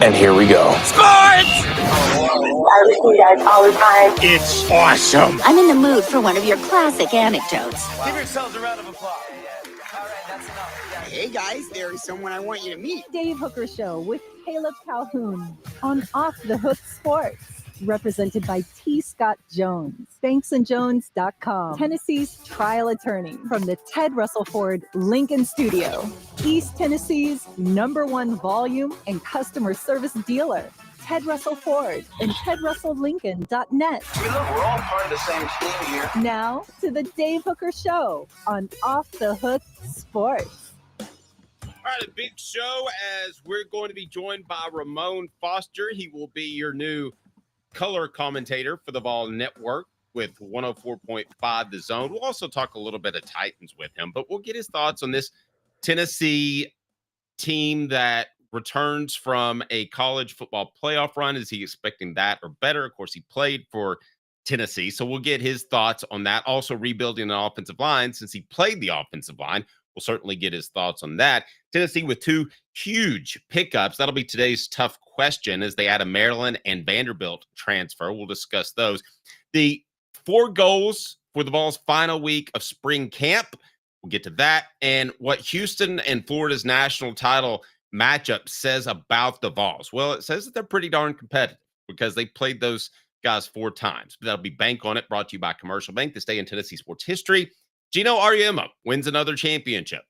And here we go. Sports! I listen to you guys all the time. It's awesome. I'm in the mood for one of your classic anecdotes. Give yourselves a round of applause. All right, that's enough. Hey guys, there is someone I want you to meet. Dave Hooker Show with Caleb Calhoun on Off the Hook Sports. Represented by T. Scott Jones, banksandjones.com, Tennessee's trial attorney from the Ted Russell Ford Lincoln Studio, East Tennessee's #1 volume and customer service dealer, Ted Russell Ford and TedRussellLincoln.net. We're all part of the same team here. Now to the Dave Hooker Show on Off the Hook Sports. All right, a big show as we're going to be joined by Ramon Foster. He will be your new color commentator for the Vol Network with 104.5 The Zone. We'll also talk a little bit of Titans with him, but we'll get his thoughts on this Tennessee team that returns from a college football playoff run. Is he expecting that or better? Of course, he played for Tennessee, so we'll get his thoughts on that. Also rebuilding an offensive line since he played the offensive line. We'll certainly get his thoughts on that. Tennessee with two huge pickups. That'll be today's tough question as they add a Maryland and Vanderbilt transfer. We'll discuss those. The 4 goals for the Vols' final week of spring camp. We'll get to that. And what Houston and Florida's national title matchup says about the Vols. Well, it says that they're pretty darn competitive because they played those guys 4 times. But that'll be Bank on It, brought to you by Commercial Bank, this day in Tennessee sports history. Gino Auriemma wins another championship.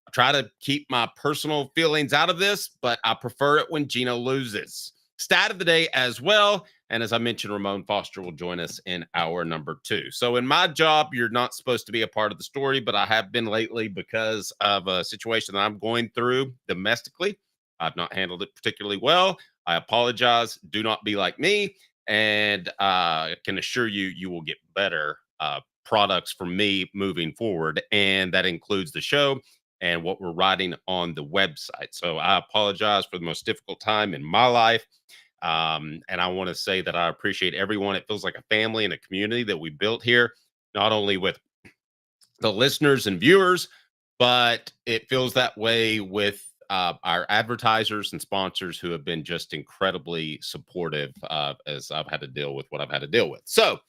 I try to keep my personal feelings out of this, but I prefer it when Gino loses. Stat of the day as well. And as I mentioned, Ramon Foster will join us in hour number 2. So in my job, you're not supposed to be a part of the story, but I have been lately because of a situation that I'm going through domestically. I've not handled it particularly well. I apologize. Do not be like me. And I can assure you, you will get better products from me moving forward. And that includes the show and what we're writing on the website. So I apologize for the most difficult time in my life. And I want to say that I appreciate everyone. It feels like a family and a community that we built here, not only with the listeners and viewers, but it feels that way with our advertisers and sponsors who have been just incredibly supportive as I've had to deal with what I've had to deal with. So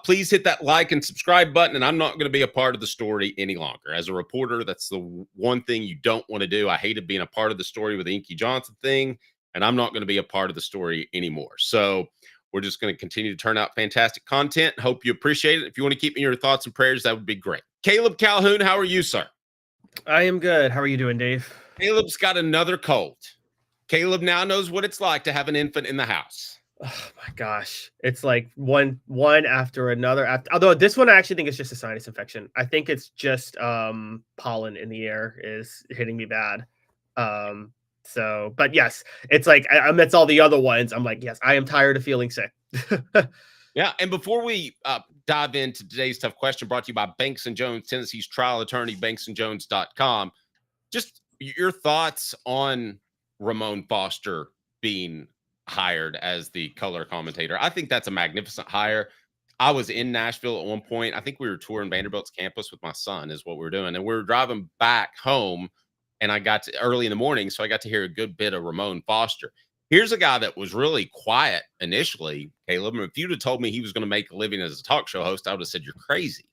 please hit that like and subscribe button. And I'm not going to be a part of the story any longer. As a reporter, that's the one thing you don't want to do. I hated being a part of the story with the Inky Johnson thing, and I'm not going to be a part of the story anymore. So we're just going to continue to turn out fantastic content. Hope you appreciate it. If you want to keep me in your thoughts and prayers, that would be great. Caleb Calhoun, how are you, sir? I am good. How are you doing, Dave? Caleb's got another cold. Caleb now knows what it's like to have an infant in the house. Oh my gosh. It's like one after another. Although this one I actually think is just a sinus infection. I think it's just pollen in the air is hitting me bad. But yes, it's like amidst all the other ones, I'm like, yes, I am tired of feeling sick. Yeah. And before we dive into today's tough question, brought to you by Banks and Jones, Tennessee's trial attorney, banksandjones.com. Just your thoughts on Ramon Foster being hired as the color commentator. I think that's a magnificent hire. I was in Nashville at one point. I think we were touring Vanderbilt's campus with my son is what we were doing. And we were driving back home and I got to early in the morning. So I got to hear a good bit of Ramon Foster. Here's a guy that was really quiet initially, Caleb. If you'd have told me he was going to make a living as a talk show host, I would have said, you're crazy.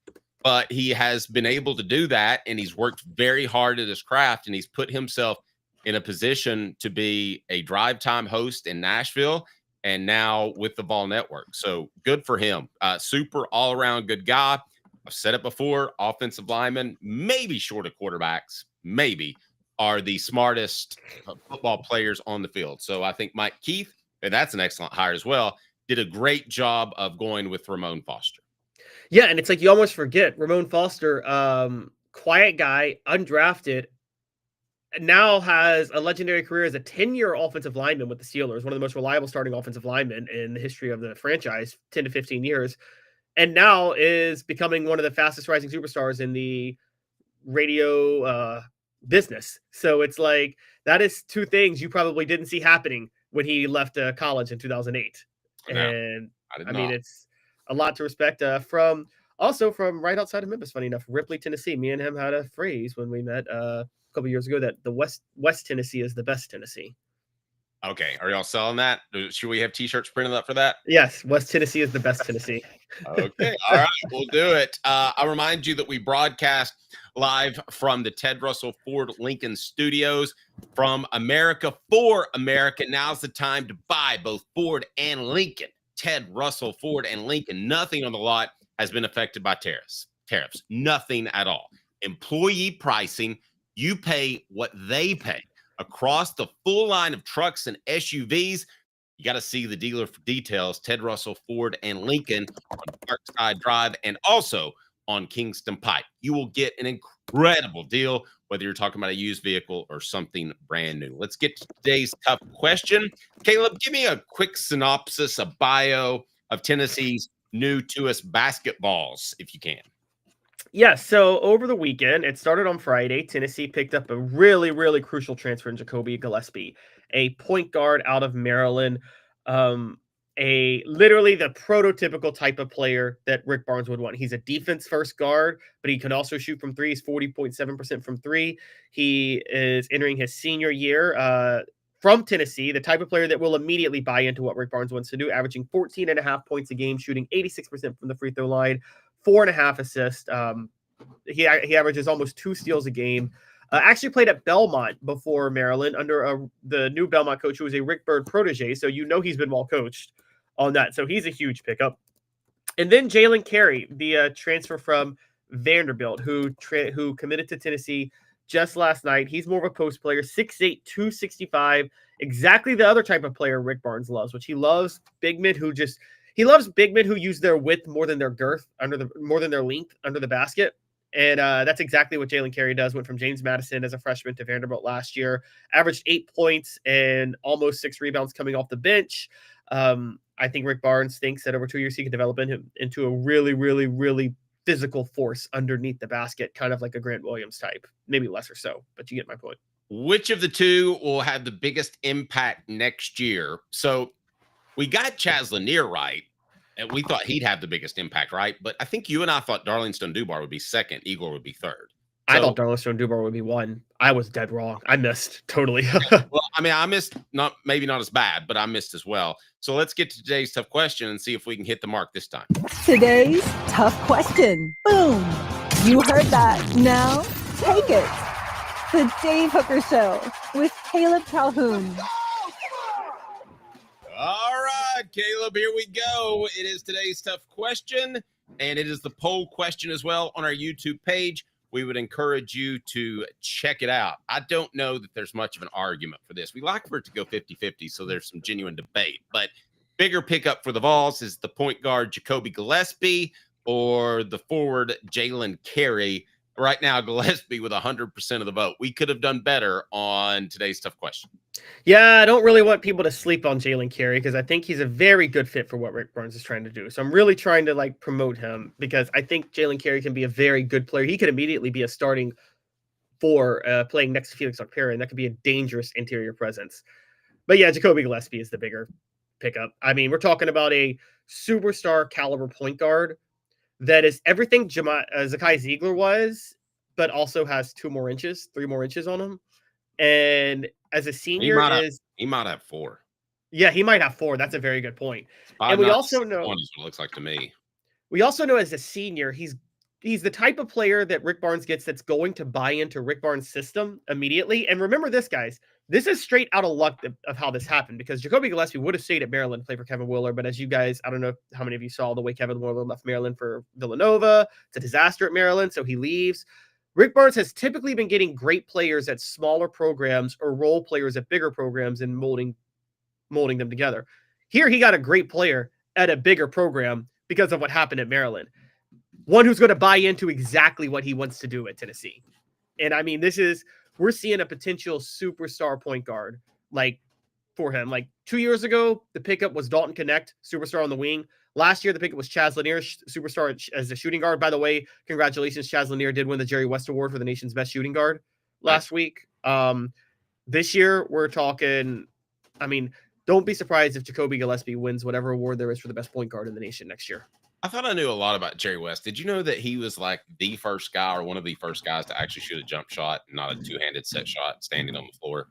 But he has been able to do that. And he's worked very hard at his craft and he's put himself in a position to be a drive time host in Nashville and now with the Vol Network. So good for him. Super all around good guy. I've said it before, offensive linemen, maybe short of quarterbacks, maybe are the smartest football players on the field. So I think Mike Keith, and that's an excellent hire as well, did a great job of going with Ramon Foster. Yeah. And it's like, you almost forget Ramon Foster, quiet guy, undrafted, now has a legendary career as a 10-year offensive lineman with the Steelers, one of the most reliable starting offensive linemen in the history of the franchise, 10 to 15 years, and now is becoming one of the fastest rising superstars in the radio business. So it's like, that is 2 things you probably didn't see happening when he left college in 2008. And I mean, it's a lot to respect from right outside of Memphis, funny enough, Ripley, Tennessee. Me and him had a phrase when we met couple years ago that the West Tennessee is the best Tennessee. Okay, are y'all selling that? Should we have T-shirts printed up for that? Yes, West Tennessee is the best Tennessee. Okay, all right, we'll do it. I'll remind you that we broadcast live from the Ted Russell Ford Lincoln Studios from America for America. Now's the time to buy both Ford and Lincoln. Ted Russell Ford and Lincoln. Nothing on the lot has been affected by tariffs. Nothing at all. Employee pricing, you pay what they pay across the full line of trucks and SUVs. You got to see the dealer for details. Ted Russell Ford and Lincoln on Parkside Drive and also on Kingston Pike. You will get an incredible deal, whether you're talking about a used vehicle or something brand new. Let's get to today's tough question. Caleb, give me a quick synopsis, a bio of Tennessee's new to us basketballs, if you can. Yeah, so over the weekend, it started on Friday. Tennessee picked up a really, really crucial transfer in Jacoby Gillespie, a point guard out of Maryland, literally the prototypical type of player that Rick Barnes would want. He's a defense-first guard, but he can also shoot from three. He's 40.7% from three. He is entering his senior year from Tennessee, the type of player that will immediately buy into what Rick Barnes wants to do, averaging 14.5 points a game, shooting 86% from the free throw line, 4.5 assists. He averages almost 2 steals a game. Actually played at Belmont before Maryland under the new Belmont coach, who was a Rick Byrd protege. So he's been well coached on that. So he's a huge pickup. And then Jalen Carey, the transfer from Vanderbilt, who committed to Tennessee just last night. He's more of a post player, 6'8", 265. Exactly the other type of player Rick Barnes loves, which he loves big men who use their width more than their girth, more than their length under the basket. And that's exactly what Jalen Carey does. Went from James Madison as a freshman to Vanderbilt last year, averaged 8 points and almost 6 rebounds coming off the bench. I think Rick Barnes thinks that over 2 years he can develop him into a really, really, really physical force underneath the basket, kind of like a Grant Williams type, maybe lesser so, but you get my point. Which of the two will have the biggest impact next year? So we got Chaz Lanier right, and we thought he'd have the biggest impact, right? But I think you and I thought Darlington Dubar would be second, Igor would be third. I thought Darlington Dubar would be one. I was dead wrong. I missed totally. Well, I mean, I missed maybe not as bad, but I missed as well. So let's get to today's tough question and see if we can hit the mark this time. Today's tough question. Boom. You heard that. Now take it. The Dave Hooker Show with Caleb Calhoun. All right, Caleb, here we go. It is today's tough question, and it is the poll question as well on our YouTube page. We would encourage you to check it out. I don't know that there's much of an argument for this. We like for it to go 50-50, so there's some genuine debate. But bigger pickup for the Vols is the point guard Jacoby Gillespie or the forward Jalen Carey. Right now, Gillespie with 100% of the vote. We could have done better on today's tough question. Yeah, I don't really want people to sleep on Jalen Carey because I think he's a very good fit for what Rick Barnes is trying to do. So I'm really trying to promote him because I think Jalen Carey can be a very good player. He could immediately be a starting for playing next to Felix Okpara, and that could be a dangerous interior presence. But yeah, Jacoby Gillespie is the bigger pickup. I mean, we're talking about a superstar caliber point guard that is everything Zakai Ziegler was, but also has 3 more inches on him. And as a senior, he might have 4. Yeah, he might have 4. That's a very good point. And we also know what it looks like to me. We also know as a senior, he's the type of player that Rick Barnes gets that's going to buy into Rick Barnes' system immediately. And remember this, guys. This is straight out of luck of how this happened because Jacoby Gillespie would have stayed at Maryland to play for Kevin Wheeler. But as you guys, I don't know how many of you saw the way Kevin Wheeler left Maryland for Villanova. It's a disaster at Maryland, so he leaves. Rick Barnes has typically been getting great players at smaller programs or role players at bigger programs and molding them together. Here, he got a great player at a bigger program because of what happened at Maryland. One who's going to buy into exactly what he wants to do at Tennessee. And I mean, we're seeing a potential superstar point guard for him. 2 years ago, the pickup was Dalton Connect, superstar on the wing. Last year, the pickup was Chaz Lanier, superstar as a shooting guard. By the way, congratulations, Chaz Lanier did win the Jerry West Award for the nation's best shooting guard last week. This year, we're talking, I mean, don't be surprised if Jacoby Gillespie wins whatever award there is for the best point guard in the nation next year. I thought I knew a lot about Jerry West. Did you know that he was the first guy or one of the first guys to actually shoot a jump shot, not a two-handed set shot, standing on the floor?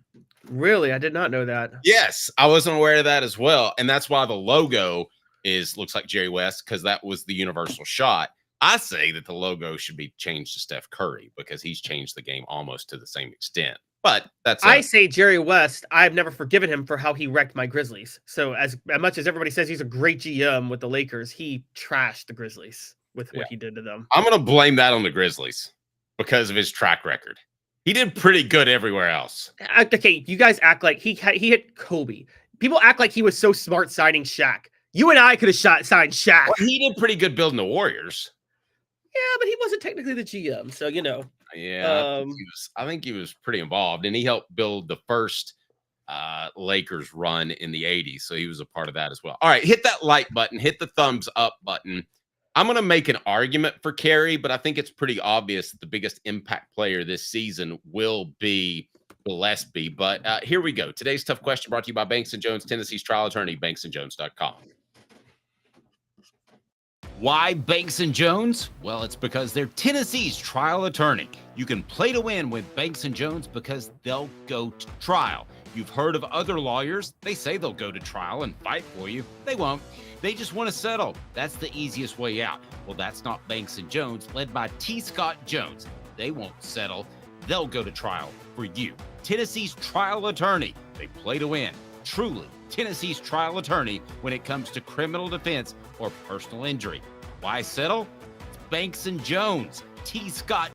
Really? I did not know that. Yes, I wasn't aware of that as well. And that's why the logo looks like Jerry West, because that was the universal shot. I say that the logo should be changed to Steph Curry because he's changed the game almost to the same extent. But I say Jerry West, I've never forgiven him for how he wrecked my Grizzlies. So as much as everybody says he's a great GM with the Lakers, he trashed the Grizzlies with what he did to them. I'm going to blame that on the Grizzlies because of his track record. He did pretty good everywhere else. Okay, you guys act like he hit Kobe. People act like he was so smart signing Shaq. You and I could have signed Shaq. Well, he did pretty good building the Warriors. Yeah, but he wasn't technically the GM, so you know. Yeah, I think he was pretty involved, and he helped build the first Lakers run in the 80s, so he was a part of that as well. All right, hit that like button, hit the thumbs up button. I'm going to make an argument for Carey, but I think it's pretty obvious that the biggest impact player this season will be Gillespie. But here we go. Today's tough question brought to you by Banks & Jones, Tennessee's trial attorney, banksandjones.com. Why Banks & Jones? Well, it's because they're Tennessee's trial attorney. You can play to win with Banks & Jones because they'll go to trial. You've heard of other lawyers. They say they'll go to trial and fight for you. They won't. They just want to settle. That's the easiest way out. Well, that's not Banks & Jones, led by T. Scott Jones. They won't settle. They'll go to trial for you. Tennessee's trial attorney. They play to win. Truly, Tennessee's trial attorney when it comes to criminal defense or personal injury. Why settle? It's Banks & Jones. T. Scott.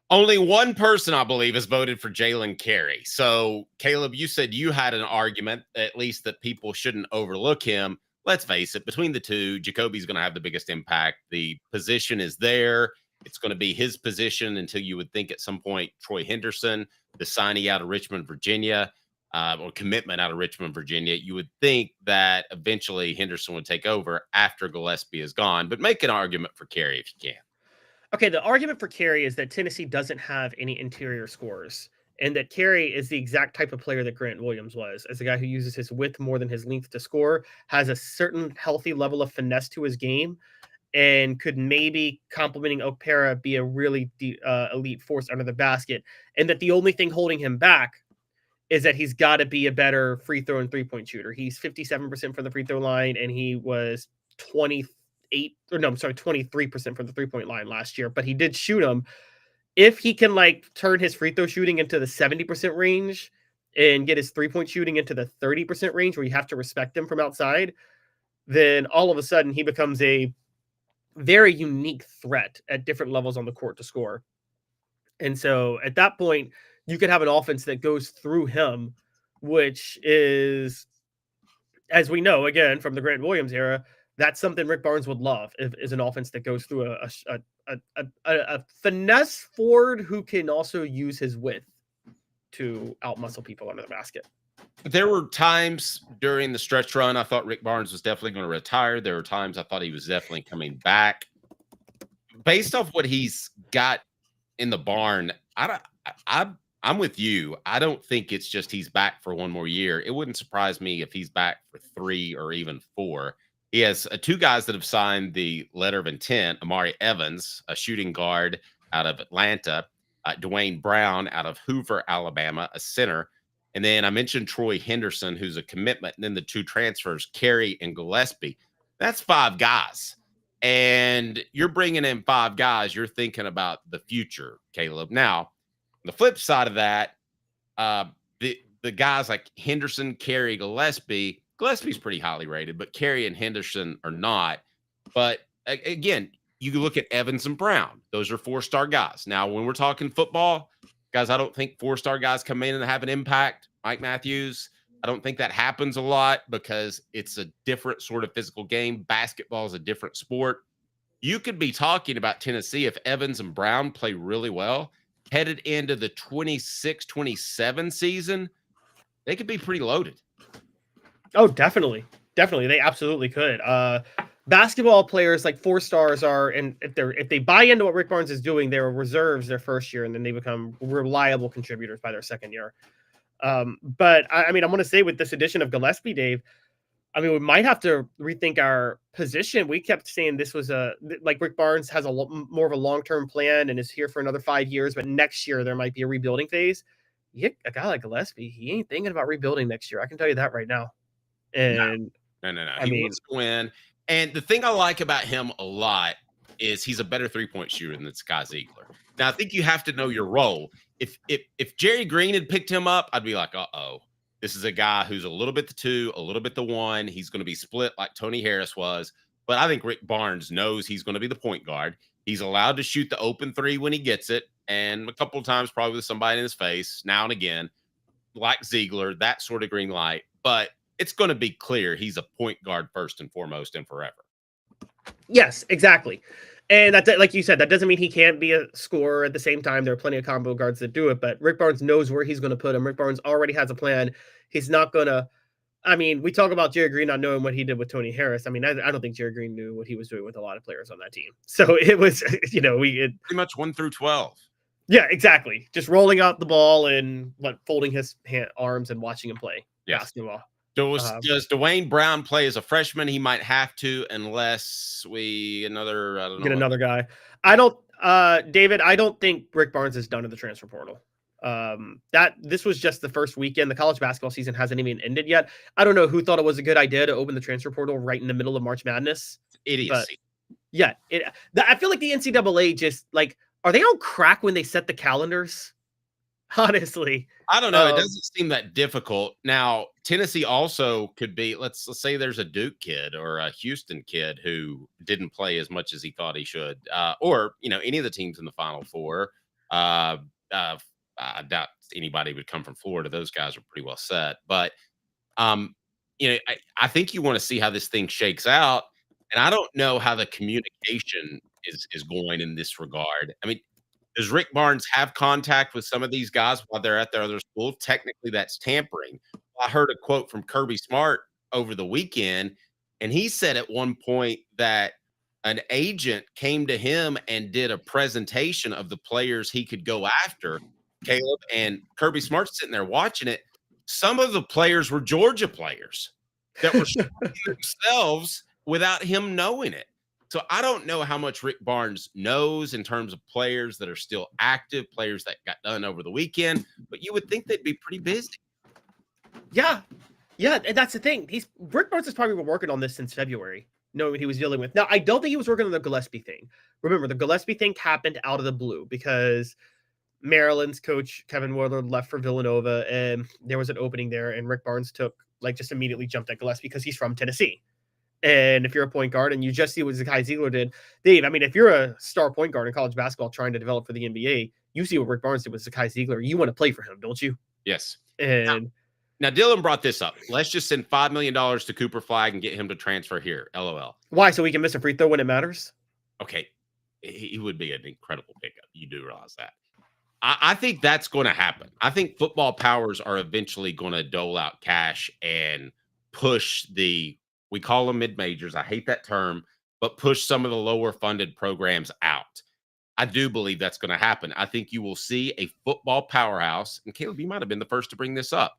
Only one person, I believe, has voted for Jalen Carey. So, Caleb, you said you had an argument, at least, that people shouldn't overlook him. Let's face it, between the two, Jacoby's going to have the biggest impact. The position is there. It's going to be his position until you would think at some point Troy Henderson, the signee out of Richmond, Virginia, or commitment out of Richmond, Virginia, you would think that eventually Henderson would take over after Gillespie is gone. But make an argument for Carey if you can. Okay, the argument for Carey is that Tennessee doesn't have any interior scorers, and that Carey is the exact type of player that Grant Williams was, as a guy who uses his width more than his length to score, has a certain healthy level of finesse to his game, and could maybe, complementing Okpara, be a really elite force under the basket, and that the only thing holding him back is that he's got to be a better free throw and three-point shooter. He's 57% from the free throw line, and he was 23% from the three-point line last year, but he did shoot them. If he can turn his free throw shooting into the 70% range and get his three-point shooting into the 30% range where you have to respect him from outside, then all of a sudden he becomes a very unique threat at different levels on the court to score. And so at that point, you could have an offense that goes through him, which is, as we know, again, from the Grant Williams era, that's something Rick Barnes would love, is an offense that goes through a finesse forward who can also use his width to outmuscle people under the basket. There were times during the stretch run I thought Rick Barnes was definitely going to retire. There were times I thought he was definitely coming back. Based off what he's got in the barn, I'm with you. I don't think it's just he's back for one more year. It wouldn't surprise me if he's back for 3 or even 4. He has 2 guys that have signed the letter of intent. Amari Evans, a shooting guard out of Atlanta. Dwayne Brown out of Hoover, Alabama, a center. And then I mentioned Troy Henderson, who's a commitment. And then the 2 transfers, Carey and Gillespie. That's 5 guys. And you're bringing in 5 guys. You're thinking about the future, Caleb. Now, the flip side of that, the guys like Henderson, Carey, Gillespie's pretty highly rated, but Carey and Henderson are not. But again, you look at Evans and Brown. Those are 4-star guys. Now, when we're talking football, guys, I don't think 4-star guys come in and have an impact. Mike Matthews, I don't think that happens a lot because it's a different sort of physical game. Basketball is a different sport. You could be talking about Tennessee if Evans and Brown play really well, headed into the 26-27 season, they could be pretty loaded. Oh, definitely. Definitely. They absolutely could. Basketball players like 4 stars are, and if they buy into what Rick Barnes is doing, they're reserves their first year, and then they become reliable contributors by their second year. But I mean, I'm going to say with this addition of Gillespie, Dave, I mean, we might have to rethink our position. We kept saying this was like Rick Barnes has more of a long-term plan and is here for another 5 years, but next year there might be a rebuilding phase. Yeah, a guy like Gillespie, he ain't thinking about rebuilding next year. I can tell you that right now. And No. I He mean, wants to win. And the thing I like about him a lot is he's a better three-point shooter than Sky Ziegler. Now, I think you have to know your role. If Jerry Green had picked him up, I'd be like, uh-oh. This is a guy who's a little bit the 2, a little bit the 1. He's going to be split like Tony Harris was. But I think Rick Barnes knows he's going to be the point guard. He's allowed to shoot the open 3 when he gets it, and a couple of times probably with somebody in his face now and again, like Ziegler, that sort of green light. But it's going to be clear he's a point guard first and foremost and forever. yes, exactly. And that, like you said, that doesn't mean he can't be a scorer at the same time. There are plenty of combo guards that do it, but Rick Barnes knows where he's going to put him. Rick Barnes already has a plan. He's not going to, I mean, we talk about Jerry Green not knowing what he did with Tony Harris. I mean, I don't think Jerry Green knew what he was doing with a lot of players on that team. So it was, pretty much 1 through 12. Yeah, exactly. Just rolling out the ball and folding his arms and watching him play basketball. Does Dwayne Brown play as a freshman? He might have to, unless we get another guy. I don't, David. I don't think Rick Barnes is done in the transfer portal. This was just the first weekend. The college basketball season hasn't even ended yet. I don't know who thought it was a good idea to open the transfer portal right in the middle of March Madness. Idiocy. Yeah, I feel like the NCAA just are they on crack when they set the calendars? Honestly, I don't know. It doesn't seem that difficult. Now, Tennessee also could be, let's say there's a Duke kid or a Houston kid who didn't play as much as he thought he should, or, any of the teams in the Final Four. I doubt anybody would come from Florida. Those guys are pretty well set. But, I think you want to see how this thing shakes out. And I don't know how the communication is going in this regard. I mean, does Rick Barnes have contact with some of these guys while they're at their other school? Technically, that's tampering. I heard a quote from Kirby Smart over the weekend, and he said at one point that an agent came to him and did a presentation of the players he could go after, Caleb, and Kirby Smart's sitting there watching it. Some of the players were Georgia players that were showing themselves without him knowing it. So I don't know how much Rick Barnes knows in terms of players that are still active, players that got done over the weekend, but you would think they'd be pretty busy. Yeah, and that's the thing. Rick Barnes has probably been working on this since February, knowing what he was dealing with. Now, I don't think he was working on the Gillespie thing. Remember, the Gillespie thing happened out of the blue because Maryland's coach, Kevin Willard, left for Villanova, and there was an opening there, and Rick Barnes just immediately jumped at Gillespie because he's from Tennessee. And if you're a point guard and you just see what Zakai Ziegler did, Dave, I mean, if you're a star point guard in college basketball trying to develop for the NBA, you see what Rick Barnes did with Zakai Ziegler. You want to play for him, don't you? Yes. And now Dylan brought this up. Let's just send $5 million to Cooper Flagg and get him to transfer here. LOL. Why? So he can miss a free throw when it matters? Okay. He would be an incredible pickup. You do realize that. I think that's going to happen. I think football powers are eventually going to dole out cash and push we call them mid-majors. I hate that term, but push some of the lower funded programs out. I do believe that's going to happen. I think you will see a football powerhouse, and Caleb, you might have been the first to bring this up.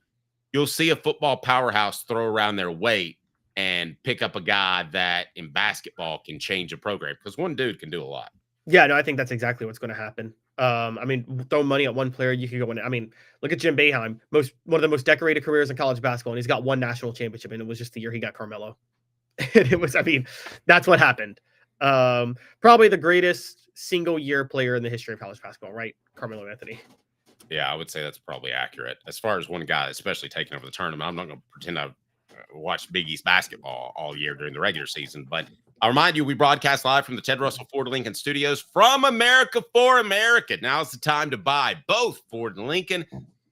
You'll see a football powerhouse throw around their weight and pick up a guy that in basketball can change a program because one dude can do a lot. Yeah, no, I think that's exactly what's going to happen. I mean, throw money at one player, you could go in. I mean, look at Jim Boeheim, one of the most decorated careers in college basketball, and he's got one national championship, and it was just the year he got Carmelo. And it was, I mean, that's what happened. Probably the greatest single-year player in the history of college basketball, right? Carmelo Anthony. Yeah, I would say that's probably accurate. As far as one guy, especially taking over the tournament, I'm not going to pretend I've watched Big East basketball all year during the regular season, but I'll remind you, we broadcast live from the Ted Russell Ford Lincoln Studios from America for America. Now's the time to buy both Ford and Lincoln.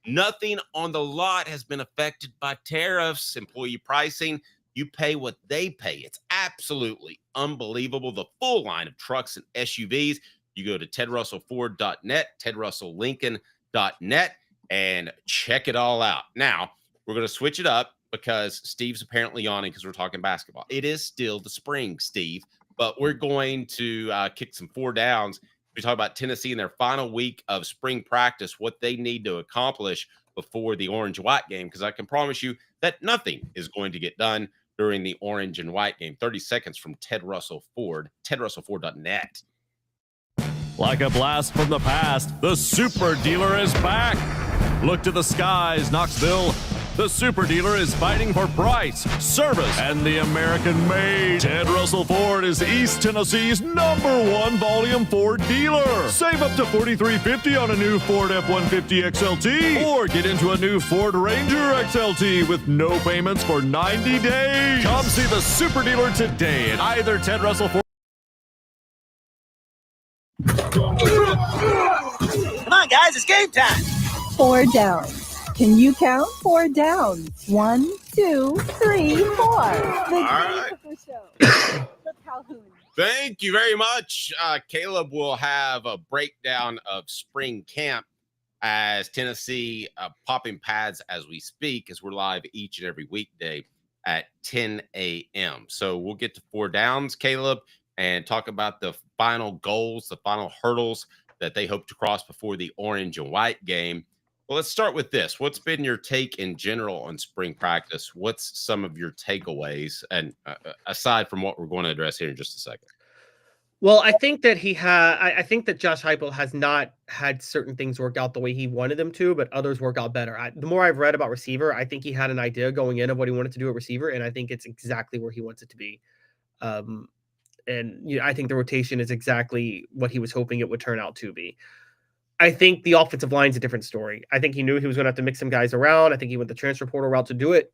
Nothing on the lot has been affected by tariffs, employee pricing. You pay what they pay. It's absolutely unbelievable. The full line of trucks and SUVs. You go to tedrussellford.net, tedrusselllincoln.net, and check it all out. Now, we're going to switch it up because Steve's apparently yawning because we're talking basketball. It is still the spring, Steve, but we're going to kick some 4 downs. We talk about Tennessee in their final week of spring practice, what they need to accomplish before the orange-white game, because I can promise you that nothing is going to get done during the orange and white game. 30 seconds from Ted Russell Ford, tedrussellford.net. Like a blast from the past, the Super Dealer is back. Look to the skies, Knoxville. The Super Dealer is fighting for price, service, and the American-made. Ted Russell Ford is East Tennessee's #1 volume Ford dealer. Save up to $4,350 on a new Ford F-150 XLT, or get into a new Ford Ranger XLT with no payments for 90 days. Come see the Super Dealer today at either Ted Russell Ford. Come on, guys, it's game time. 4 downs. Can you count 4 downs? 1, 2, 3, 4. The right. Dave Hooker Show. The Calhoun. Thank you very much. Caleb will have a breakdown of spring camp as Tennessee popping pads as we speak, as we're live each and every weekday at 10 a.m. So we'll get to 4 downs, Caleb, and talk about the final goals, the final hurdles that they hope to cross before the orange and white game. Well, let's start with this. What's been your take in general on spring practice? What's some of your takeaways? And aside from what we're going to address here in just a second. Well, I think that I think that Josh Heupel has not had certain things work out the way he wanted them to, but others work out better. The more I've read about receiver, I think he had an idea going in of what he wanted to do at receiver, and I think it's exactly where he wants it to be. And I think the rotation is exactly what he was hoping it would turn out to be. I think the offensive line is a different story. I think he knew he was going to have to mix some guys around. I think he went the transfer portal route to do it.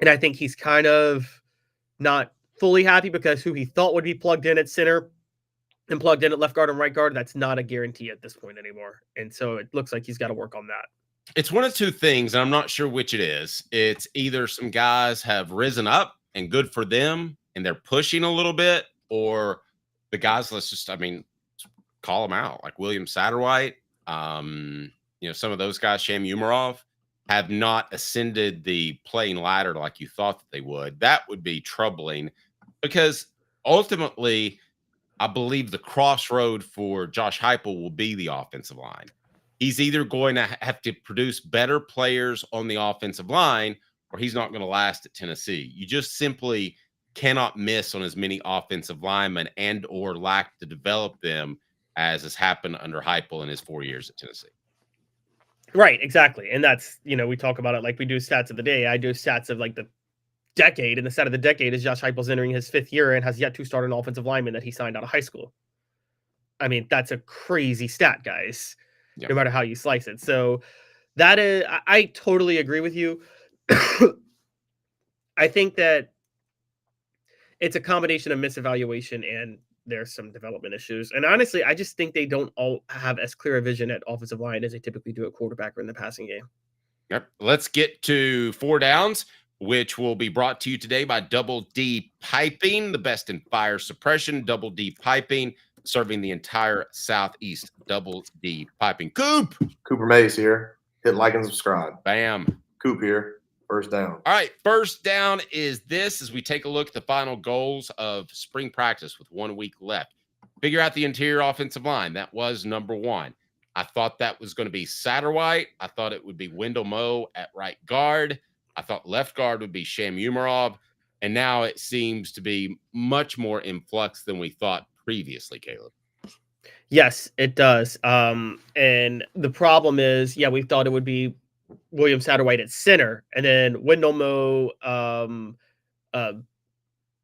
And I think he's kind of not fully happy because who he thought would be plugged in at center and plugged in at left guard and right guard, that's not a guarantee at this point anymore. And so it looks like he's got to work on that. It's one of two things, and I'm not sure which it is. It's either some guys have risen up and good for them, and they're pushing a little bit, or the guys, call them out, like William Satterwhite, some of those guys, Sham Umarov, have not ascended the playing ladder like you thought that they would. That would be troubling because ultimately, I believe the crossroad for Josh Heupel will be the offensive line. He's either going to have to produce better players on the offensive line, or he's not going to last at Tennessee. You just simply cannot miss on as many offensive linemen and or lack to develop them as has happened under Heupel in his 4 years at Tennessee. Right, exactly. And that's, we talk about it like we do stats of the day. I do stats of like the decade, and the stat of the decade is Josh Heupel's entering his 5th year and has yet to start an offensive lineman that he signed out of high school. I mean, that's a crazy stat, guys, no matter how you slice it. So that is, I totally agree with you. I think that it's a combination of misevaluation and there's some development issues. And honestly, I just think they don't all have as clear a vision at offensive line as they typically do at quarterback or in the passing game. Yep. Let's get to 4 downs, which will be brought to you today by Double D Piping, the best in fire suppression. Double D Piping, serving the entire Southeast. Double D Piping. Cooper Mays here. Hit like and subscribe. Bam. Coop here. First down. All right. First down is this as we take a look at the final goals of spring practice with 1 week left. Figure out the interior offensive line. That was number 1. I thought that was going to be Satterwhite. I thought it would be Wendell Moe at right guard. I thought left guard would be Sham Umarov. And now it seems to be much more in flux than we thought previously, Caleb. Yes, it does. And the problem is, we thought it would be William Satterwhite at center, and then Wendell Moe,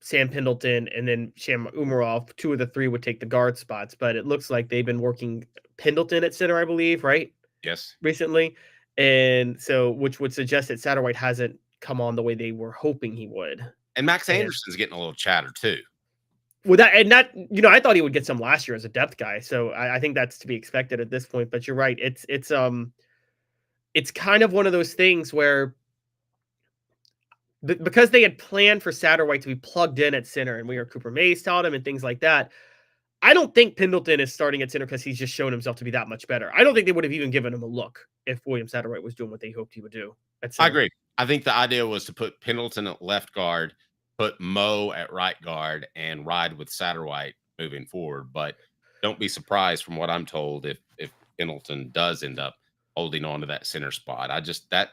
Sam Pendleton, and then Sham Umarov. 2 of the 3 would take the guard spots, but it looks like they've been working Pendleton at center, I believe, right? Yes. Recently. And so, which would suggest that Satterwhite hasn't come on the way they were hoping he would. And Max Anderson's getting a little chatter too. With that, and that, I thought he would get some last year as a depth guy. So I think that's to be expected at this point, but you're right. It's kind of one of those things where because they had planned for Satterwhite to be plugged in at center, and we heard Cooper Mays taught him and things like that. I don't think Pendleton is starting at center because he's just shown himself to be that much better. I don't think they would have even given him a look if William Satterwhite was doing what they hoped he would do. I agree. I think the idea was to put Pendleton at left guard, put Moe at right guard, and ride with Satterwhite moving forward. But don't be surprised from what I'm told if Pendleton does end up holding on to that center spot.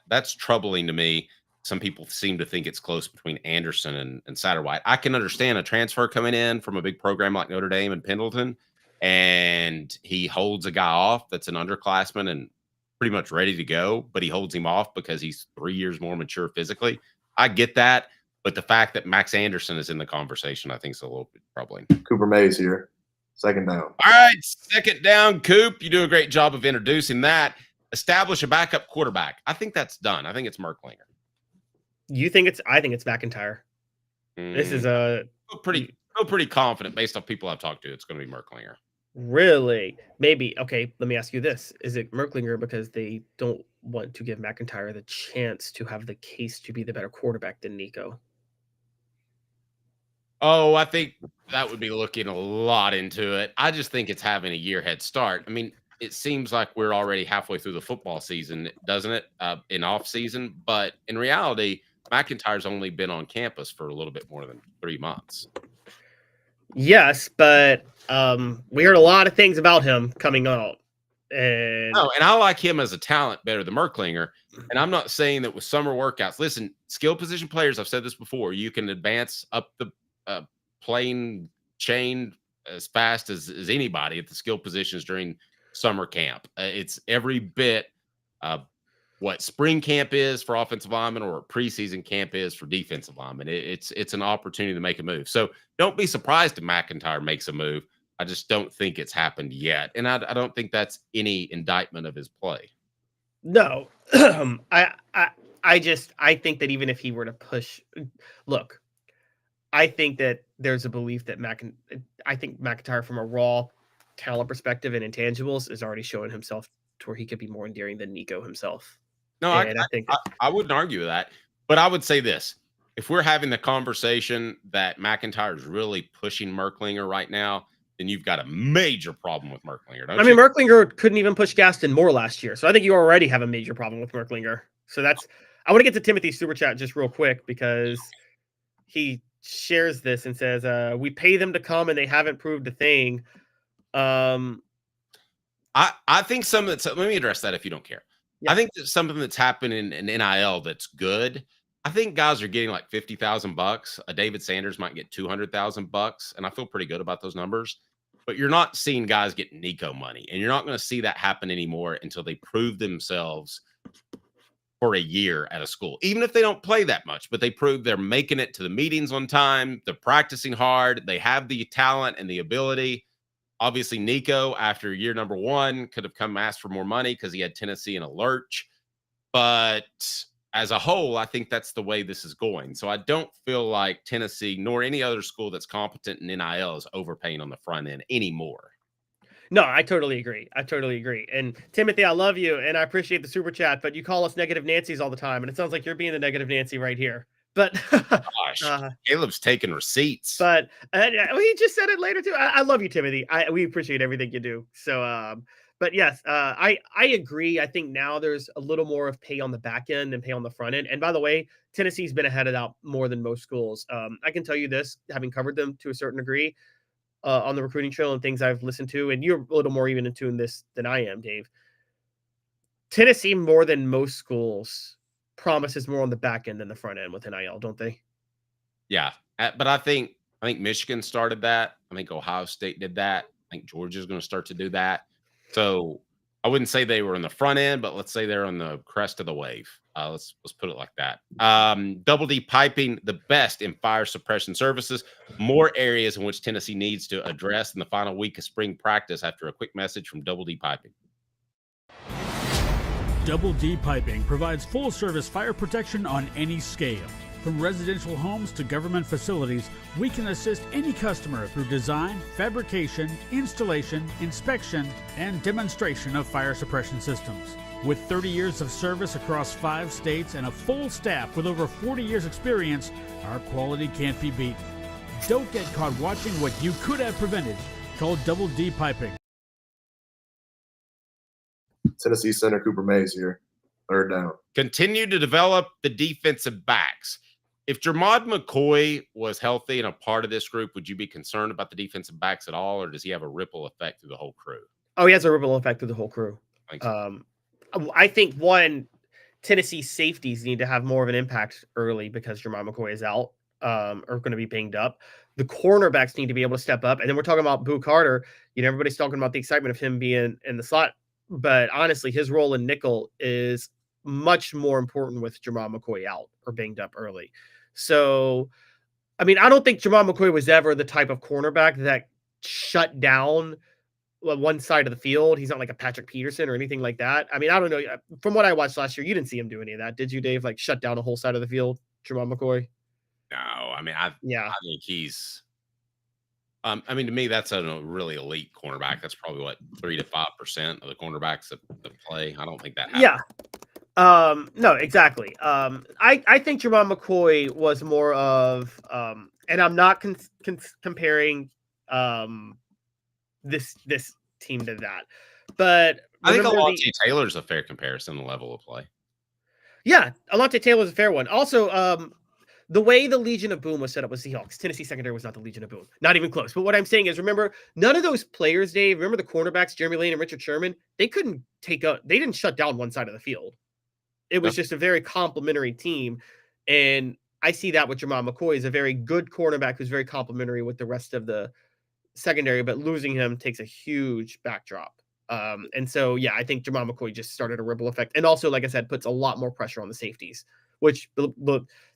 That's troubling to me. some people seem to think it's close between Anderson and Satterwhite. I can understand a transfer coming in from a big program like Notre Dame and Pendleton, and he holds a guy off that's an underclassman and pretty much ready to go, but he holds him off because he's 3 years more mature physically. I get that, but the fact that Max Anderson is in the conversation, I think is a little bit troubling. Cooper Mays here. Second down. All right, second down, Coop. You do a great job of introducing that. Establish a backup quarterback. I think that's done. I think it's Merklinger. You think it's? I think it's McIntyre. This is a pretty confident based on people I've talked to. It's going to be Merklinger. Really? Maybe. Okay, let me ask you this. Is it Merklinger because they don't want to give McIntyre the chance to have the case to be the better quarterback than Nico? Oh, I think that would be looking a lot into it. I just think it's having a year head start. I mean, it seems like we're already halfway through the football season, doesn't it? In off season, but in reality, McIntyre's only been on campus for a little bit more than 3 months. Yes, but we heard a lot of things about him coming out. And I like him as a talent better than Merklinger. And I'm not saying that with summer workouts. Listen, skill position players, I've said this before, you can advance up the playing chain as fast as anybody at the skill positions during summer camp. It's every bit what spring camp is for offensive linemen or preseason camp is for defensive linemen. It's an opportunity to make a move. So don't be surprised if McIntyre makes a move. I just don't think it's happened yet. And I don't think that's any indictment of his play. No, I think that even if he were to push, look, I think that there's a belief that I think McIntyre from a raw talent perspective and intangibles is already showing himself to where he could be more endearing than Nico himself. No, I wouldn't argue with that, but I would say this. If we're having the conversation that McIntyre is really pushing Merklinger right now, then you've got a major problem with Merklinger. Don't you? Merklinger couldn't even push Gaston Moore last year. So I think you already have a major problem with Merklinger. So I want to get to Timothy's super chat just real quick because he shares this and says, we pay them to come and they haven't proved a thing. I think let me address that if you don't care. Yeah. I think that's something that's happened in NIL that's good. I think guys are getting like $50,000. David Sanders might get $200,000, and I feel pretty good about those numbers. But you're not seeing guys get Nico money, and you're not going to see that happen anymore until they prove themselves for a year at a school, even if they don't play that much, but they prove they're making it to the meetings on time. They're practicing hard. They have the talent and the ability. Obviously, Nico, after year number 1, could have come asked for more money because he had Tennessee in a lurch. But as a whole, I think that's the way this is going. So I don't feel like Tennessee nor any other school that's competent in NIL is overpaying on the front end anymore. No, I totally agree. And Timothy, I love you, and I appreciate the super chat, but you call us negative Nancy's all the time, and it sounds like you're being the negative Nancy right here. But gosh, Caleb's taking receipts. But he just said it later too. I love you, Timothy. We appreciate everything you do. So, but yes, I agree. I think now there's a little more of pay on the back end and pay on the front end. And by the way, Tennessee's been ahead of that more than most schools. I can tell you this, having covered them to a certain degree on the recruiting trail and things I've listened to, and you're a little more even in tune this than I am, Dave. Tennessee, more than most schools, promises more on the back end than the front end with NIL, don't they? Yeah, but I think Michigan started that. I think Ohio State did that. I think Georgia's going to start to do that. So I wouldn't say they were in the front end, but let's say they're on the crest of the wave. Let's put it like that. Double D Piping, the best in fire suppression services. More areas in which Tennessee needs to address in the final week of spring practice after a quick message from Double D Piping. Double D Piping provides full-service fire protection on any scale. From residential homes to government facilities, we can assist any customer through design, fabrication, installation, inspection, and demonstration of fire suppression systems. With 30 years of service across 5 states and a full staff with over 40 years experience, our quality can't be beaten. Don't get caught watching what you could have prevented. Call Double D Piping. Tennessee center Cooper Mays here. Third down. Continue to develop the defensive backs. If Jermod McCoy was healthy and a part of this group, would you be concerned about the defensive backs at all, or does he have a ripple effect through the whole crew? Oh, he has a ripple effect through the whole crew. I think one, Tennessee safeties need to have more of an impact early because Jermon McCoy is out or going to be banged up. The cornerbacks need to be able to step up. And then we're talking about Boo Carter. Everybody's talking about the excitement of him being in the slot. But honestly, his role in nickel is much more important with Jermon McCoy out or banged up early. So, I don't think Jermon McCoy was ever the type of cornerback that shut down one side of the field. He's not like a Patrick Peterson or anything like that. I don't know. From what I watched last year, you didn't see him do any of that, did you, Dave? Like shut down a whole side of the field, Jermon McCoy? No, I think he's. To me, that's a really elite cornerback. That's probably what 3 to 5% of the cornerbacks that play. I don't think that happens. Yeah. No, exactly. I think Jermon McCoy was more of, and I'm not comparing this team to that, but I think Alontae Taylor's a fair comparison to level of play. Yeah, Alontae Taylor's a fair one. Also, the way the Legion of Boom was set up with Seahawks, Tennessee secondary was not the Legion of Boom. Not even close. But what I'm saying is, remember, none of those players, Dave, remember the cornerbacks, Jeremy Lane and Richard Sherman, they didn't shut down one side of the field. It was just a very complimentary team. And I see that with Jermon McCoy is a very good cornerback who's very complimentary with the rest of the secondary, but losing him takes a huge backdrop. And so, yeah, I think Jermon McCoy just started a ripple effect. And also, like I said, puts a lot more pressure on the safeties, which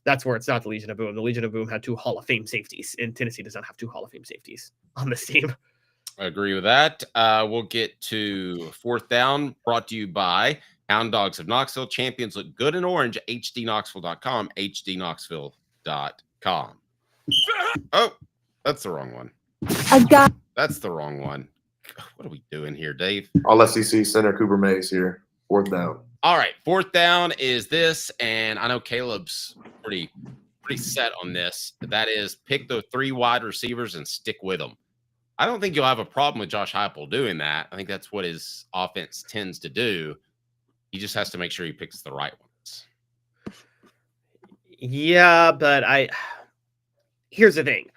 that's where it's not the Legion of Boom. The Legion of Boom had 2 Hall of Fame safeties, and Tennessee does not have 2 Hall of Fame safeties on this team. I agree with that. We'll get to fourth down, brought to you by Hound Dogs of Knoxville. Champions look good in orange. hdknoxville.com. hdknoxville.com. Oh, that's the wrong one. That's the wrong one. What are we doing here, Dave? All SEC center Cooper Mays here. Fourth down. All right, fourth down is this, and I know Caleb's pretty set on this. That is, pick the 3 wide receivers and stick with them. I don't think you'll have a problem with Josh Heupel doing that. I think that's what his offense tends to do. He just has to make sure he picks the right ones. Yeah, but here's the thing.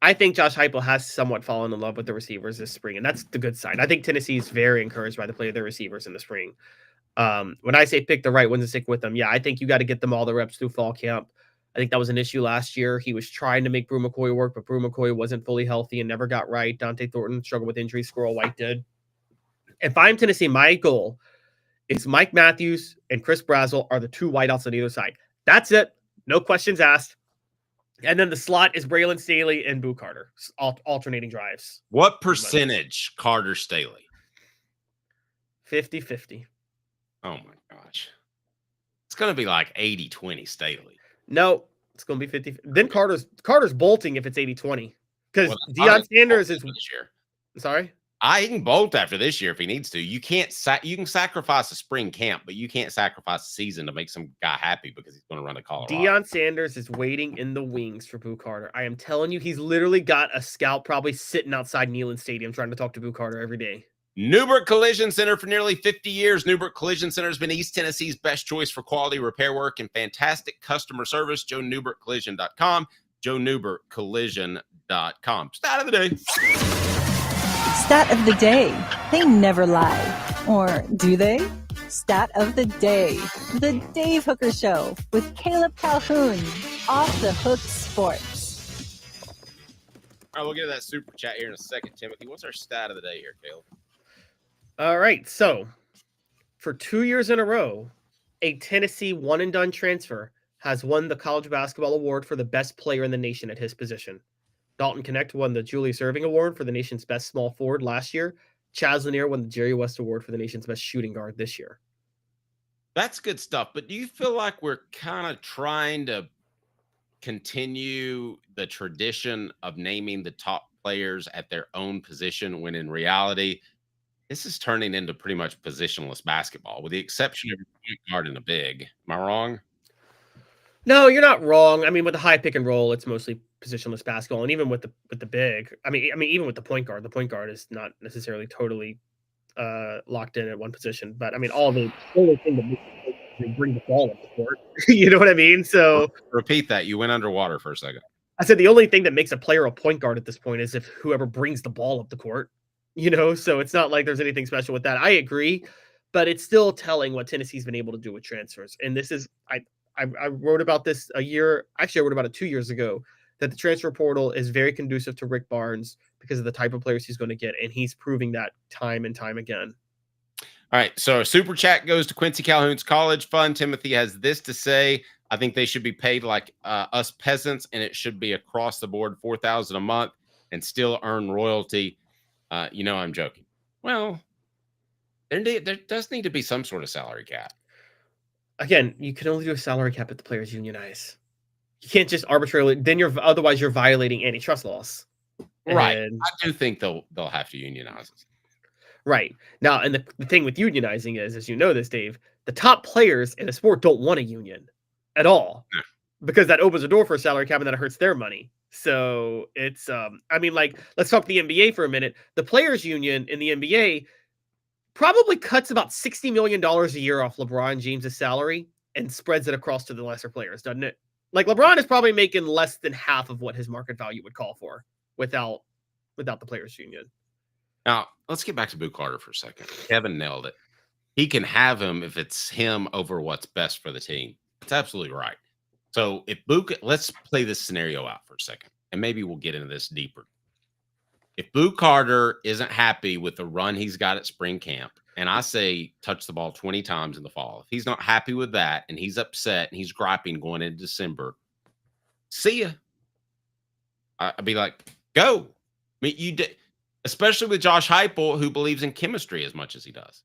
I think Josh Heupel has somewhat fallen in love with the receivers this spring, and that's the good side. I think Tennessee is very encouraged by the play of their receivers in the spring. When I say pick the right ones and stick with them, yeah, I think you got to get them all the reps through fall camp. I think that was an issue last year. He was trying to make Brew McCoy work, but Brew McCoy wasn't fully healthy and never got right. Dante Thornton struggled with injuries. Squirrel White did. If I'm Tennessee, my goal is Mike Matthews and Chris Brazzell are the 2 wideouts on either side. That's it. No questions asked. And then the slot is Braylon Staley and Boo Carter, alternating drives. What percentage Carter Staley? 50-50. Oh, my gosh. It's going to be like 80-20 Staley. No, it's going to be 50. Then Carter's bolting if it's 80-20. Because Deion Sanders is this year. Sorry? He can bolt after this year if he needs to. You can't you can sacrifice a spring camp, but you can't sacrifice a season to make some guy happy because he's going to run to Colorado. Deion Sanders is waiting in the wings for Boo Carter. I am telling you, he's literally got a scout probably sitting outside Neyland Stadium trying to talk to Boo Carter every day. Newbert Collision Center for nearly 50 years. Newbert Collision Center has been East Tennessee's best choice for quality repair work and fantastic customer service. JoeNewbertCollision.com. JoeNewbertCollision.com. Stat of the day. Stat of the day. They never lie. Or do they? Stat of the day. The Dave Hooker Show with Caleb Calhoun. Off the Hook Sports. All right, we'll get to that super chat here in a second, Timothy. What's our stat of the day here, Caleb? All right, so for 2 years in a row, a Tennessee one-and-done transfer has won the college basketball award for the best player in the nation at his position. Dalton Connect won the Julius Erving Award for the nation's best small forward last year. Chaz Lanier won the Jerry West Award for the nation's best shooting guard this year. That's good stuff, but do you feel like we're kind of trying to continue the tradition of naming the top players at their own position when in reality – this is turning into pretty much positionless basketball, with the exception of a point guard and a big. Am I wrong? No, you're not wrong. I mean, with the high pick and roll, it's mostly positionless basketball, and even with the big, I mean, even with the point guard is not necessarily totally locked in at one position. But I mean, the only thing that makes they bring the ball up the court. You know what I mean? So repeat that. You went underwater for a second. I said the only thing that makes a player a point guard at this point is if whoever brings the ball up the court. So it's not like there's anything special with that. I agree, but it's still telling what Tennessee's been able to do with transfers. And this is, I wrote about this I wrote about it 2 years ago, that the transfer portal is very conducive to Rick Barnes because of the type of players he's going to get. And he's proving that time and time again. All right. So super chat goes to Quincy Calhoun's college fund. Timothy has this to say. I think they should be paid like us peasants, and it should be across the board, $4,000 a month, and still earn royalty. I'm joking. Well, there does need to be some sort of salary cap. Again, you can only do a salary cap if the players unionize. You can't just arbitrarily. Then otherwise you're violating antitrust laws. Right. And, I do think they'll have to unionize. Right. Now, and the thing with unionizing is, as you know this, Dave, the top players in a sport don't want a union at all, because that opens the door for a salary cap and that hurts their money. So it's, let's talk the NBA for a minute. The players union in the NBA probably cuts about $60 million a year off LeBron James's salary and spreads it across to the lesser players, doesn't it? Like LeBron is probably making less than half of what his market value would call for without the players union. Now, let's get back to Boo Carter for a second. Kevin nailed it. He can have him if it's him over what's best for the team. That's absolutely right. So if let's play this scenario out for a second, and maybe we'll get into this deeper. If Boo Carter isn't happy with the run he's got at spring camp, and I say touch the ball 20 times in the fall, if he's not happy with that and he's upset and he's griping going into December, see ya. I'd be like, go. I mean, you did. Especially with Josh Heupel, who believes in chemistry as much as he does.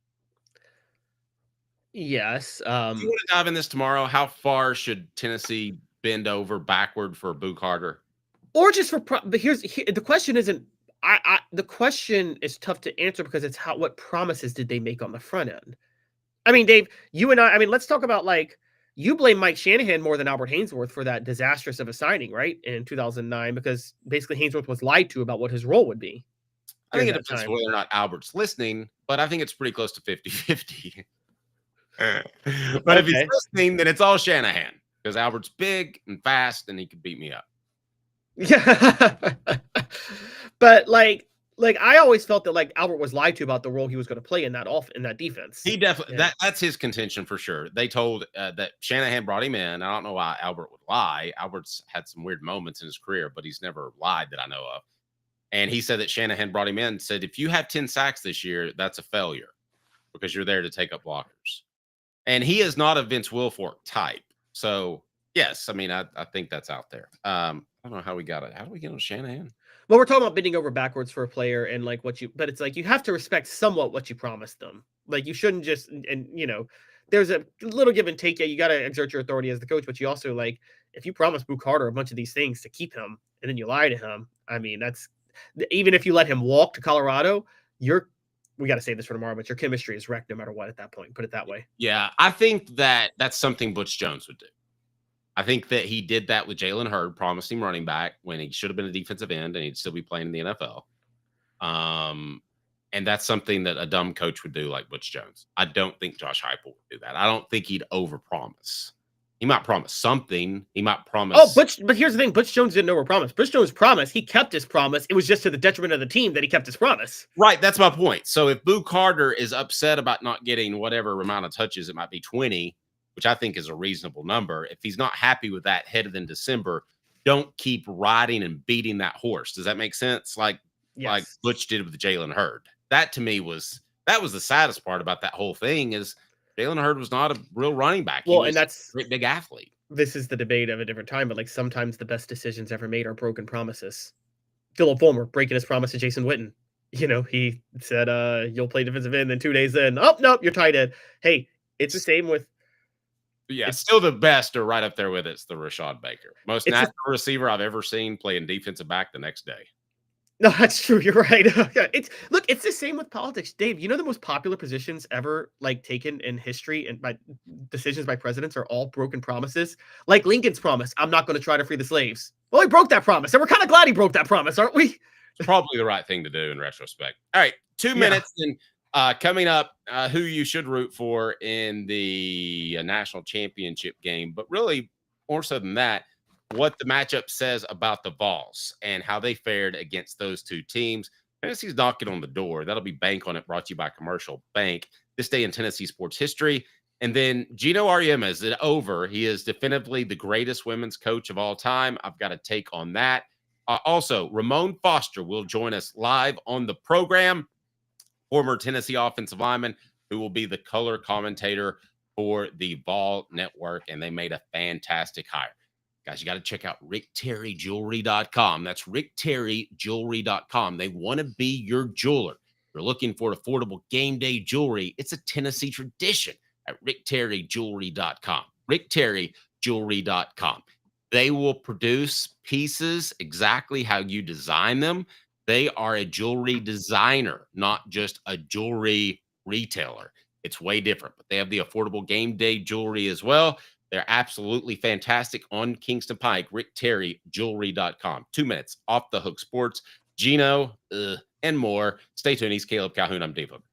Yes. You want to dive in this tomorrow? How far should Tennessee bend over backward for Boo Carter? Or just for but the question isn't. The question is tough to answer because it's what promises did they make on the front end? I mean, Dave, you and I mean, let's talk about you blame Mike Shanahan more than Albert Hainsworth for that disastrous of a signing, right? In 2009, because basically Hainsworth was lied to about what his role would be. I think it depends whether or not Albert's listening, but I think it's pretty close to 50-50. But if he's listening, then it's all Shanahan because Albert's big and fast and he could beat me up. Yeah. But I always felt that Albert was lied to about the role he was going to play in that defense. He definitely that's his contention for sure. They told that Shanahan brought him in. I don't know why Albert would lie. Albert's had some weird moments in his career, but he's never lied that I know of. And he said that Shanahan brought him in and said, if you have 10 sacks this year, that's a failure because you're there to take up blockers. And he is not a Vince Wilfork type. So, yes, I mean, I think that's out there. I don't know how we got it. How do we get on Shanahan? Well, we're talking about bending over backwards for a player and but it's you have to respect somewhat what you promised them. You shouldn't just, there's a little give and take. Yeah, you got to exert your authority as the coach, but you also if you promise Boo Carter a bunch of these things to keep him and then you lie to him, I mean, that's, even if you let him walk to Colorado, we got to save this for tomorrow, but your chemistry is wrecked no matter what at that point. Put it that way. Yeah, I think that's something Butch Jones would do. I think that he did that with Jalen Hurd, promised him running back when he should have been a defensive end and he'd still be playing in the NFL. And that's something that a dumb coach would do like Butch Jones. I don't think Josh Heupel would do that. I don't think he'd overpromise. He might promise something. He might promise. But here's the thing. Butch Jones didn't overpromise. Butch Jones promised. He kept his promise. It was just to the detriment of the team that he kept his promise. Right. That's my point. So if Boo Carter is upset about not getting whatever amount of touches, it might be 20, which I think is a reasonable number. If he's not happy with that headed in December, don't keep riding and beating that horse. Does that make sense? Like Butch did with Jalen Hurd. That to me was the saddest part about that whole thing is Jalen Hurd was not a real running back. Well, and that's a great big athlete. This is the debate of a different time, but sometimes the best decisions ever made are broken promises. Philip Fulmer breaking his promise to Jason Witten. He said, you'll play defensive end, then 2 days in, oh, nope, you're tight end. Hey, it's the same with. Yeah, it's still the best or right up there with it's the Rashad Baker. Most natural receiver I've ever seen playing defensive back the next day. No, that's true. You're right. It's the same with politics, Dave. You know the most popular positions ever taken in history and by decisions by presidents are all broken promises. Like Lincoln's promise, I'm not going to try to free the slaves. Well, he broke that promise, and we're kind of glad he broke that promise, aren't we? It's probably the right thing to do in retrospect. All right, 2 minutes and coming up, who you should root for in the national championship game, but really more so than that, what the matchup says about the Vols and how they fared against those two teams. Tennessee's knocking on the door. That'll be Bank on It, brought to you by Commercial Bank. This day in Tennessee sports history. And then Gino Auriemma is it over. He is definitively the greatest women's coach of all time. I've got a take on that. Also, Ramon Foster will join us live on the program, former Tennessee offensive lineman who will be the color commentator for the Vol Network, and they made a fantastic hire. Guys, you got to check out rickterryjewelry.com. That's rickterryjewelry.com. They want to be your jeweler. If you're looking for affordable game day jewelry, it's a Tennessee tradition at rickterryjewelry.com. rickterryjewelry.com. They will produce pieces exactly how you design them. They are a jewelry designer, not just a jewelry retailer. It's way different, but they have the affordable game day jewelry as well. They're absolutely fantastic on Kingston Pike, rickterryjewelry.com. 2 minutes off the hook sports, Gino, and more. Stay tuned. He's Caleb Calhoun. I'm Dave Hooker.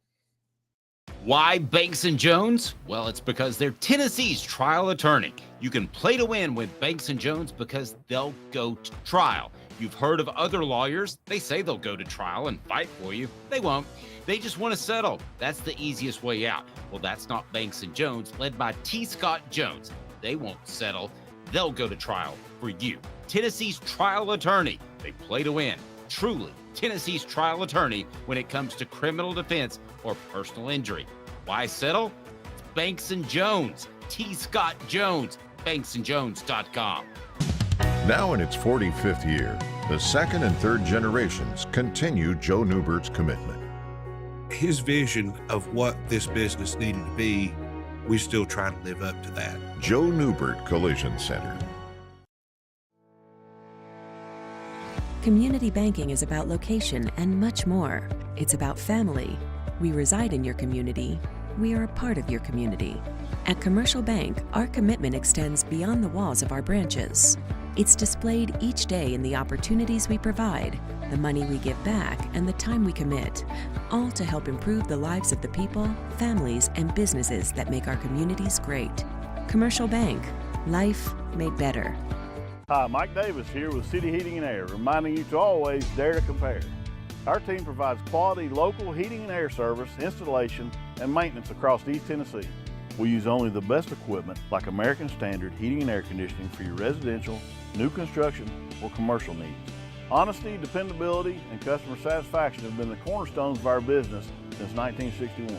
Why Banks & Jones? Well, it's because they're Tennessee's trial attorney. You can play to win with Banks & Jones because they'll go to trial. You've heard of other lawyers. They say they'll go to trial and fight for you. They won't. They just want to settle. That's the easiest way out. Well, that's not Banks & Jones, led by T. Scott Jones. They won't settle. They'll go to trial for you. Tennessee's trial attorney. They play to win. Truly, Tennessee's trial attorney when it comes to criminal defense or personal injury. Why settle? It's Banks & Jones. T. Scott Jones. BanksandJones.com. Now in its 45th year, the second and third generations continue Joe Newbert's commitment. His vision of what this business needed to be, we still try to live up to that. Joe Newbert Collision Center. Community banking is about location and much more. It's about family. We reside in your community. We are a part of your community. At Commercial Bank, our commitment extends beyond the walls of our branches. It's displayed each day in the opportunities we provide, the money we give back, and the time we commit, all to help improve the lives of the people, families, and businesses that make our communities great. Commercial Bank, life made better. Hi, Mike Davis here with City Heating and Air, reminding you to always dare to compare. Our team provides quality local heating and air service, installation, and maintenance across East Tennessee. We use only the best equipment like American Standard heating and air conditioning for your residential, new construction, or commercial needs. Honesty, dependability, and customer satisfaction have been the cornerstones of our business since 1961.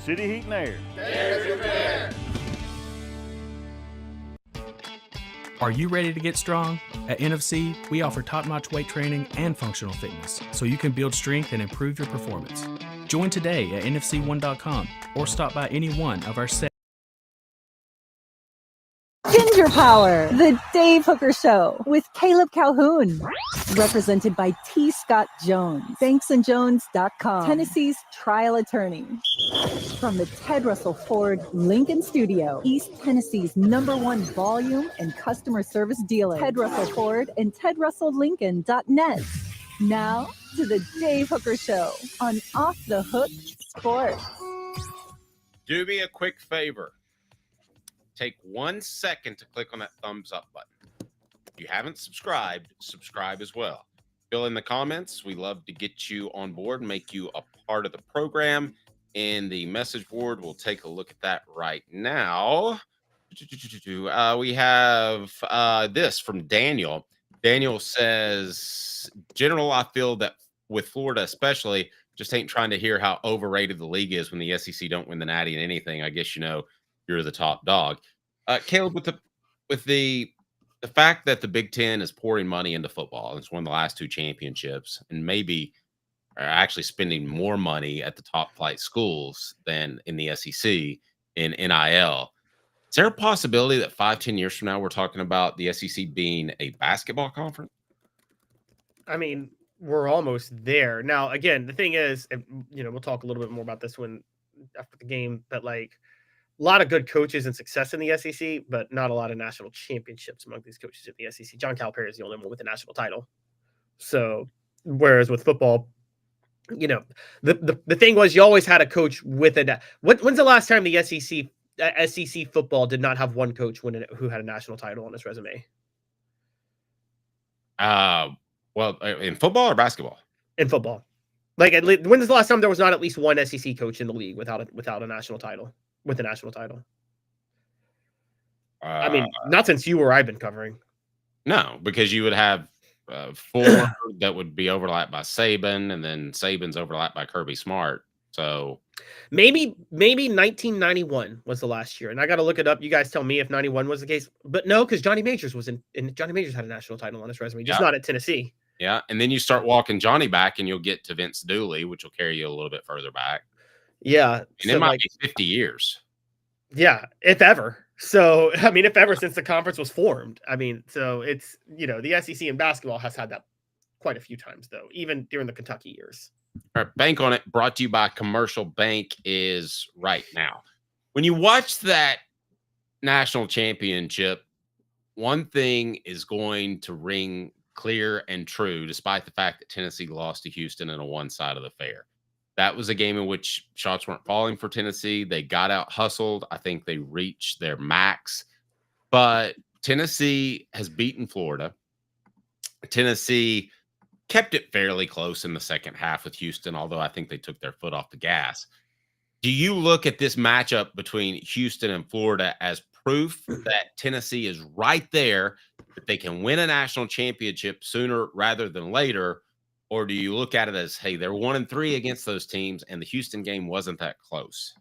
City Heat and Air. Dare to compare. Are you ready to get strong? At NFC, we offer top-notch weight training and functional fitness, so you can build strength and improve your performance. Join today at nfc1.com or stop by any one of our Ginger Power, the Dave Hooker Show with Caleb Calhoun. Represented by T. Scott Jones, BanksandJones.com, Tennessee's trial attorney. From the Ted Russell Ford Lincoln Studio, East Tennessee's #1 volume and customer service dealer, Ted Russell Ford and TedRussellLincoln.net. Now to the Dave Hooker Show on Off the Hook Sports. Do me a quick favor. Take 1 second to click on that thumbs up button. If you haven't subscribed, subscribe as well. Fill in the comments. We love to get you on board and make you a part of the program. In the message board, we'll take a look at that right now. We have this from Daniel. Daniel says, General, I feel that with Florida especially, just ain't trying to hear how overrated the league is when the SEC don't win the Natty in anything. I guess you know you're the top dog. Caleb, with the fact that the Big Ten is pouring money into football, it's won the last 2 championships, and maybe are actually spending more money at the top flight schools than in the SEC in NIL. Is there a possibility that 5-10 years from now we're talking about the SEC being a basketball conference? I mean, we're almost there. Now, again, the thing is, we'll talk a little bit more about this one after the game, but like a lot of good coaches and success in the SEC, but not a lot of national championships among these coaches in the SEC. John Calipari is the only one with a national title. So, whereas with football, the thing was you always had a coach with a. When's the last time the SEC football did not have one coach who had a national title on his resume? Well, in football or basketball? In football. Like, when's the last time there was not at least one SEC coach in the league without a national title? With a national title. I mean, not since you or I've been covering. No, because you would have 4 that would be overlapped by Saban, and then Saban's overlapped by Kirby Smart. So maybe 1991 was the last year, and I got to look it up. You guys tell me if 91 was the case, but no, because Johnny Majors was in. Johnny Majors had a national title on his resume, just not at Tennessee. Yeah, and then you start walking Johnny back, and you'll get to Vince Dooley, which will carry you a little bit further back. Yeah, and it might be 50 years. Yeah, if ever. So, I mean, if ever since the conference was formed. I mean, so it's, the SEC in basketball has had that quite a few times, though, even during the Kentucky years. All right, Bank on It, brought to you by Commercial Bank, is right now. When you watch that national championship, one thing is going to ring clear and true, despite the fact that Tennessee lost to Houston in a one side of the fair. That was a game in which shots weren't falling for Tennessee. They got out hustled. I think they reached their max. But Tennessee has beaten Florida. Tennessee kept it fairly close in the second half with Houston, although I think they took their foot off the gas. Do you look at this matchup between Houston and Florida as proof that Tennessee is right there, that they can win a national championship sooner rather than later? Or do you look at it as, hey, they're 1-3 against those teams, and the Houston game wasn't that close?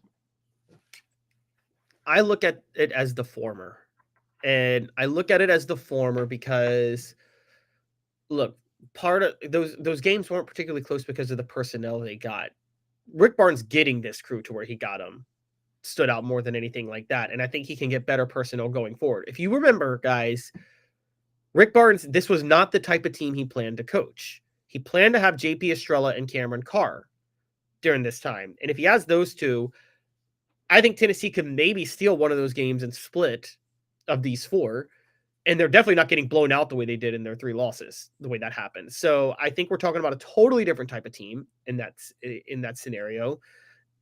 I look at it as the former. And I look at it as the former because, look, part of those games weren't particularly close because of the personnel they got. Rick Barnes getting this crew to where he got them stood out more than anything like that. And I think he can get better personnel going forward. If you remember, guys, Rick Barnes, this was not the type of team he planned to coach. He planned to have JP Estrella and Cameron Carr during this time. And if he has those two, I think Tennessee could maybe steal one of those games and split of these 4. And they're definitely not getting blown out the way they did in their 3 losses, the way that happened. So I think we're talking about a totally different type of team in that scenario.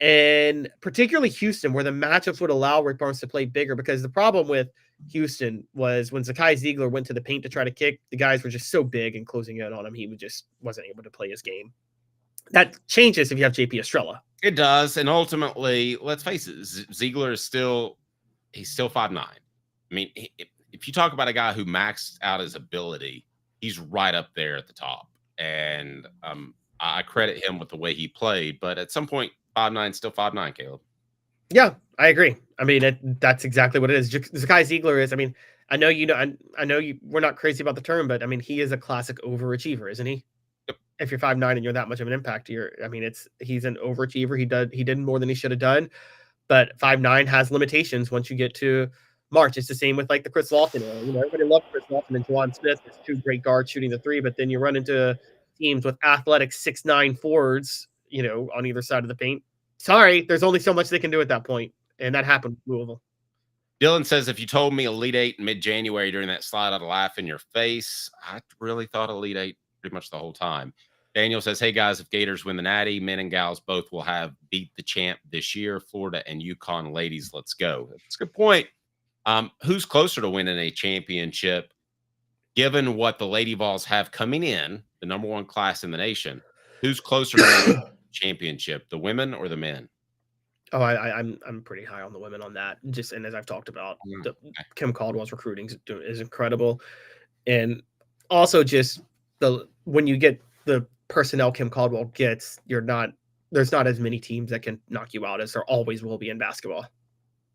And particularly Houston, where the matchups would allow Rick Barnes to play bigger, because the problem with Houston was when Zakai Ziegler went to the paint to try to kick, the guys were just so big and closing in on him, he just wasn't able to play his game. That changes if you have JP Estrella. It does, and ultimately, let's face it, Ziegler is he's still 5'9". I mean, if you talk about a guy who maxed out his ability, he's right up there at the top. And I credit him with the way he played, but at some point, 5'9", still 5'9", Caleb. Yeah, I agree. I mean, that's exactly what it is. Zakai Ziegler is, I mean, I know we're not crazy about the term, but I mean, he is a classic overachiever, isn't he? Yep. If you're 5'9" and you're that much of an impact, he's an overachiever. He did more than he should have done, but 5'9" has limitations once you get to March. It's the same with like the Chris Lawson era. Everybody loved Chris Lawson and Juwan Smith as 2 great guards shooting the 3, but then you run into teams with athletic 6'9" forwards, on either side of the paint. Sorry, there's only so much they can do at that point, and that happened with Louisville. Dylan says, if you told me Elite 8 in mid-January during that slide, I'd laugh in your face. I really thought Elite 8 pretty much the whole time. Daniel says, hey, guys, if Gators win the Natty, men and gals both will have beat the champ this year. Florida and UConn ladies, let's go. That's a good point. Who's closer to winning a championship, given what the Lady Vols have coming in, the number 1 class in the nation? Who's closer to winning a championship, the women or the men? Oh, I'm pretty high on the women on that. And as I've talked about, Kim Caldwell's recruiting is incredible, and also just when you get the personnel Kim Caldwell gets, there's not as many teams that can knock you out as there always will be in basketball.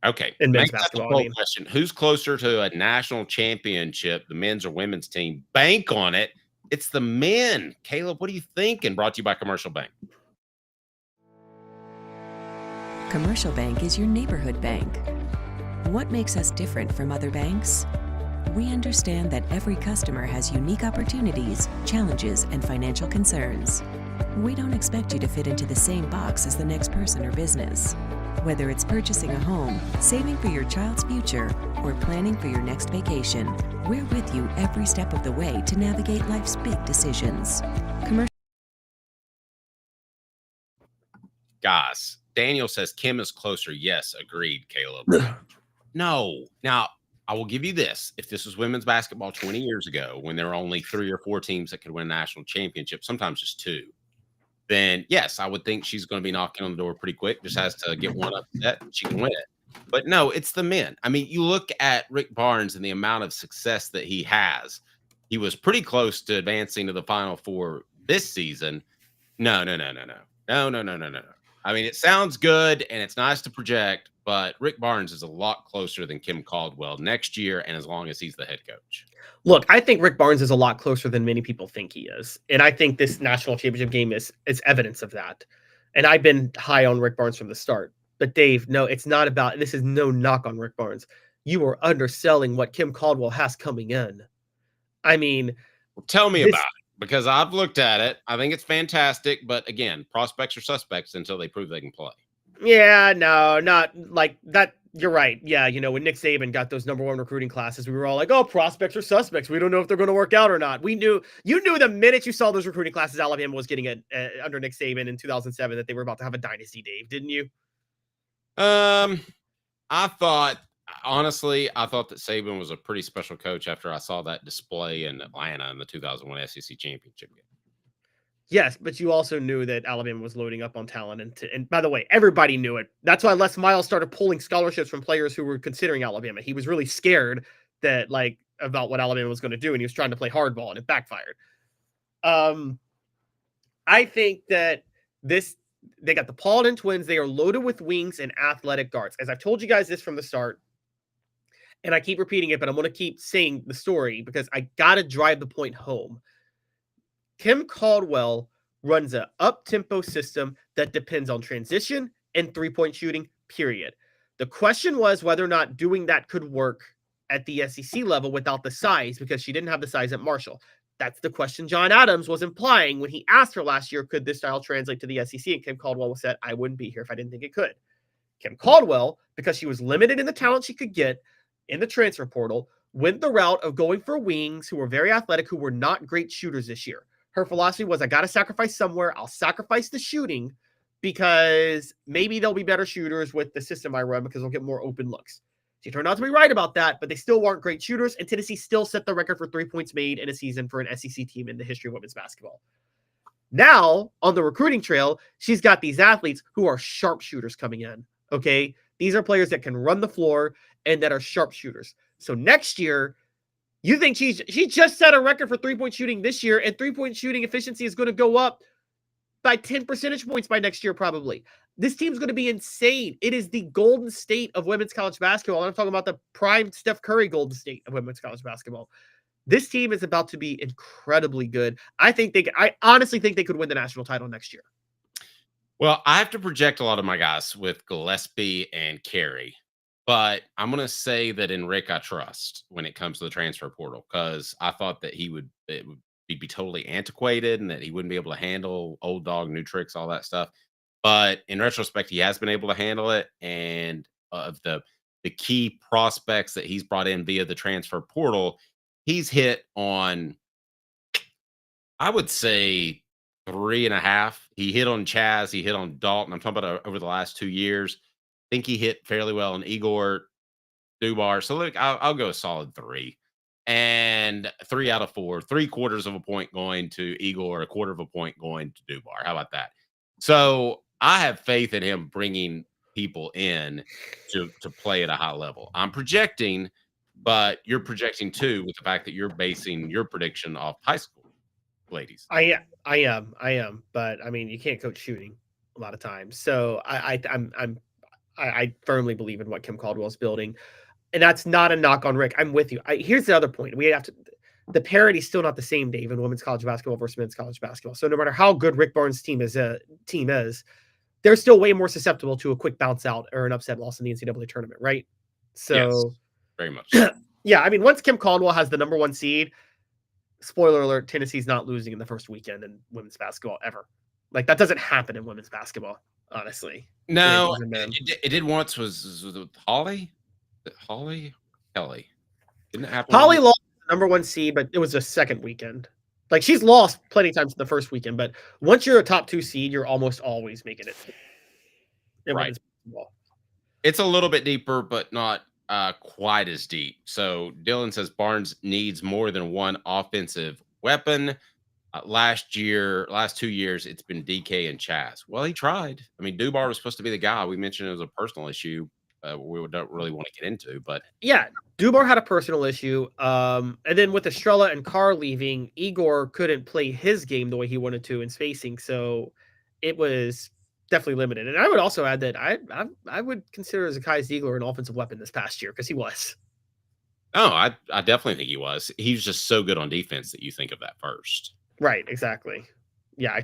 Okay, in men's basketball. Question: who's closer to a national championship, the men's or women's team? Bank on it. It's the men. Caleb, what do you think? And brought to you by Commercial Bank. Commercial Bank is your neighborhood bank. What makes us different from other banks? We understand that every customer has unique opportunities, challenges, and financial concerns. We don't expect you to fit into the same box as the next person or business. Whether it's purchasing a home, saving for your child's future, or planning for your next vacation, we're with you every step of the way to navigate life's big decisions. Guys, Daniel says Kim is closer. Yes, agreed, Caleb. No. Now, I will give you this. If this was women's basketball 20 years ago, when there were only 3 or 4 teams that could win a national championship, sometimes just 2, then yes, I would think she's going to be knocking on the door pretty quick. Just has to get one upset and she can win it. But no, it's the men. I mean, you look at Rick Barnes and the amount of success that he has. He was pretty close to advancing to the Final Four this season. No. I mean, it sounds good and it's nice to project, but Rick Barnes is a lot closer than Kim Caldwell next year, and as long as he's the head coach. Look, I think Rick Barnes is a lot closer than many people think he is. And I think this national championship game is evidence of that. And I've been high on Rick Barnes from the start. But Dave, no, it's not about, this is no knock on Rick Barnes. You are underselling what Kim Caldwell has coming in. I mean, tell me about it, because I've looked at it. I think it's fantastic. But again, prospects are suspects until they prove they can play. Yeah, no, not like that. You're right. Yeah, when Nick Saban got those #1 recruiting classes, we were all like, oh, prospects are suspects. We don't know if they're going to work out or not. You knew the minute you saw those recruiting classes Alabama was getting under Nick Saban in 2007 that they were about to have a dynasty, Dave, didn't you? Honestly, I thought that Saban was a pretty special coach after I saw that display in Atlanta in the 2001 SEC championship game. Yes, but you also knew that Alabama was loading up on talent. And by the way, everybody knew it. That's why Les Miles started pulling scholarships from players who were considering Alabama. He was really scared about what Alabama was going to do, and he was trying to play hardball, and it backfired. I think that they got the Paulden twins. They are loaded with wings and athletic guards. As I've told you guys this from the start, and I keep repeating it, but I'm going to keep saying the story because I got to drive the point home. Kim Caldwell runs an up-tempo system that depends on transition and three-point shooting, period. The question was whether or not doing that could work at the SEC level without the size, because she didn't have the size at Marshall. That's the question John Adams was implying when he asked her last year, could this style translate to the SEC? And Kim Caldwell said, I wouldn't be here if I didn't think it could. Kim Caldwell, because she was limited in the talent she could get in the transfer portal, went the route of going for wings who were very athletic, who were not great shooters this year. Her philosophy was, I got to sacrifice somewhere. I'll sacrifice the shooting because maybe they'll be better shooters with the system I run because they'll get more open looks. She turned out to be right about that, but they still weren't great shooters, and Tennessee still set the record for 3 points made in a season for an SEC team in the history of women's basketball. Now, on the recruiting trail, she's got these athletes who are sharpshooters coming in, okay? These are players that can run the floor and that are sharpshooters. So next year, you think she just set a record for 3-point shooting this year, and 3-point shooting efficiency is going to go up by 10 percentage points by next year, probably. This team's going to be insane. It is the Golden State of women's college basketball. I'm talking about the prime Steph Curry Golden State of women's college basketball. This team is about to be incredibly good. I honestly think they could win the national title next year. Well, I have to project a lot of my guys with Gillespie and Carey. But I'm going to say that in Rick I trust when it comes to the transfer portal, because I thought that he'd be totally antiquated and that he wouldn't be able to handle old dog, new tricks, all that stuff. But in retrospect, he has been able to handle it. And of the key prospects that he's brought in via the transfer portal, he's hit on, I would say, 3.5. He hit on Chaz. He hit on Dalton. I'm talking about over the last 2 years. I think he hit fairly well on Igor Dubar. So look, I'll go a solid 3. And 3 out of 4, 3/4 of a point going to Igor, 1/4 of a point going to Dubar. How about that? So I have faith in him bringing people in to play at a high level. I'm projecting, but you're projecting too with the fact that you're basing your prediction off high school ladies. I am. But I mean, you can't coach shooting a lot of times. So I firmly believe in what Kim Caldwell's building. And that's not a knock on Rick. I'm with you. Here's the other point. The parity's still not the same, Dave, in women's college basketball versus men's college basketball. So no matter how good Rick Barnes' team is, they're still way more susceptible to a quick bounce out or an upset loss in the NCAA tournament, right? So yes, very much. Yeah, I mean, once Kim Caldwell has the #1 seed, spoiler alert, Tennessee's not losing in the first weekend in women's basketball ever. Like, that doesn't happen in women's basketball, honestly. No, it did once. Was it Holly? Kelly? Didn't it happen? Holly lost the #1 seed, but it was a second weekend. Like, she's lost plenty of times in the first weekend, but once you're a top 2 seed, you're almost always making it. Right. It's a little bit deeper, but not quite as deep. So Dylan says Barnes needs more than one offensive weapon. last 2 years, it's been DK and Chaz. Well, he tried. I mean, Dubar was supposed to be the guy. We mentioned it was a personal issue we don't really want to get into, but yeah, Dubar had a personal issue. And then with Estrella and Carr leaving, Igor couldn't play his game the way he wanted to in spacing, so it was definitely limited. And I would also add that I would consider Zakai Ziegler an offensive weapon this past year because he was. Oh, I definitely think he was. He was just so good on defense that you think of that first. Right, exactly. Yeah,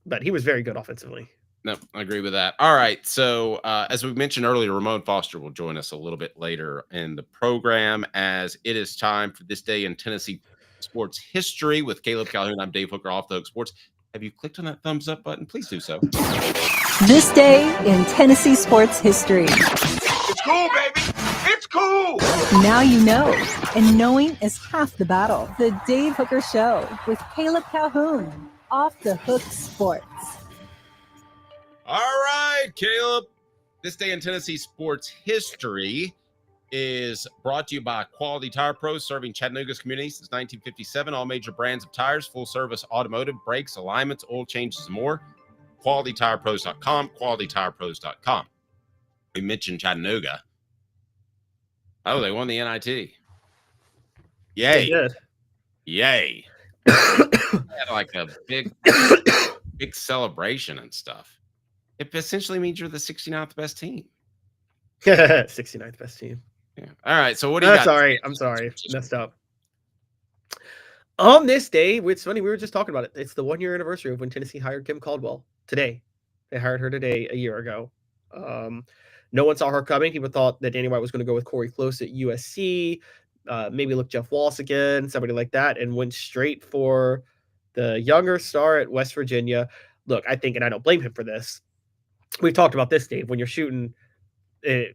but he was very good offensively. No, I agree with that. All right. So, as we mentioned earlier, Ramon Foster will join us a little bit later in the program as it is time for This Day in Tennessee Sports History with Caleb Calhoun. I'm Dave Hooker, Off the Hook Sports. Have you clicked on that thumbs up button? Please do so. This Day in Tennessee Sports History. It's cool, baby. It's cool. Now you know, and knowing is half the battle. The Dave Hooker Show with Caleb Calhoun, Off the Hook Sports. All right, Caleb. This Day in Tennessee Sports History is brought to you by Quality Tire Pros, serving Chattanooga's community since 1957. All major brands of tires, full-service automotive, brakes, alignments, oil changes, and more. QualityTirePros.com, QualityTirePros.com. We mentioned Chattanooga. Oh, they won the NIT. Yay. They did. Yay. They had like a big celebration and stuff. It essentially means you're the 69th best team. 69th best team. Yeah. All right. So what do you got? Sorry. I'm sorry. Messed up. On this day, it's funny, we were just talking about it. It's the 1-year anniversary of when Tennessee hired Kim Caldwell today. They hired her today a year ago. No one saw her coming. People thought that Danny White was going to go with Corey Close at USC, maybe look Jeff Walsh again, somebody like that, and went straight for the younger star at West Virginia. Look, I think, and I don't blame him for this, we've talked about this, Dave, when you're shooting it,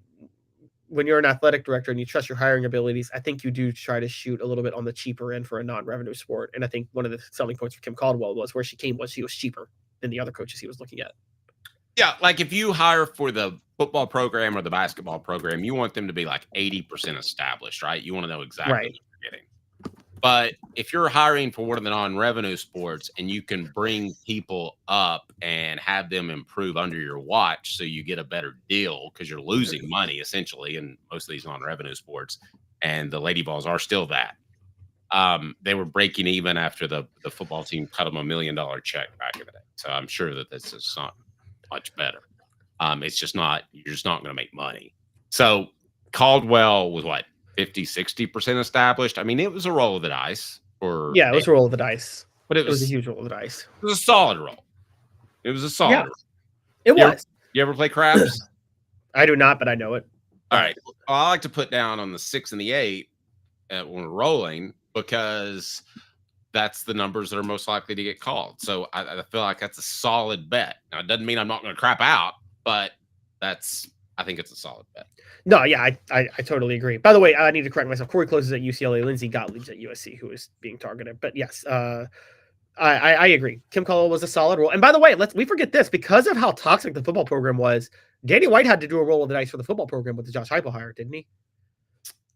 when you're an athletic director and you trust your hiring abilities, I think you do try to shoot a little bit on the cheaper end for a non-revenue sport. And I think one of the selling points for Kim Caldwell was where she came was she was cheaper than the other coaches he was looking at. Yeah, like if you hire for the football program or the basketball program, you want them to be like 80% established, right? You want to know exactly what you're getting. But if you're hiring for one of the non-revenue sports and you can bring people up and have them improve under your watch so you get a better deal because you're losing money essentially in most of these non-revenue sports, and the Lady Vols are still that. They were breaking even after the football team cut them $1 million check back in the day. So I'm sure that this is not much better. It's just not, you're just not going to make money. So Caldwell was what? 50-60% established. I mean, it was a roll of the dice. It was a roll of the dice. But it was a huge roll of the dice. It was a solid roll. It was a solid roll. It was. You ever play craps? I do not, but I know it. All right. Well, I like to put down on the 6 and the 8 when we're rolling because that's the numbers that are most likely to get called. So I feel like that's a solid bet. Now, it doesn't mean I'm not going to crap out, but I think it's a solid bet. No, yeah, I totally agree. By the way, I need to correct myself. Corey Close is at UCLA. Lindsey Gottlieb's at USC, who is being targeted. But yes, I agree. Kim Caldwell was a solid role. And by the way, we forget this. Because of how toxic the football program was, Danny White had to do a roll of the dice for the football program with the Josh Heupel hire, didn't he?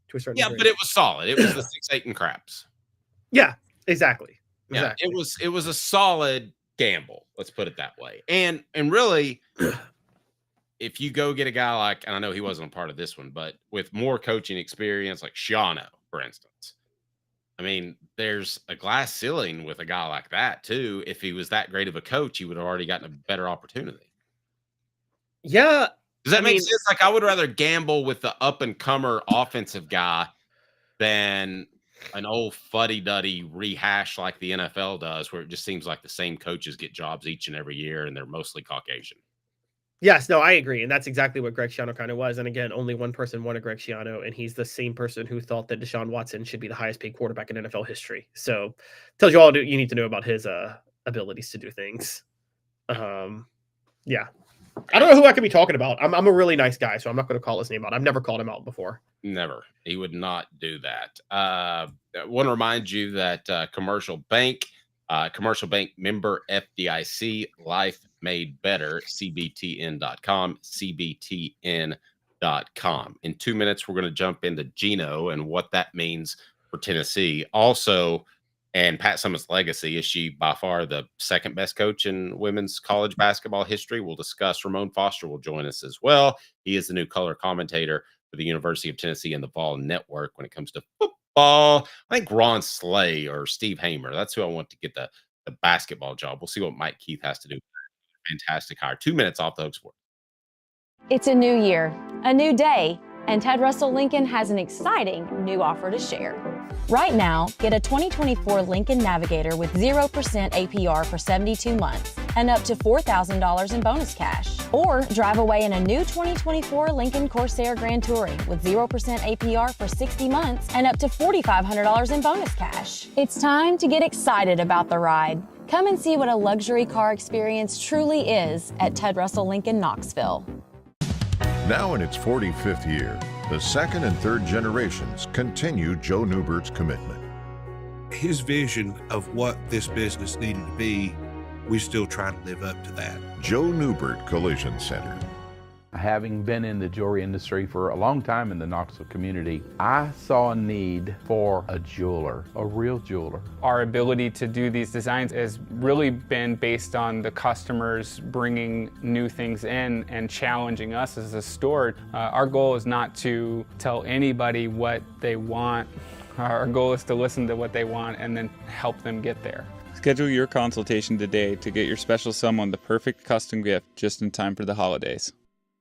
To a certain degree. But it was solid. It was the 6, 8, and craps. Yeah, exactly. Yeah, it was a solid gamble. Let's put it that way. And really, if you go get a guy like, and I know he wasn't a part of this one, but with more coaching experience, like Shiano, for instance, I mean, there's a glass ceiling with a guy like that too. If he was that great of a coach, he would have already gotten a better opportunity. Yeah. Does that make sense? Like, I would rather gamble with the up-and-comer offensive guy than an old fuddy-duddy rehash like the NFL does, where it just seems like the same coaches get jobs each and every year, and they're mostly Caucasian. Yes, no, I agree. And that's exactly what Greg Schiano kind of was. And again, only one person wanted Greg Schiano, and he's the same person who thought that Deshaun Watson should be the highest paid quarterback in NFL history. So tells you all you need to know about his abilities to do things. Yeah. I don't know who I could be talking about. I'm a really nice guy, so I'm not going to call his name out. I've never called him out before. Never. He would not do that. I want to remind you that Commercial Bank member FDIC, life made better, cbtn.com, cbtn.com. In 2 minutes, we're going to jump into Geno and what that means for Tennessee. Also, and Pat Summitt's legacy. Is she by far the second best coach in women's college basketball history? We'll discuss. Ramon Foster will join us as well. He is the new color commentator for the University of Tennessee and the Vol Network when it comes to football. I think Ron Slay or Steve Hamer. That's who I want to get the basketball job. We'll see what Mike Keith has to do. Fantastic hire. 2 minutes off the hook sport. It's a new year, a new day, and Ted Russell Lincoln has an exciting new offer to share. Right now, get a 2024 Lincoln Navigator with 0% APR for 72 months and up to $4,000 in bonus cash. Or drive away in a new 2024 Lincoln Corsair Grand Touring with 0% APR for 60 months and up to $4,500 in bonus cash. It's time to get excited about the ride. Come and see what a luxury car experience truly is at Ted Russell Lincoln Knoxville. Now in its 45th year, the second and third generations continue Joe Newbert's commitment. His vision of what this business needed to be, we still try to live up to that. Joe Newbert Collision Center. Having been in the jewelry industry for a long time in the Knoxville community, I saw a need for a jeweler, a real jeweler. Our ability to do these designs has really been based on the customers bringing new things in and challenging us as a store. Our goal is not to tell anybody what they want. Our goal is to listen to what they want and then help them get there. Schedule your consultation today to get your special someone the perfect custom gift just in time for the holidays.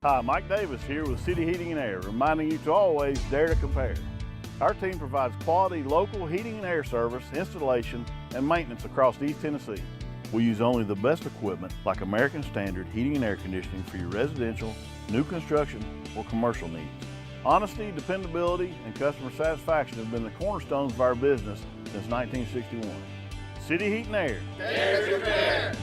Hi, Mike Davis here with City Heating and Air, reminding you to always dare to compare. Our team provides quality local heating and air service, installation, and maintenance across East Tennessee. We use only the best equipment like American Standard heating and air conditioning for your residential, new construction, or commercial needs. Honesty, dependability, and customer satisfaction have been the cornerstones of our business since 1961. City Heat and Air. Dare to compare.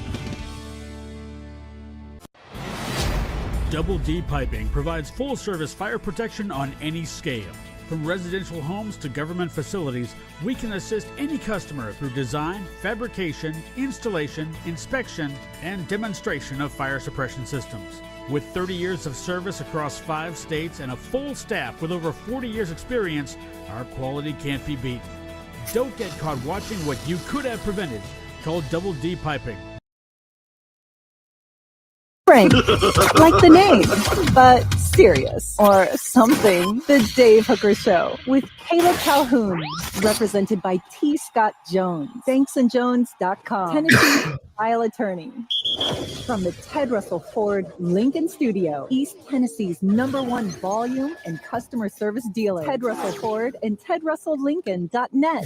Double D Piping provides full-service fire protection on any scale. From residential homes to government facilities, we can assist any customer through design, fabrication, installation, inspection, and demonstration of fire suppression systems. With 30 years of service across 5 states and a full staff with over 40 years experience, our quality can't be beaten. Don't get caught watching what you could have prevented. Call Double D Piping. Frank, like the name, but serious or something. The Dave Hooker Show with Caleb Calhoun, represented by T. Scott Jones, banksandjones.com, Tennessee trial attorney. From the Ted Russell Ford Lincoln Studio, East Tennessee's #1 volume and customer service dealer, Ted Russell Ford and TedRussellLincoln.net.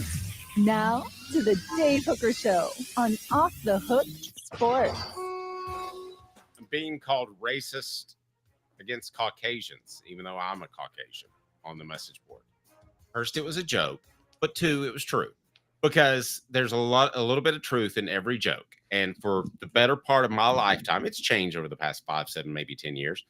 Now to the Dave Hooker Show on Off the Hook Sports. Being called racist against Caucasians, even though I'm a Caucasian, on the message board. First, it was a joke, but 2, it was true, because there's a little bit of truth in every joke. And for the better part of my lifetime, it's changed over the past 5, 7, maybe 10 years,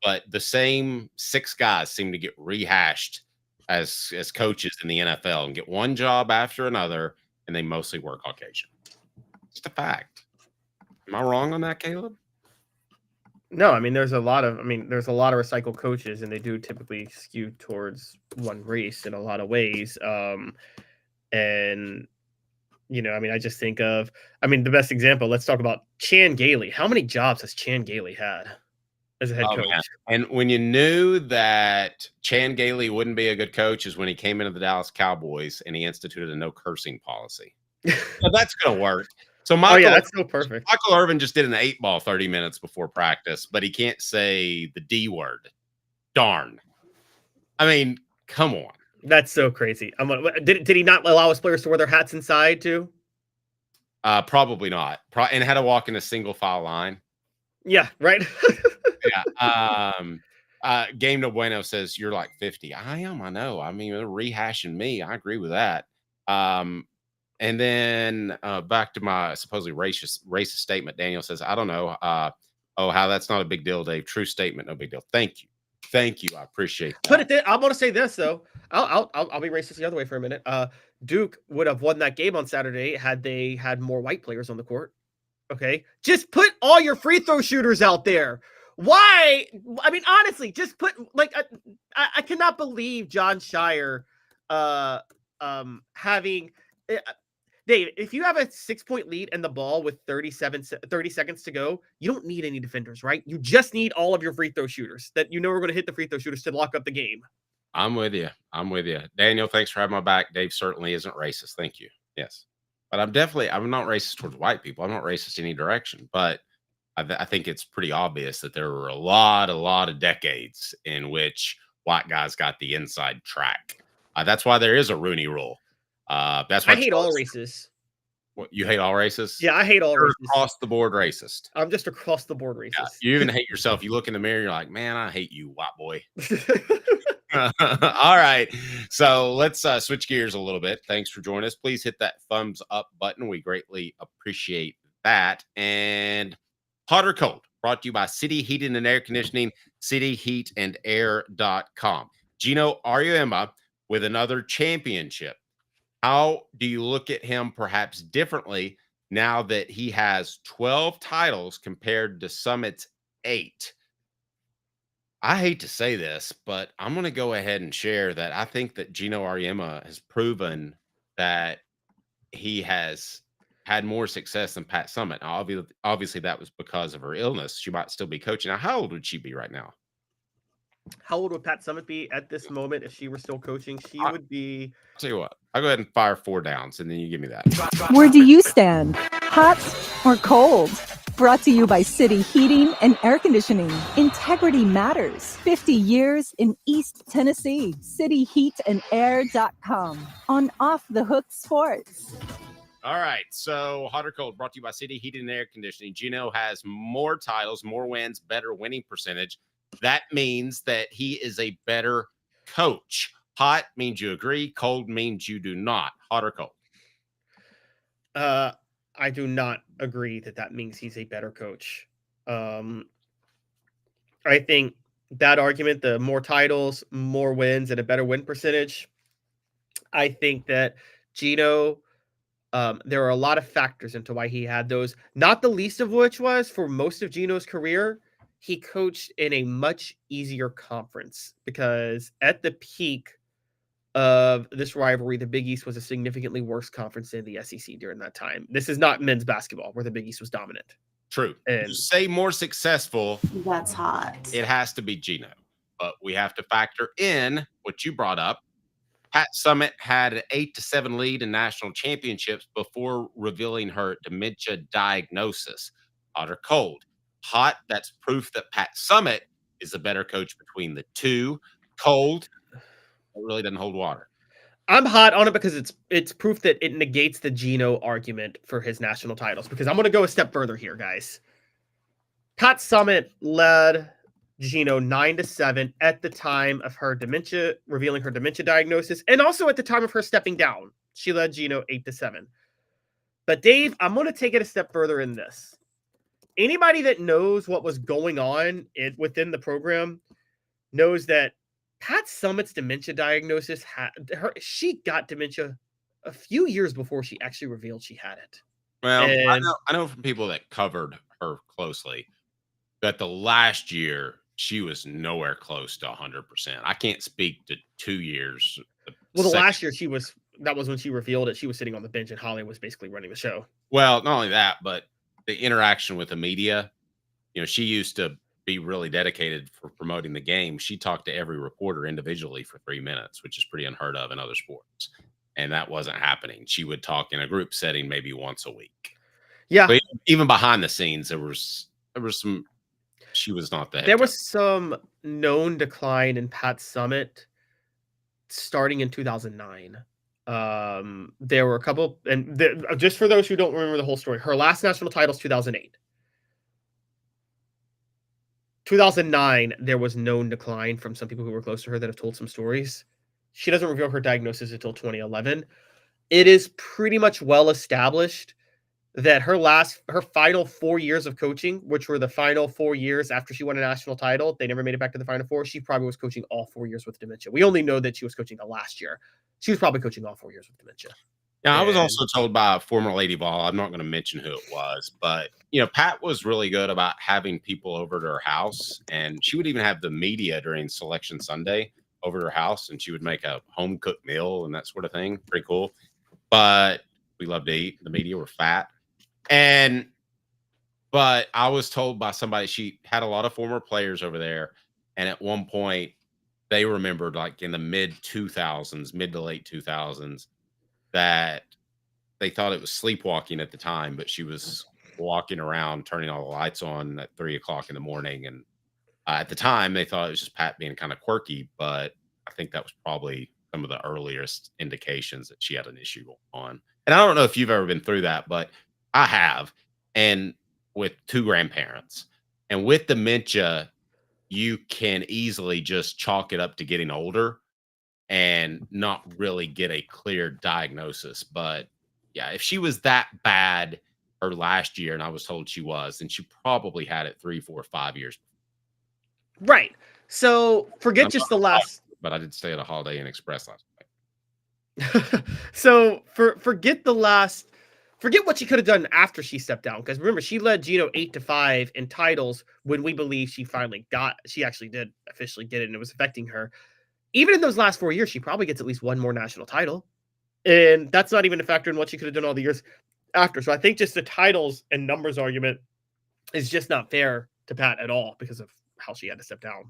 but the same 6 guys seem to get rehashed as coaches in the NFL and get one job after another, and they mostly were Caucasian. It's a fact. Am I wrong on that, Caleb? No, I mean there's a lot of recycled coaches, and they do typically skew towards one race in a lot of ways. And I just think of the best example. Let's talk about Chan Gailey. How many jobs has Chan Gailey had as a head coach? Man. And when you knew that Chan Gailey wouldn't be a good coach is when he came into the Dallas Cowboys and he instituted a no cursing policy. So that's going to work. So that's so perfect. Michael Irvin just did an 8-ball 30 minutes before practice, but he can't say the D word. Darn. I mean, come on. That's so crazy. Did he not allow his players to wear their hats inside too? Probably not. And had to walk in a single file line. Yeah, right. Yeah. Game No Bueno says you're like 50. I am. I know. I mean, they're rehashing me. I agree with that. And then back to my supposedly racist statement. Daniel says, I don't know. How that's not a big deal, Dave. True statement, no big deal. Thank you. I appreciate that. I'm going to say this though. I'll be racist the other way for a minute. Duke would have won that game on Saturday had they had more white players on the court. Okay, just put all your free throw shooters out there. Why? I mean, honestly, just put I cannot believe John Shire having. Dave, if you have a 6-point lead and the ball with 30 seconds to go, you don't need any defenders, right? You just need all of your free throw shooters that you know are going to hit the free throw shooters to lock up the game. I'm with you. Daniel, thanks for having my back. Dave certainly isn't racist. Thank you. Yes. But I'm not racist towards white people. I'm not racist in any direction. But I think it's pretty obvious that there were a lot of decades in which white guys got the inside track. That's why there is a Rooney Rule. That's why I hate all races. What, you hate all races? Yeah, I hate all races. Across the board racist. I'm just across the board racist. Yeah, you even hate yourself. You look in the mirror, you're like, man, I hate you, white boy. All right. So let's switch gears a little bit. Thanks for joining us. Please hit that thumbs up button. We greatly appreciate that. And Hot or Cold, brought to you by City Heating and Air Conditioning, cityheatandair.com. Gino Auriemma with another championship. How do you look at him perhaps differently now that he has 12 titles compared to Summit's 8? I hate to say this, but I'm going to go ahead and share that I think that Gino Auriemma has proven that he has had more success than Pat Summitt. Now, obviously, that was because of her illness. She might still be coaching. Now, how old would she be right now? How old would Pat Summitt be at this moment if she were still coaching? She would be... I'll tell you what. I'll go ahead and fire 4 downs, and then you give me that. Where do you stand? Hot or cold? Brought to you by City Heating and Air Conditioning. Integrity matters. 50 years in East Tennessee. cityheatandair.com. On Off the Hook Sports. All right. So Hot or Cold, brought to you by City Heating and Air Conditioning. Gino has more titles, more wins, better winning percentage. That means that he is a better coach. Hot means you agree. Cold means you do not. Hot or cold? I do not agree that means he's a better coach. I think that argument, the more titles, more wins, and a better win percentage, I think that Gino, there are a lot of factors into why he had those, not the least of which was for most of Gino's career, he coached in a much easier conference because at the peak of this rivalry, the Big East was a significantly worse conference than the SEC during that time. This is not men's basketball where the Big East was dominant. True. And to say more successful, That's hot. it has to be Gino. But we have to factor in what you brought up. Pat Summitt had an 8-7 lead in national championships before revealing her dementia diagnosis. Hot or cold? Hot, that's proof that Pat Summitt is a better coach between the two. Cold, it really doesn't hold water. I'm hot on it because it's proof that it negates the Gino argument for his national titles. Because I'm going to go a step further here, guys. Pat Summitt led Gino 9-7 at the time of her dementia, revealing her dementia diagnosis, and also at the time of her stepping down. She led Gino 8-7. But Dave, I'm going to take it a step further in this. Anybody that knows what was going on within the program knows that Pat Summitt's dementia diagnosis she got dementia a few years before she actually revealed she had it. Well, I know from people that covered her closely that the last year she was nowhere close to 100%. I can't speak to 2 years. Well, the last year that was when she revealed it. She was sitting on the bench and Holly was basically running the show. Well, not only that, but the interaction with the media, she used to be really dedicated for promoting the game. She talked to every reporter individually for 3 minutes, which is pretty unheard of in other sports. And that wasn't happening. She would talk in a group setting maybe once a week. Yeah. But even behind the scenes, there was some, she was not the head There coach. was some known decline in Pat Summitt starting in 2009. There were a couple, and just for those who don't remember the whole story, her last national title is 2008. 2009, there was known decline from some people who were close to her that have told some stories. She doesn't reveal her diagnosis until 2011. It is pretty much well established that her final 4 years of coaching, which were the final 4 years after she won a national title, they never made it back to the Final Four. She probably was coaching all 4 years with dementia. We only know that she was coaching the last year. She was probably coaching all 4 years with dementia. Yeah, I was also told by a former Lady Vol, I'm not going to mention who it was, but, Pat was really good about having people over to her house, and she would even have the media during Selection Sunday over to her house, and she would make a home-cooked meal and that sort of thing. Pretty cool. But we love to eat. The media were fat. But I was told by somebody, she had a lot of former players over there. And at one point, they remembered, like in the mid to late 2000s, that they thought it was sleepwalking at the time, but she was walking around, turning all the lights on at 3 o'clock in the morning. And at the time, they thought it was just Pat being kind of quirky, but I think that was probably some of the earliest indications that she had an issue on. And I don't know if you've ever been through that, but I have. And with 2 grandparents. And with dementia, you can easily just chalk it up to getting older and not really get a clear diagnosis. But yeah, if she was that bad her last year, and I was told she was, then she probably had it 3, 4, 5 years. Right. So forget just the last. But I did stay at a Holiday Inn Express last night. So forget the last. Forget what she could have done after she stepped down. Because remember, she led Gino 8-5 in titles when we believe she actually did officially get it, and it was affecting her. Even in those last 4 years, she probably gets at least one more national title. And that's not even a factor in what she could have done all the years after. So I think just the titles and numbers argument is just not fair to Pat at all because of how she had to step down.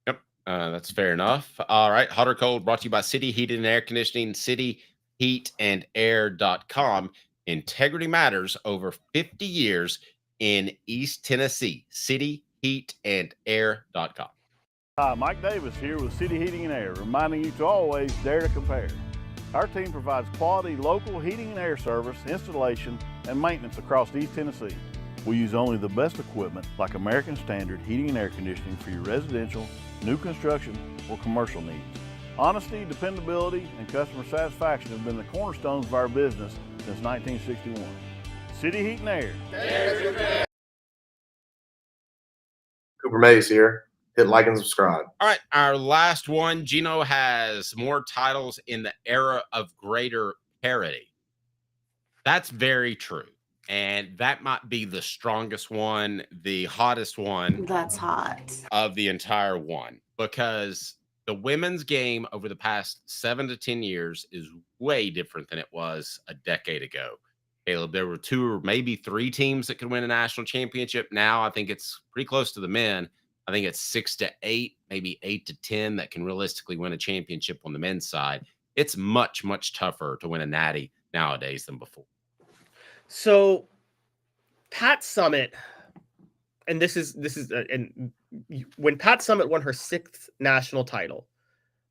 Yep. That's fair enough. All right. Hot or Cold brought to you by City Heating and Air Conditioning, cityheatandair.com. Integrity matters over 50 years in East Tennessee. cityheatandair.com. Hi, Mike Davis here with City Heating and Air, reminding you to always dare to compare. Our team provides quality local heating and air service, installation, and maintenance across East Tennessee. We use only the best equipment like American Standard heating and air conditioning for your residential, new construction, or commercial needs. Honesty, dependability, and customer satisfaction have been the cornerstones of our business since 1961. City Heat and Air. Cooper Mays here. Hit like and subscribe. All right, our last one. Gino has more titles in the era of greater parity. That's very true. And that might be the strongest one, the hottest one. That's hot. Of the entire one. Because the women's game over the past 7 to 10 years is way different than it was a decade ago. Caleb, there were 2 or maybe 3 teams that could win a national championship. Now I think it's pretty close to the men. I think it's 6 to 8, maybe 8 to 10 that can realistically win a championship on the men's side. It's much, much tougher to win a natty nowadays than before. So Pat Summitt, and when Pat Summitt won her 6th national title,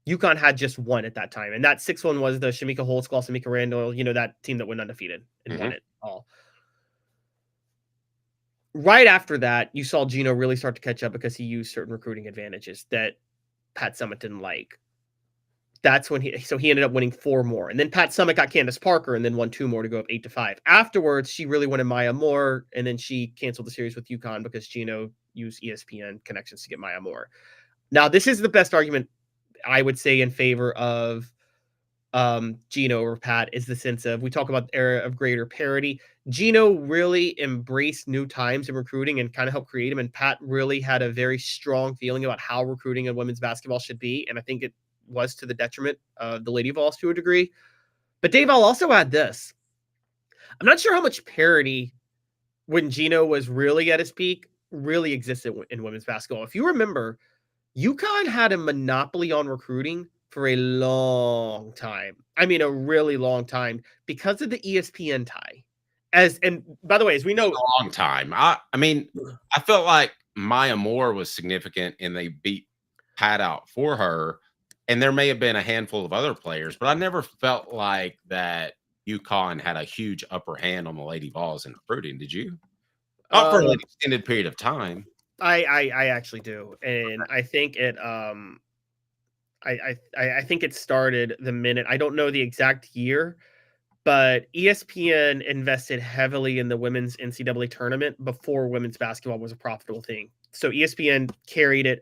UConn had just 1 at that time. And that 6th one was the Shamika Holtzclaw, Samika Randall, that team that went undefeated and won it all. Right after that, you saw Gino really start to catch up because he used certain recruiting advantages that Pat Summitt didn't like. That's when he ended up winning 4 more. And then Pat Summitt got Candace Parker and then won 2 more to go up 8-5. Afterwards, she really wanted Maya Moore, and then she canceled the series with UConn because Gino used ESPN connections to get Maya Moore. Now, this is the best argument I would say in favor of Gino over Pat is the sense of, we talk about the era of greater parity. Gino really embraced new times in recruiting and kind of helped create them. And Pat really had a very strong feeling about how recruiting in women's basketball should be. And I think it was to the detriment of the Lady Vols to a degree. But Dave, I'll also add this. I'm not sure how much parity when Gino was really at his peak really existed in women's basketball. If you remember, UConn had a monopoly on recruiting for a long time. I mean, a really long time because of the ESPN tie. And by the way, as we know, a long time. I mean, I felt like Maya Moore was significant and they beat Pat out for her. And there may have been a handful of other players, but I never felt like that UConn had a huge upper hand on the Lady Vols in recruiting. Did you? Not for an extended period of time. I actually do. And I think it I think it started the minute, I don't know the exact year, but ESPN invested heavily in the women's NCAA tournament before women's basketball was a profitable thing. So ESPN carried it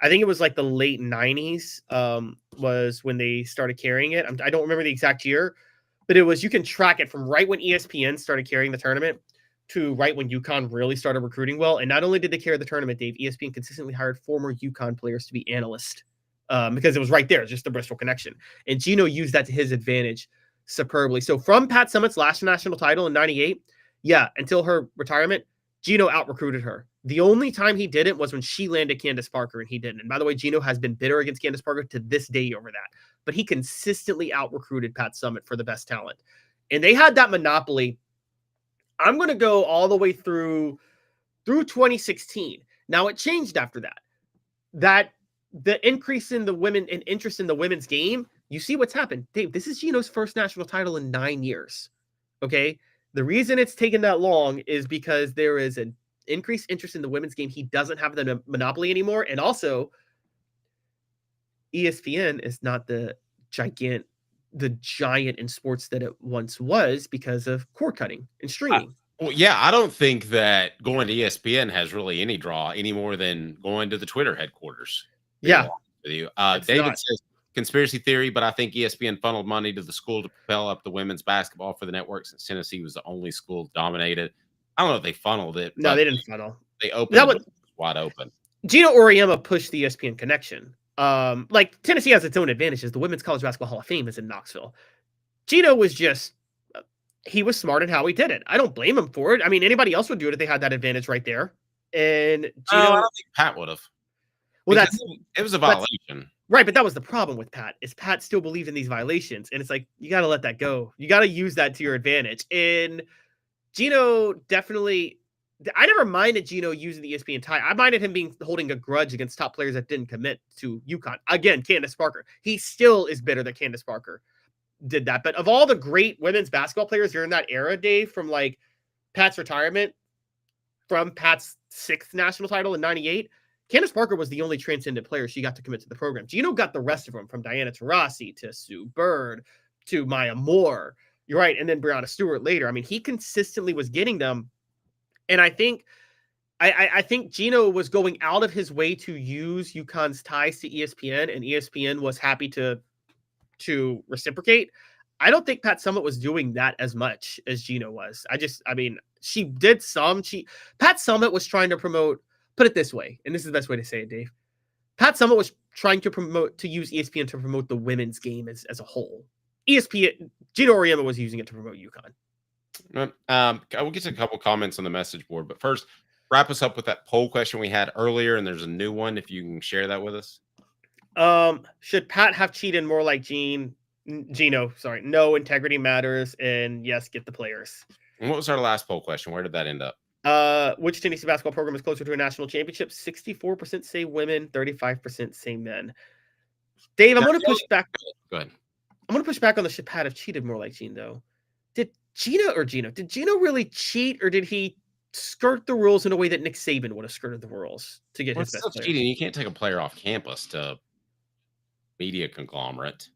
I think it was like the late 90s was when they started carrying it. I don't remember the exact year, but it was, you can track it from right when ESPN started carrying the tournament to right when UConn really started recruiting well. And not only did they carry the tournament, Dave, ESPN consistently hired former UConn players to be analysts because it was right there, just the Bristol connection. And Gino used that to his advantage superbly. So from Pat Summitt's last national title in 98, until her retirement, Gino out-recruited her. The only time he didn't was when she landed Candace Parker, and he didn't. And by the way, Gino has been bitter against Candace Parker to this day over that. But he consistently out-recruited Pat Summitt for the best talent. And they had that monopoly. I'm going to go all the way through 2016. Now, it changed after that. That the increase in the women and interest in the women's game, you see what's happened. Dave, this is Gino's first national title in 9 years. Okay? The reason it's taken that long is because there is an increased interest in the women's game. He doesn't have the monopoly anymore. And also, ESPN is not the giant in sports that it once was because of cord cutting and streaming. Well, yeah, I don't think that going to ESPN has really any draw any more than going to the Twitter headquarters. Yeah. With you. David says conspiracy theory, but I think ESPN funneled money to the school to propel up the women's basketball for the network since Tennessee was the only school dominated. I don't know if they funneled it. No, they didn't funnel. They opened it wide open. Gino Auriemma pushed the ESPN connection. Like Tennessee has its own advantages. The Women's College Basketball Hall of Fame is in Knoxville. Gino was just, he was smart in how he did it. I don't blame him for it. I mean, anybody else would do it if they had that advantage right there. And Gino, I don't think Pat would have. Well, it was a violation. Right, but that was the problem with Pat, is Pat still believed in these violations. And it's like, you got to let that go. You got to use that to your advantage. And Gino definitely, I never minded Gino using the ESPN tie. I minded him holding a grudge against top players that didn't commit to UConn. Again, Candace Parker. He still is bitter that Candace Parker did that. But of all the great women's basketball players during that era, Dave, from like Pat's retirement, from Pat's 6th national title in 98, Candace Parker was the only transcendent player she got to commit to the program. Gino got the rest of them, from Diana Taurasi to Sue Bird to Maya Moore. You're right. And then Breonna Stewart later. I mean, he consistently was getting them. And I think Gino was going out of his way to use UConn's ties to ESPN, and ESPN was happy to reciprocate. I don't think Pat Summitt was doing that as much as Gino was. I mean, she did some. Pat Summitt was trying to promote, put it this way, and this is the best way to say it, Dave. Pat Summitt was trying to use ESPN to promote the women's game as a whole. ESPN, Gino Auriemma was using it to promote UConn. I will get to a couple comments on the message board, but first, wrap us up with that poll question we had earlier, and there's a new one if you can share that with us. Should Pat have cheated more like Gino? Sorry, no, integrity matters, and yes, get the players. And what was our last poll question? Where did that end up? Which Tennessee basketball program is closer to a national championship? 64% say women, 35% say men. Dave, I'm going to push back. Go ahead. I'm going to push back on the should Pat have cheated more like Gino. Did Gino really cheat, or did he skirt the rules in a way that Nick Saban would have skirted the rules to get his best player? Cheating. You can't take a player off campus to media conglomerate.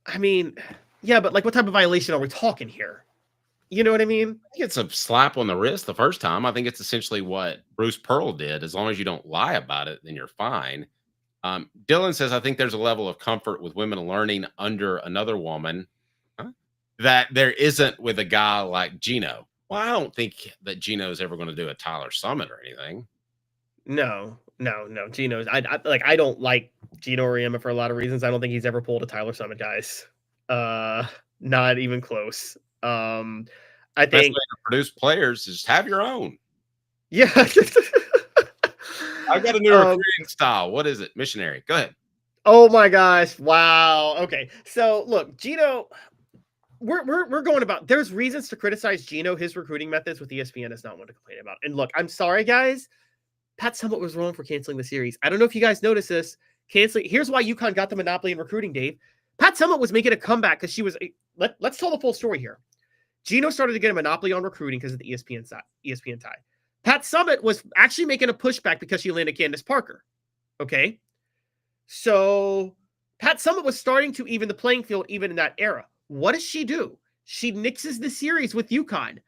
I mean, yeah, but like, what type of violation are we talking here? You know what I mean? I think it's a slap on the wrist the first time. I think it's essentially what Bruce Pearl did. As long as you don't lie about it, then you're fine. Dylan says, I think there's a level of comfort with women learning under another woman that there isn't with a guy like Gino. Well, I don't think that Gino's ever going to do a Tyler Summit or anything. No. Gino's. I don't like Gino Auriemma for a lot of reasons. I don't think he's ever pulled a Tyler Summit, guys. Not even close. I think best way to produce players is have your own. Yeah. I've got a new recruiting style. What is it? Missionary. Go ahead. Oh my gosh. Wow. Okay. So look, Gino, we're going about, there's reasons to criticize Gino. His recruiting methods with ESPN is not one to complain about. And look, I'm sorry, guys. Pat Summitt was wrong for canceling the series. I don't know if you guys noticed this. Here's why UConn got the monopoly in recruiting, Dave. Pat Summitt was making a comeback because she was, let's tell the full story here. Gino started to get a monopoly on recruiting because of the ESPN tie. Pat Summitt was actually making a pushback because she landed Candace Parker. Okay. So Pat Summitt was starting to even the playing field even in that era. What does she do? She nixes the series with UConn.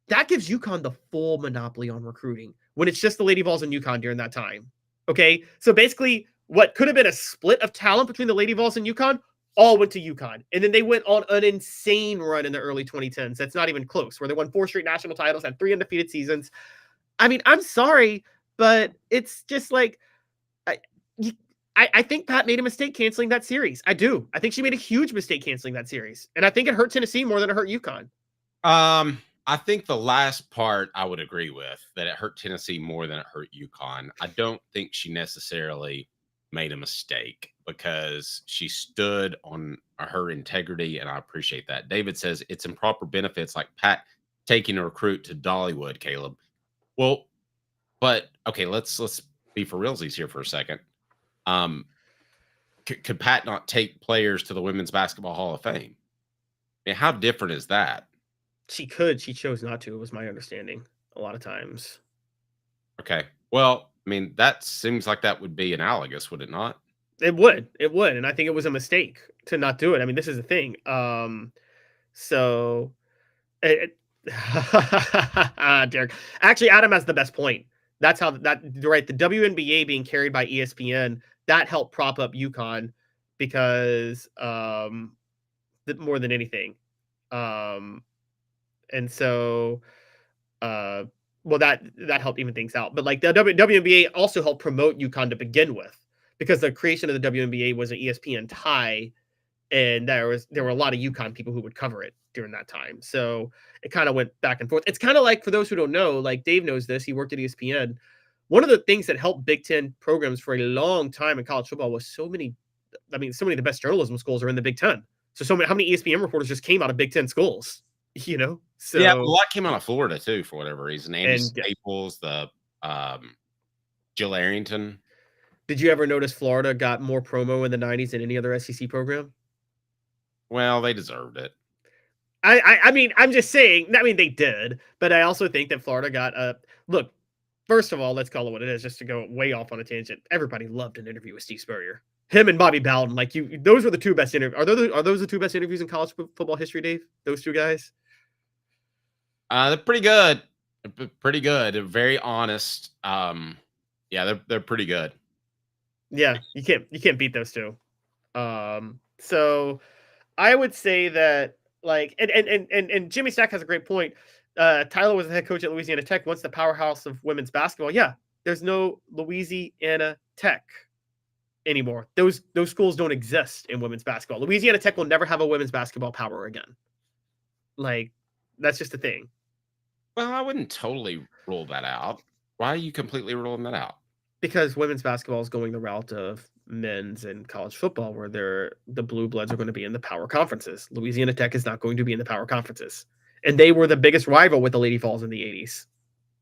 That gives UConn the full monopoly on recruiting when it's just the Lady Vols and UConn during that time. Okay. So basically what could have been a split of talent between the Lady Vols and UConn all went to UConn. And then they went on an insane run in the early 2010s. That's not even close, where they won 4 straight national titles, had 3 undefeated seasons. I mean, I'm sorry, but it's just like I think Pat made a mistake canceling that series. I do. I think she made a huge mistake canceling that series. And I think it hurt Tennessee more than it hurt UConn. I think the last part I would agree with, that it hurt Tennessee more than it hurt UConn. I don't think she necessarily made a mistake because she stood on her integrity, and I appreciate that. David says it's improper benefits like Pat taking a recruit to Dollywood, Caleb. Well, but okay, let's be for realsies here for a second. Could Pat not take players to the Women's Basketball Hall of Fame? I mean, how different is that? She could. She chose not to, was my understanding a lot of times. Okay. Well, I mean, that seems like that would be analogous, would it not? It would. It would. And I think it was a mistake to not do it. I mean, this is the thing. Derek. Actually, Adam has the best point. That's how that, right? The WNBA being carried by ESPN, that helped prop up UConn because more than anything. And so, well, that helped even things out. But like the WNBA also helped promote UConn to begin with, because the creation of the WNBA was an ESPN tie, and there were a lot of UConn people who would cover it during that time. So it kind of went back and forth. It's kind of like, for those who don't know, like Dave knows this, he worked at ESPN. One of the things that helped Big Ten programs for a long time in college football was so many of the best journalism schools are in the Big Ten. So how many ESPN reporters just came out of Big Ten schools? You know, so yeah, a lot came out of Florida too, for whatever reason. Andy Staples, the Jill Arrington. Did you ever notice Florida got more promo in the 90s than any other SEC program? Well, they deserved it. I mean, I'm just saying. I mean, they did, but I also think that Florida got look. First of all, let's call it what it is, just to go way off on a tangent. Everybody loved an interview with Steve Spurrier. Him and Bobby Bowden, those were the two best interviews. Are those the two best interviews in college football history, Dave? Those two guys? They're pretty good. They're pretty good. They're very honest. Yeah, they're pretty good. Yeah, you can't beat those two. So I would say that, like, and Jimmy Stack has a great point. Tyler was the head coach at Louisiana Tech, once the powerhouse of women's basketball. Yeah, there's no Louisiana Tech anymore. Those schools don't exist in women's basketball. Louisiana Tech will never have a women's basketball power again. Like, that's just a thing. Well, I wouldn't totally rule that out. Why are you completely ruling that out? Because women's basketball is going the route of men's and college football, where the blue bloods are going to be in the power conferences. Louisiana Tech is not going to be in the power conferences. And they were the biggest rival with the Lady Vols in the 80s.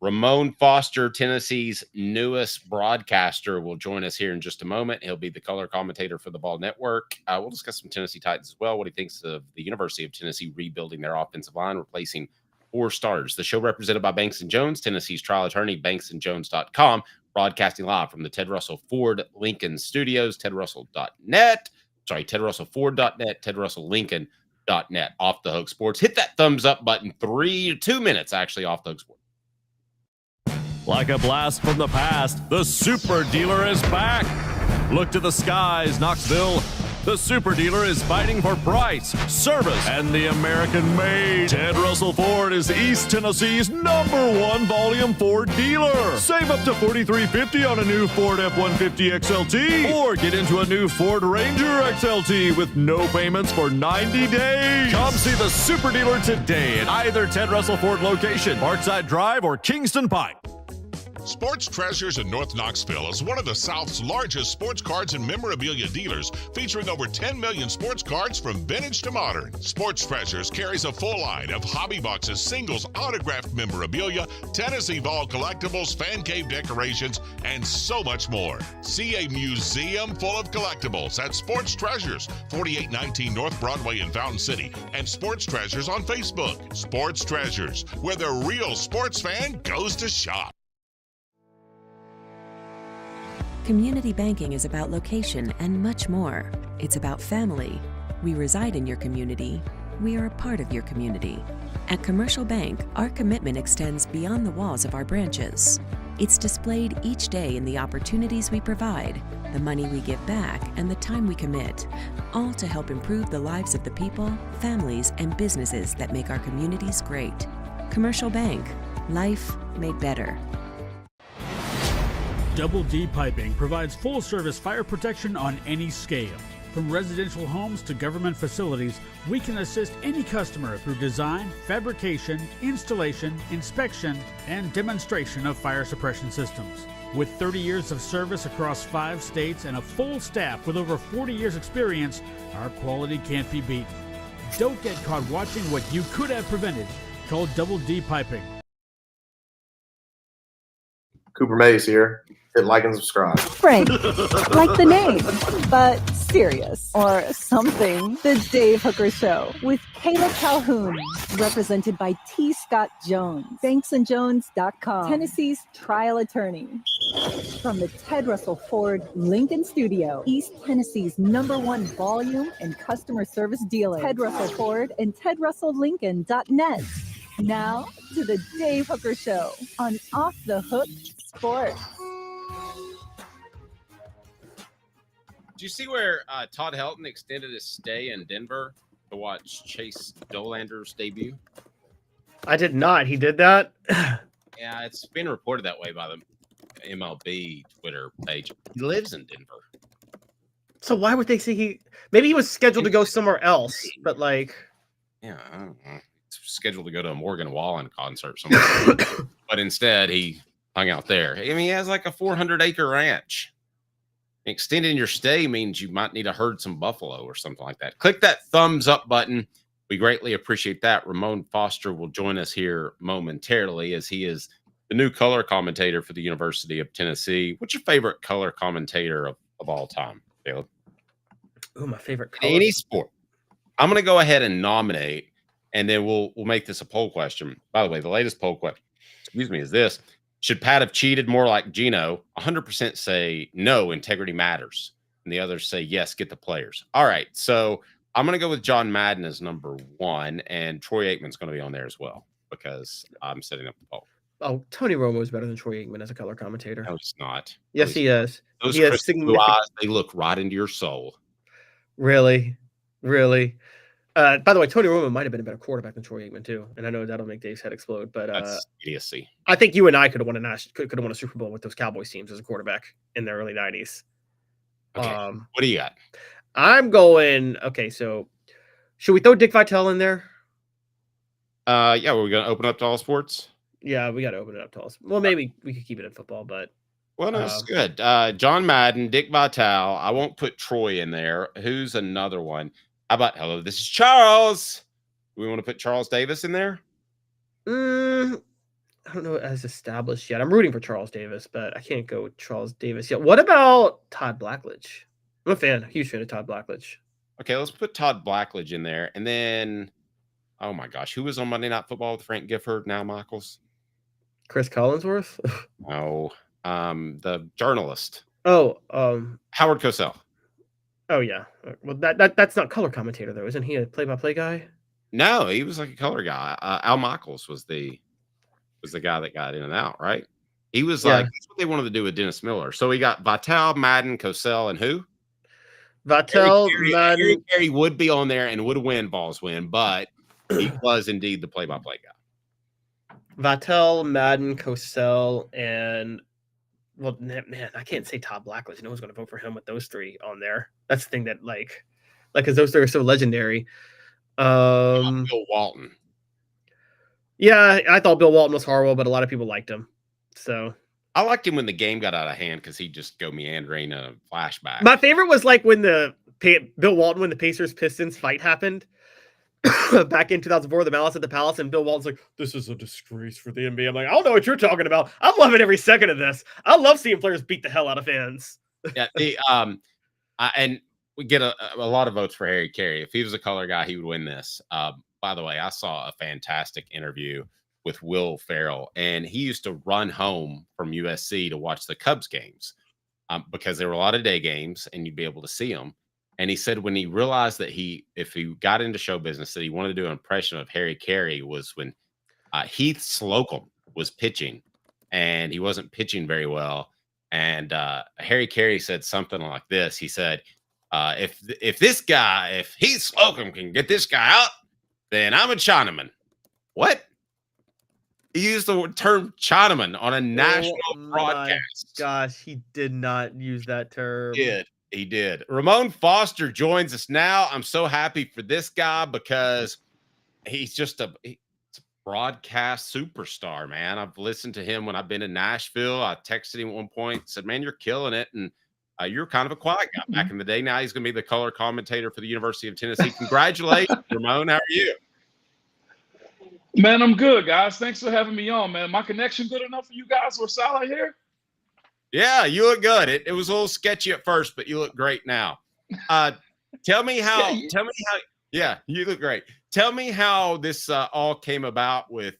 Ramon Foster, Tennessee's newest broadcaster, will join us here in just a moment. He'll be the color commentator for the Ball Network. We'll discuss some Tennessee Titans as well, what he thinks of the University of Tennessee rebuilding their offensive line, replacing 4 starters. The show represented by Banks & Jones, Tennessee's trial attorney, banksandjones.com, broadcasting live from the Ted Russell Ford Lincoln Studios, tedrussell.net. Sorry, tedrussellford.net, tedrusselllincoln.net. Off the Hook Sports. Hit that thumbs up button. 2 minutes, actually, Off the Hook Sports. Like a blast from the past, the Super Dealer is back. Look to the skies, Knoxville. The Super Dealer is fighting for price, service, and the American-made. Ted Russell Ford is East Tennessee's #1 volume Ford dealer. Save up to $4,350 on a new Ford F-150 XLT, or get into a new Ford Ranger XLT with no payments for 90 days. Come see the Super Dealer today at either Ted Russell Ford location, Parkside Drive, or Kingston Pike. Sports Treasures in North Knoxville is one of the South's largest sports cards and memorabilia dealers, featuring over 10 million sports cards from vintage to modern. Sports Treasures carries a full line of hobby boxes, singles, autographed memorabilia, Tennessee Vol collectibles, fan cave decorations, and so much more. See a museum full of collectibles at Sports Treasures, 4819 North Broadway in Fountain City, and Sports Treasures on Facebook. Sports Treasures, where the real sports fan goes to shop. Community banking is about location and much more. It's about family. We reside in your community. We are a part of your community. At Commercial Bank, our commitment extends beyond the walls of our branches. It's displayed each day in the opportunities we provide, the money we give back, and the time we commit, all to help improve the lives of the people, families, and businesses that make our communities great. Commercial Bank, life made better. Double D Piping provides full-service fire protection on any scale. From residential homes to government facilities, we can assist any customer through design, fabrication, installation, inspection, and demonstration of fire suppression systems. With 30 years of service across 5 states and a full staff with over 40 years experience, our quality can't be beaten. Don't get caught watching what you could have prevented. Call Double D Piping. Cooper Mays here. Hit like and subscribe. Frank, like the name, but serious or something. The Dave Hooker Show with Calhoun, represented by T. Scott Jones, banksandjones.com, Tennessee's trial attorney. From the Ted Russell Ford Lincoln Studio, East Tennessee's #1 volume and customer service dealer, Ted Russell Ford and TedRussellLincoln.net. Now to the Dave Hooker Show on Off the Hook Sports. Did you see where Todd Helton extended his stay in Denver to watch Chase Dolander's debut? I did not. He did that? Yeah, it's been reported that way by the MLB Twitter page. He lives in Denver. So why would they say maybe he was scheduled to go somewhere else, but like... Yeah, I don't know. He's scheduled to go to a Morgan Wallen concert somewhere. But instead, he hung out there. I mean, he has like a 400-acre ranch. Extending your stay means you might need to herd some buffalo or something like that. Click that thumbs up button. We greatly appreciate that. Ramon Foster will join us here momentarily as he is the new color commentator for the University of Tennessee. What's your favorite color commentator of all time, Caleb? Oh, my favorite color. Any sport. I'm going to go ahead and nominate, and then we'll make this a poll question. By the way, the latest poll question, is this. Should Pat have cheated more like Gino? 100% say no, integrity matters. And the others say yes, get the players. All right, so I'm going to go with John Madden as #1, and Troy Aikman's going to be on there as well because I'm setting up the poll. Oh, Tony Romo is better than Troy Aikman as a color commentator. No, he's not. Yes, he is. Those he has crystal blue eyes, they look right into your soul. Really? Really? By the way, Tony Romo might have been a better quarterback than Troy Aikman too, and I know that'll make Dave's head explode. But that's idiocy. I think you and I could have won a Super Bowl with those Cowboys teams as a quarterback in the early '90s. Okay. What do you got? I'm going. Okay, so should we throw Dick Vitale in there? Yeah, we're going to open up to all sports. Yeah, we got to open it up to all. Well, maybe we could keep it in football, but well, no, it's good. John Madden, Dick Vitale. I won't put Troy in there. Who's another one? How about hello? This is Charles. Do we want to put Charles Davis in there? I don't know as established yet. I'm rooting for Charles Davis, but I can't go with Charles Davis yet. What about Todd Blackledge? I'm a huge fan of Todd Blackledge. Okay, let's put Todd Blackledge in there. And then, oh my gosh, who was on Monday Night Football with Frank Gifford, now Michaels? Chris Collinsworth? No, the journalist. Oh, Howard Cosell. Oh yeah. Well, that's not color commentator though, isn't he? A play-by-play guy? No, he was like a color guy. Al Michaels was the guy that got in and out, right? He was like that's what they wanted to do with Dennis Miller. So we got Vitale, Madden, Cosell, and who? Vitale, Madden. Harry Carey would be on there and would win Vols win, but he was indeed the play-by-play guy. Vitale, Madden, Cosell, and well, man, I can't say Todd Blackledge. No one's going to vote for him with those three on there. That's the thing that because those three are so legendary. Bill Walton. Yeah, I thought Bill Walton was horrible, but a lot of people liked him. So I liked him when the game got out of hand because he'd just go meandering in a flashback. My favorite was like when Bill Walton, when the Pacers Pistons fight happened back in 2004, the Malice at the Palace, and Bill Walton's like, "This is a disgrace for the NBA." I'm like, I don't know what you're talking about. I'm loving every second of this. I love seeing players beat the hell out of fans. Yeah, and we get a lot of votes for Harry Carey. If he was a color guy, he would win this. By the way, I saw a fantastic interview with Will Ferrell, and he used to run home from USC to watch the Cubs games because there were a lot of day games, and you'd be able to see them. And he said when he realized that if he got into show business, that he wanted to do an impression of Harry Carey was when Heath Slocum was pitching, and he wasn't pitching very well. And Harry Carey said something like this. He said, if Heath Slocum can get this guy out, then I'm a Chinaman. What? He used the term Chinaman on a national broadcast. Gosh, he did not use that term. He did. Ramon Foster joins us now. I'm so happy for this guy because he's just a broadcast superstar, man. I've listened to him when I've been in Nashville. I texted him at one point, said, man, you're killing it. And you're kind of a quiet guy back in the day. Now he's going to be the color commentator for the University of Tennessee. Congratulations, Ramon. How are you? Man, I'm good, guys. Thanks for having me on, man. My connection good enough for you guys? We're solid here? Yeah, you look good. It was a little sketchy at first, but you look great now. Tell me how, yeah, you look great. Tell me how this all came about with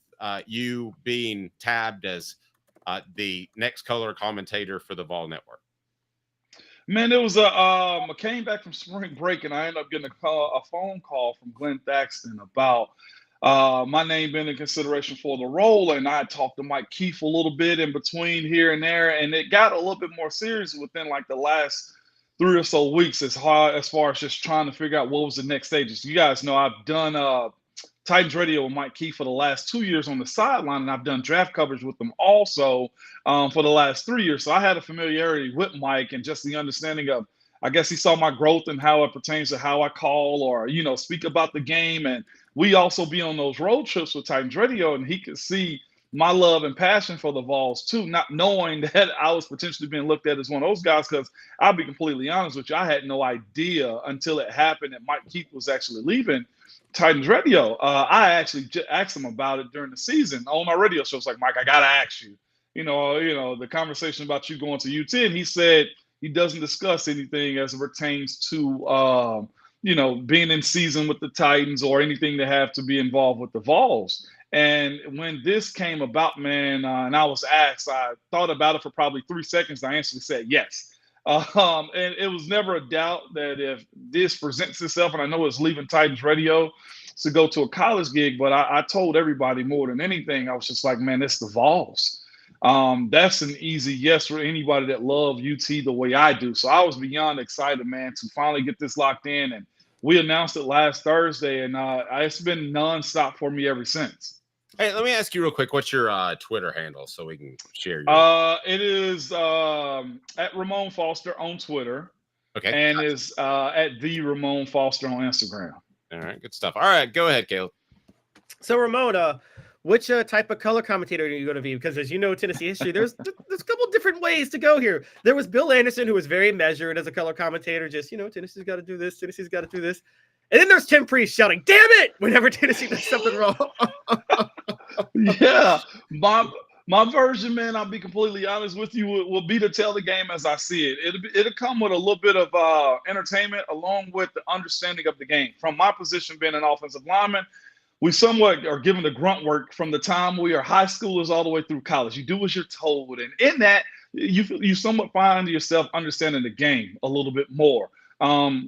you being tabbed as the next color commentator for the Vol Network. Man, it was I came back from spring break and I ended up getting a phone call from Glenn Thaxton about my name being in consideration for the role, and I talked to Mike Keefe a little bit in between here and there, and it got a little bit more serious within like the last 3 or so weeks as far as just trying to figure out what was the next stages. You guys know I've done Titans Radio with Mike Keefe for the last 2 years on the sideline, and I've done draft coverage with them also for the last 3 years. So I had a familiarity with Mike and just the understanding of, I guess he saw my growth and how it pertains to how I call or, speak about the game. And we also be on those road trips with Titans Radio, and he could see my love and passion for the Vols too, not knowing that I was potentially being looked at as one of those guys. Because I'll be completely honest with you, I had no idea until it happened that Mike Keefe was actually leaving Titans Radio. I actually asked him about it during the season on my radio show. It's like, Mike, I gotta ask you, the conversation about you going to UT, and he said he doesn't discuss anything as it pertains to being in season with the Titans or anything that have to be involved with the Vols. And when this came about, man, and I was asked, I thought about it for probably 3 seconds. I instantly said yes. And it was never a doubt that if this presents itself, and I know it's leaving Titans Radio to go to a college gig, but I told everybody more than anything, I was just like, man, it's the Vols. That's an easy yes for anybody that loves UT the way I do. So I was beyond excited, man, to finally get this locked in. And we announced it last Thursday, and it's been nonstop for me ever since. Hey, let me ask you real quick. What's your Twitter handle so we can share It is at Ramon Foster on Twitter. Okay. And is at the Ramon Foster on Instagram. All right, good stuff. All right, go ahead, Caleb. So Ramon, which type of color commentator are you going to be? Because as you know, Tennessee history, there's a couple different ways to go here. There was Bill Anderson, who was very measured as a color commentator. Just, Tennessee's got to do this. Tennessee's got to do this. And then there's Tim Priest shouting, damn it, whenever Tennessee does something wrong. Yeah. My version, man, I'll be completely honest with you, will be to tell the game as I see it. It'll come with a little bit of entertainment along with the understanding of the game. From my position being an offensive lineman, we somewhat are given the grunt work from the time we are high schoolers all the way through college. You do as you're told. And in that, you somewhat find yourself understanding the game a little bit more.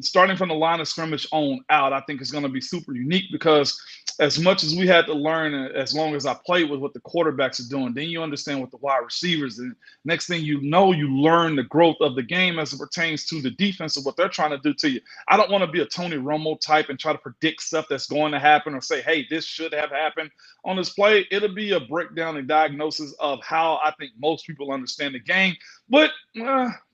Starting from the line of scrimmage on out, I think is going to be super unique because as much as we had to learn, as long as I played with what the quarterbacks are doing, then you understand what the wide receivers, and next thing you know, you learn the growth of the game as it pertains to the defense of what they're trying to do to you. I don't want to be a Tony Romo type and try to predict stuff that's going to happen or say, hey, this should have happened on this play. It'll be a breakdown and diagnosis of how I think most people understand the game, but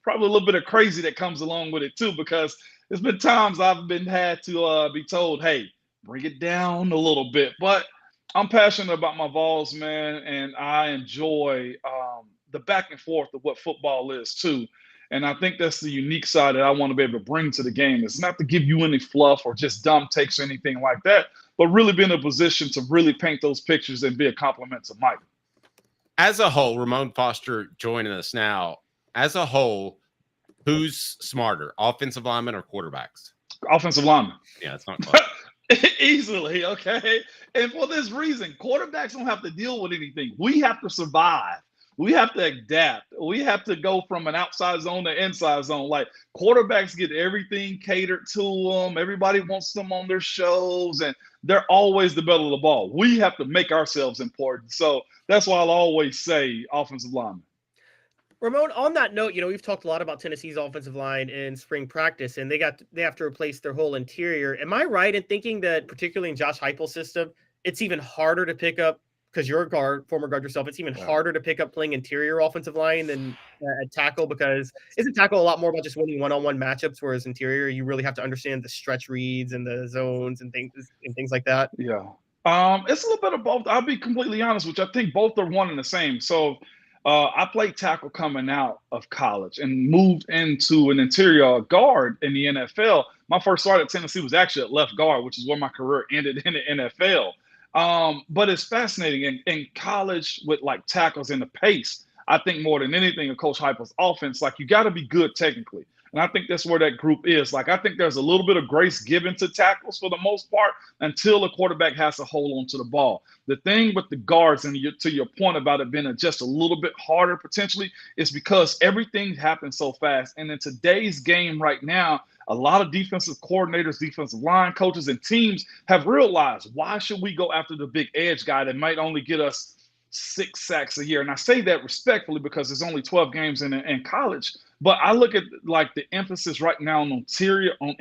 probably a little bit of crazy that comes along with it too, because there's been times I've had to be told, hey, bring it down a little bit. But I'm passionate about my Vols, man, and I enjoy the back and forth of what football is too. And I think that's the unique side that I want to be able to bring to the game. It's not to give you any fluff or just dumb takes or anything like that, but really be in a position to really paint those pictures and be a compliment to Mike. As a whole, Ramon Foster joining us now. As a whole, who's smarter, offensive linemen or quarterbacks? Offensive linemen. Yeah, it's not close. Easily, okay? And for this reason, quarterbacks don't have to deal with anything. We have to survive. We have to adapt. We have to go from an outside zone to inside zone. Like, quarterbacks get everything catered to them. Everybody wants them on their shows, and they're always the belle of the ball. We have to make ourselves important. So that's why I'll always say offensive lineman. Ramon, on that note, we've talked a lot about Tennessee's offensive line in spring practice, and they have to replace their whole interior. Am I right in thinking that, particularly in Josh Heupel's system, it's even harder to pick up because you're a guard, former guard yourself, it's even harder to pick up playing interior offensive line than at tackle, because isn't tackle a lot more about just winning one-on-one matchups, whereas interior, you really have to understand the stretch reads and the zones and things like that? Yeah. It's a little bit of both. I'll be completely honest, which I think both are one and the same. So I played tackle coming out of college and moved into an interior guard in the NFL. My first start at Tennessee was actually at left guard, which is where my career ended in the NFL. But it's fascinating in college with like tackles and the pace. I think more than anything in Coach Heupel's offense, like you got to be good technically. And I think that's where that group is. Like, I think there's a little bit of grace given to tackles for the most part until the quarterback has to hold on to the ball. The thing with the guards, and to your point about it being just a little bit harder potentially, is because everything happens so fast. And in today's game right now, a lot of defensive coordinators, defensive line coaches, and teams have realized, why should we go after the big edge guy that might only get us 6 sacks a year? And I say that respectfully because there's only 12 games in college. But I look at like the emphasis right now on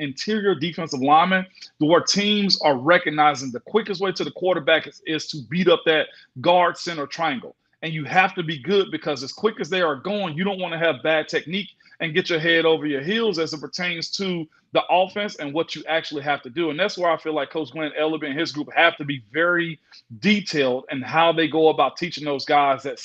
interior defensive linemen, where teams are recognizing the quickest way to the quarterback is to beat up that guard center triangle. And you have to be good, because as quick as they are going, you don't want to have bad technique and get your head over your heels as it pertains to the offense and what you actually have to do. And that's where I feel like Coach Glenn Ellerby and his group have to be very detailed in how they go about teaching those guys that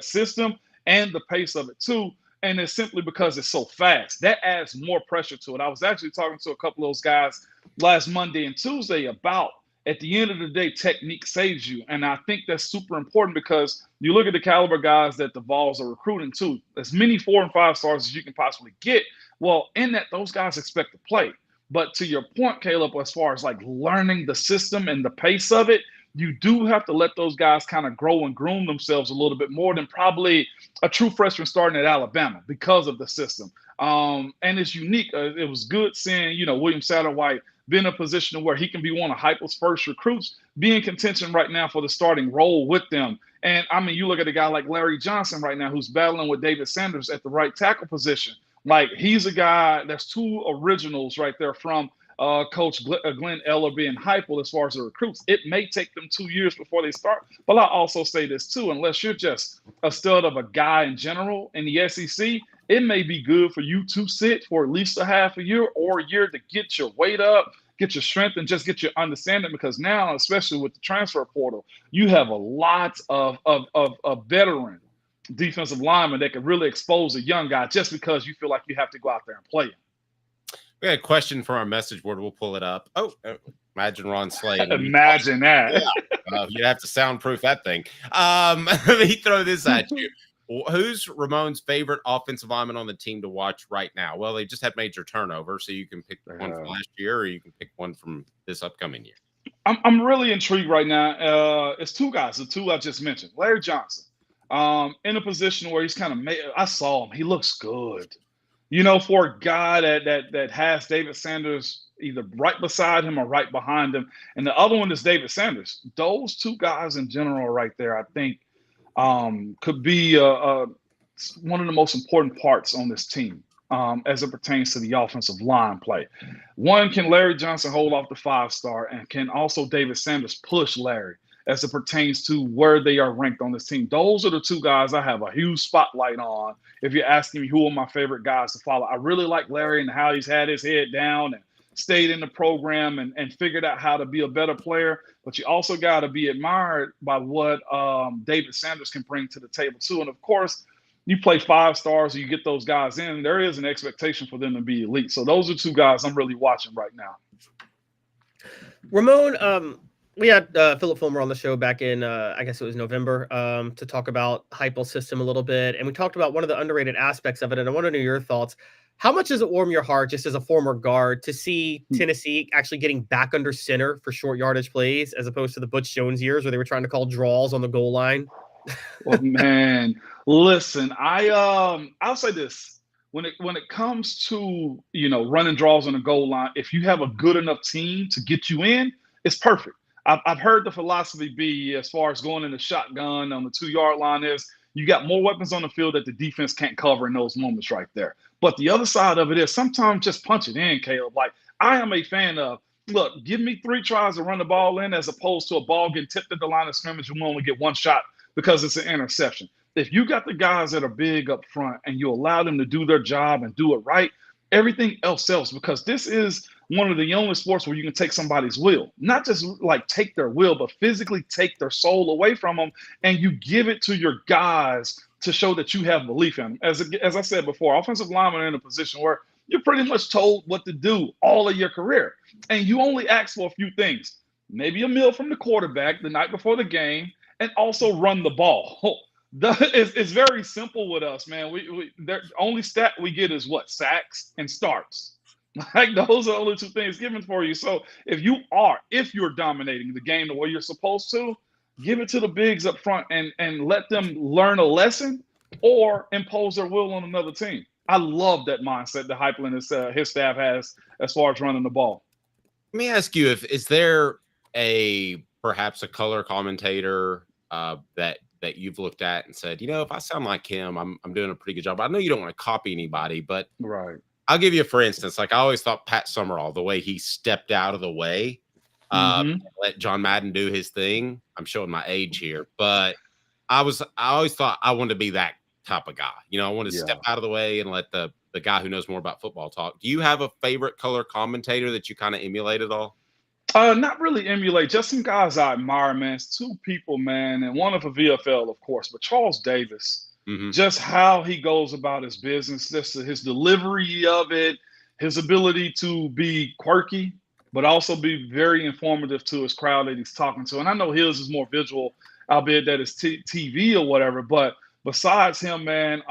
system and the pace of it too. And it's simply because it's so fast. That adds more pressure to it. I was actually talking to a couple of those guys last Monday and Tuesday about, at the end of the day, technique saves you. And I think that's super important, because you look at the caliber guys that the Vols are recruiting to, as many 4 and 5 stars as you can possibly get. Well, in that, those guys expect to play. But to your point, Caleb, as far as like learning the system and the pace of it, you do have to let those guys kind of grow and groom themselves a little bit more than probably a true freshman starting at Alabama, because of the system. And it's unique. It was good seeing, William Satterwhite be in a position where he can be one of Heupel's first recruits, be in contention right now for the starting role with them. And I mean, you look at a guy like Larry Johnson right now, who's battling with David Sanders at the right tackle position. Like, he's a guy, there's 2 originals right there from Coach Glenn Ellerby and Heupel as far as the recruits. It may take them 2 years before they start. But I'll also say this too, unless you're just a stud of a guy in general in the SEC, it may be good for you to sit for at least a half a year or a year to get your weight up, get your strength, and just get your understanding. Because now, especially with the transfer portal, you have a lot of veteran defensive linemen that can really expose a young guy just because you feel like you have to go out there and play him. We had a question from our message board. We'll pull it up. Oh, imagine Ron Slade. Imagine that. Yeah. You'd have to soundproof that thing. Let me throw this at you. Who's Ramon's favorite offensive lineman on the team to watch right now? Well, they just had major turnover, so you can pick one from last year, or you can pick one from this upcoming year. I'm really intrigued right now. It's 2 guys, the 2 I just mentioned. Larry Johnson, in a position where he's kind of I saw him. He looks good. For a guy that has David Sanders either right beside him or right behind him, and the other one is David Sanders. Those 2 guys in general right there, I think, could be one of the most important parts on this team as it pertains to the offensive line play. One, can Larry Johnson hold off the 5-star, and can also David Sanders push Larry as it pertains to where they are ranked on this team? Those are the 2 guys I have a huge spotlight on. If you're asking me who are my favorite guys to follow, I really like Larry and how he's had his head down and stayed in the program and figured out how to be a better player. But you also got to be admired by what David Sanders can bring to the table too. And of course, you play 5 stars, or you get those guys in, there is an expectation for them to be elite. So those are 2 guys I'm really watching right now. Ramon, we had Philip Fulmer on the show back in, I guess it was November, to talk about Heupel's system a little bit. And we talked about one of the underrated aspects of it. And I want to know your thoughts. How much does it warm your heart, just as a former guard, to see Tennessee actually getting back under center for short yardage plays, as opposed to the Butch Jones years where they were trying to call draws on the goal line? Well, man, listen, I'll say this. When it comes to, running draws on the goal line, if you have a good enough team to get you in, it's perfect. I've heard the philosophy be, as far as going in the shotgun on the 2-yard line, is you got more weapons on the field that the defense can't cover in those moments right there. But the other side of it is sometimes just punch it in, Caleb. Like, I am a fan of look, give me 3 tries to run the ball in as opposed to a ball getting tipped at the line of scrimmage and we only get 1 shot because it's an interception. If you got the guys that are big up front and you allow them to do their job and do it right, everything else sells, because this is one of the only sports where you can take somebody's will, not just like take their will, but physically take their soul away from them, and you give it to your guys to show that you have belief in them. As I said before, offensive linemen are in a position where you're pretty much told what to do all of your career, and you only ask for a few things: maybe a meal from the quarterback the night before the game, and also run the ball. It's very simple with us, man. The only stat we get is what? Sacks and starts. Like, those are the only 2 things given for you. So if you're dominating the game the way you're supposed to, give it to the bigs up front and let them learn a lesson or impose their will on another team. I love that mindset that Heupel and his staff has as far as running the ball. Let me ask you, is there perhaps a color commentator that you've looked at and said, if I sound like him, I'm doing a pretty good job. I know you don't want to copy anybody, but right. I'll give you, for instance, like I always thought Pat Summerall, the way he stepped out of the way, let John Madden do his thing. I'm showing my age here, but I always thought I wanted to be that type of guy. I want to step out of the way and let the guy who knows more about football talk. Do you have a favorite color commentator that you kind of emulate at all? Not really emulate, just some guys I admire, man. It's 2 people, man, and one of a VFL, of course, but Charles Davis. Just how he goes about his business, just his delivery of it, his ability to be quirky, but also be very informative to his crowd that he's talking to. And I know his is more visual, albeit that it's TV or whatever. But besides him, man,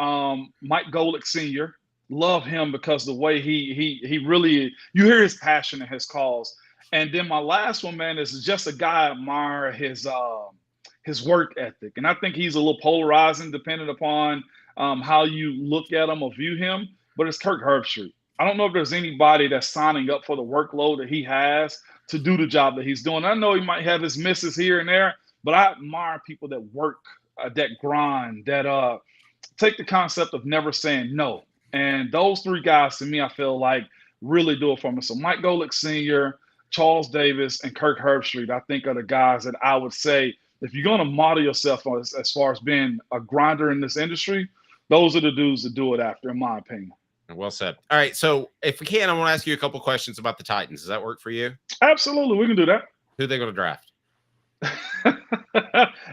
Mike Golick Sr., love him because the way he really, you hear his passion in his calls. And then my last one, man, is just a guy I admire his work ethic. And I think he's a little polarizing depending upon how you look at him or view him, but it's Kirk Herbstreit. I don't know if there's anybody that's signing up for the workload that he has to do the job that he's doing. I know he might have his misses here and there, but I admire people that work, that grind, that take the concept of never saying no. And those 3 guys, to me, I feel like really do it for me. So Mike Golick Sr., Charles Davis, and Kirk Herbstreit, I think, are the guys that I would say, if you're going to model yourself as far as being a grinder in this industry, those are the dudes that do it after, in my opinion. Well said. All right, so if we can, I want to ask you a couple questions about the Titans. Does that work for you? Absolutely, we can do that. Who are they going to draft?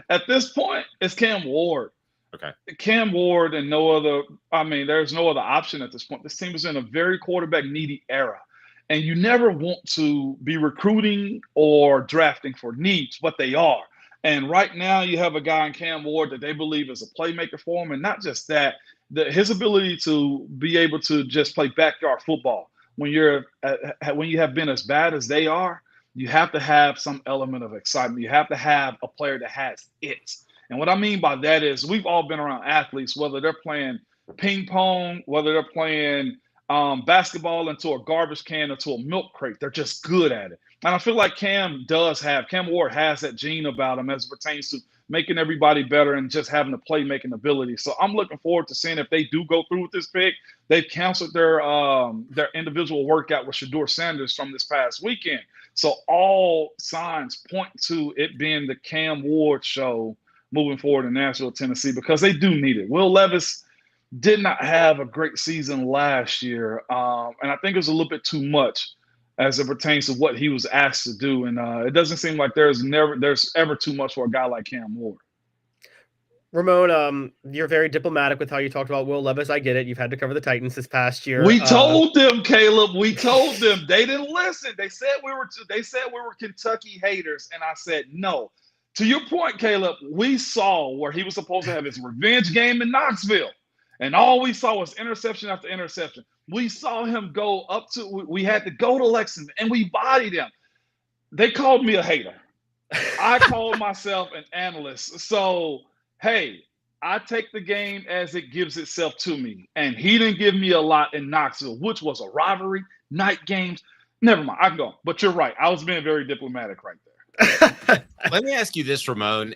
At this point, it's Cam Ward. Okay. Cam Ward and no other. I mean, there's no other option at this point. This team is in a very quarterback-needy era. And you never want to be recruiting or drafting for needs, but they are. And right now you have a guy in Cam Ward that they believe is a playmaker for him. And not just that, his ability to be able to just play backyard football. When you have been as bad as they are, you have to have some element of excitement. You have to have a player that has it. And what I mean by that is we've all been around athletes, whether they're playing ping pong, whether they're playing basketball into a garbage can or to a milk crate. They're just good at it. And I feel like Cam Ward has that gene about him as it pertains to making everybody better and just having the playmaking ability. So I'm looking forward to seeing if they do go through with this pick. They've canceled their individual workout with Shedeur Sanders from this past weekend. So all signs point to it being the Cam Ward show moving forward in Nashville, Tennessee, because they do need it. Will Levis did not have a great season last year, and I think it was a little bit too much as it pertains to what he was asked to do. And it doesn't seem like there's ever too much for a guy like Cam Ward. Ramon, you're very diplomatic with how you talked about Will Levis. I get it. You've had to cover the Titans this past year. We told them, Caleb. We told them. They didn't listen. They said we were Kentucky haters, and I said no. To your point, Caleb, we saw where he was supposed to have his revenge game in Knoxville, and all we saw was interception after interception. We saw him go up to – we had to go to Lexington, and we bodied him. They called me a hater. I called myself an analyst. So, hey, I take the game as it gives itself to me. And he didn't give me a lot in Knoxville, which was a rivalry, night games. Never mind. I can go. But you're right. I was being very diplomatic right there. Let me ask you this, Ramon.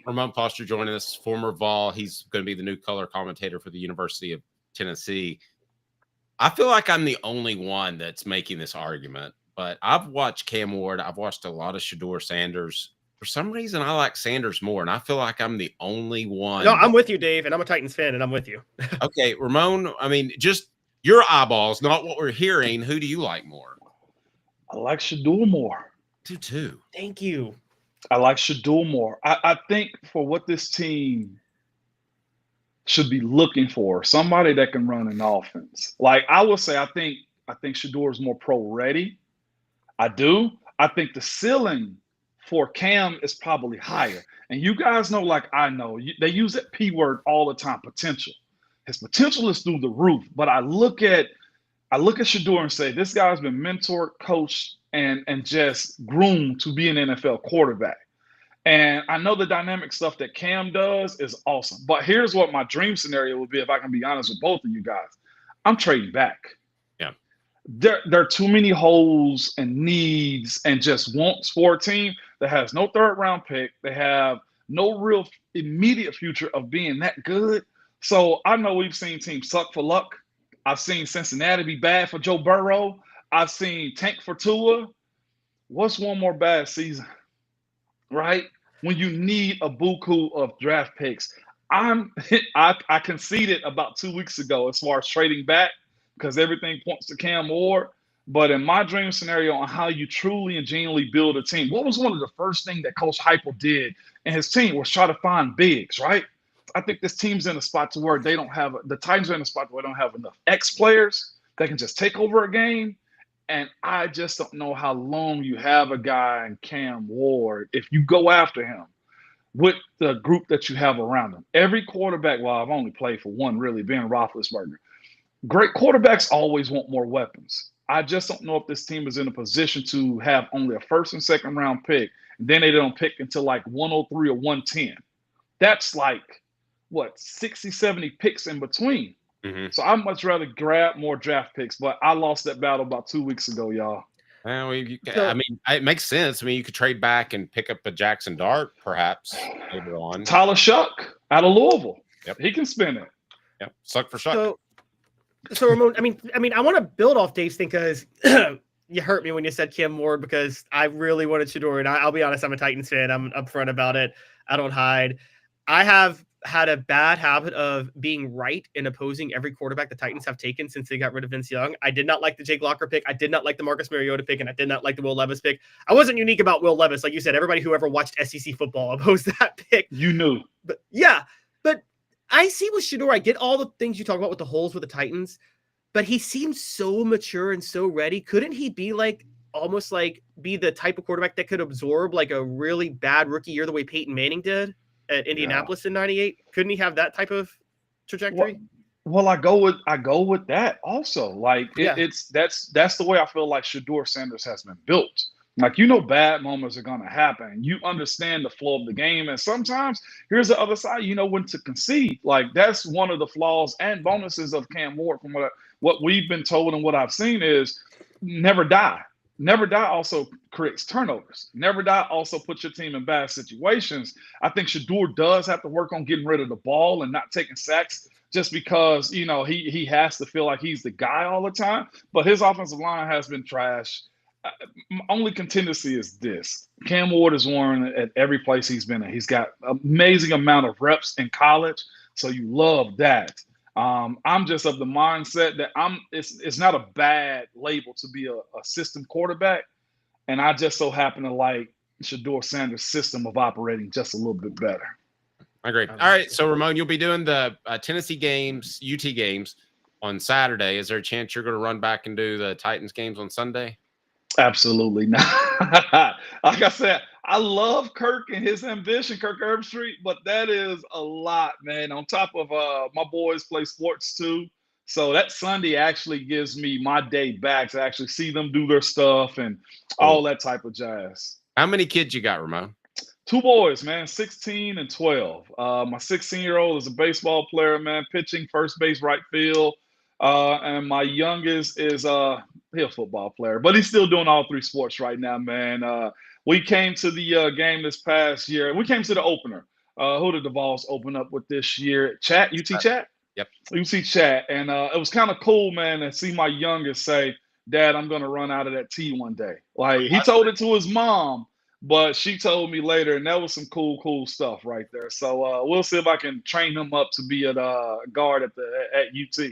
Ramon Foster joining us, former Vol. He's going to be the new color commentator for the University of Tennessee. I feel like I'm the only one that's making this argument but I've watched Cam Ward. I've watched a lot of Shedeur Sanders. For some reason, I like Sanders more, and I feel like I'm the only one. No, I'm with you, Dave, and I'm a Titans fan, and I'm with you. Okay, Ramon, I mean, just your eyeballs, not what we're hearing. Who do you like more? I like Shedeur more. Too. Thank you. I like Shedeur more. I think for what this team should be looking for, somebody that can run an offense. Like I will say, I think Shedeur is more pro ready. I do. I think the ceiling for Cam is probably higher. And you guys know, like I know, they use that P word all the time, potential. His potential is through the roof. But I look at Shedeur and say, this guy's been mentored, coached, and just groomed to be an NFL quarterback. And I know the dynamic stuff that Cam does is awesome. But here's what my dream scenario would be, if I can be honest with both of you guys. I'm trading back. Yeah. There are too many holes and needs and just wants for a team that has no third-round pick. They have no real immediate future of being that good. So I know we've seen teams suck for luck. I've seen Cincinnati be bad for Joe Burrow. I've seen tank for Tua. What's one more bad season? Right? When you need a buku of draft picks. I conceded about 2 weeks ago as far as trading back because everything points to Cam Ward. But in my dream scenario on how you truly and genuinely build a team, what was one of the first things that Coach Heupel did and his team was try to find bigs, right? I think this team's in a spot to where the Titans are in a spot where they don't have enough X players that can just take over a game. And I just don't know how long you have a guy in Cam Ward if you go after him with the group that you have around him. Every quarterback, well, I've only played for one really, Ben Roethlisberger. Great quarterbacks always want more weapons. I just don't know if this team is in a position to have only a first and second round pick, and then they don't pick until like 103 or 110. That's like, 60, 70 picks in between. Mm-hmm. So I'd much rather grab more draft picks, but I lost that battle about 2 weeks ago, y'all. Well, I mean, it makes sense. I mean, you could trade back and pick up a Jackson Dart, perhaps, later on. Tyler Shuck out of Louisville. Yep. He can spin it. Yep. Suck for Shuck. So Ramon, I mean, I want to build off Dave's thing because you hurt me when you said Cam Ward because I really wanted Shedeur, and I'll be honest, I'm a Titans fan. I'm upfront about it. I don't hide. I have had a bad habit of being right and opposing every quarterback the Titans have taken since they got rid of Vince Young. I did not like the Jake Locker pick. I did not like the Marcus Mariota pick, and I did not like the Will Levis pick. I wasn't unique about Will Levis. Like you said, everybody who ever watched SEC football opposed that pick. You knew. But yeah, but I see with Shedeur, I get all the things you talk about with the holes with the Titans, but he seems so mature and so ready. Couldn't he be like almost like be the type of quarterback that could absorb like a really bad rookie year the way Peyton Manning did at Indianapolis in '98? Couldn't he have that type of trajectory? Well, I go with that also. Like that's the way I feel like Shedeur Sanders has been built. Like, bad moments are gonna happen. You understand the flow of the game, and sometimes here's the other side. You know when to concede. Like that's one of the flaws and bonuses of Cam Ward from what we've been told and what I've seen is never die. Never die also creates turnovers. Never die also puts your team in bad situations. I think Shedeur does have to work on getting rid of the ball and not taking sacks just because, he has to feel like he's the guy all the time. But his offensive line has been trash. Only contingency is this. Cam Ward is worn at every place he's been in. He's got an amazing amount of reps in college, so you love that. I'm just of the mindset that it's not a bad label to be a system quarterback, and I just so happen to like Shedeur Sanders' system of operating just a little bit better. I agree. All right, so Ramon, you'll be doing the Tennessee games, UT games on Saturday. Is there a chance you're going to run back and do the Titans games on Sunday? Absolutely not. Like I said, I love Kirk and his ambition, Kirk Herbstreit, but that is a lot, man. On top of my boys play sports too. So that Sunday actually gives me my day back to actually see them do their stuff and all that type of jazz. How many kids you got, Ramon? 2 boys, man, 16 and 12. My 16-year-old is a baseball player, man, pitching first base, right field. And my youngest is he's a football player, but he's still doing all 3 sports right now, man. We came to the game this past year. We came to the opener. Who did the Vols open up with this year? UT Chat? Yep. UT Chat. And it was kind of cool, man, to see my youngest say, Dad, I'm going to run out of that tea one day. Like, he told it to his mom, but she told me later, and that was some cool stuff right there. So we'll see if I can train him up to be a guard at UT.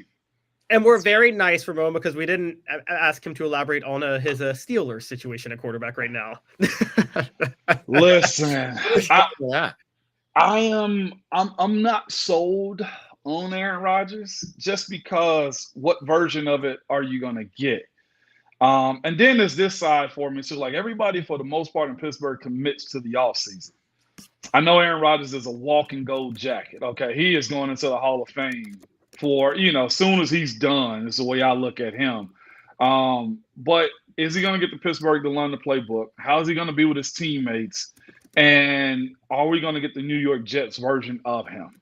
And we're very nice, Ramon, because we didn't ask him to elaborate on his Steelers situation at quarterback right now. Listen, I'm not sold on Aaron Rodgers just because what version of it are you going to get? And then there's this side for me. So, like, everybody, for the most part in Pittsburgh, commits to the offseason. I know Aaron Rodgers is a walking gold jacket. Okay, he is going into the Hall of Fame for, as soon as he's done, is the way I look at him. But is he going to get to Pittsburgh to learn the playbook? How is he going to be with his teammates? And are we going to get the New York Jets version of him?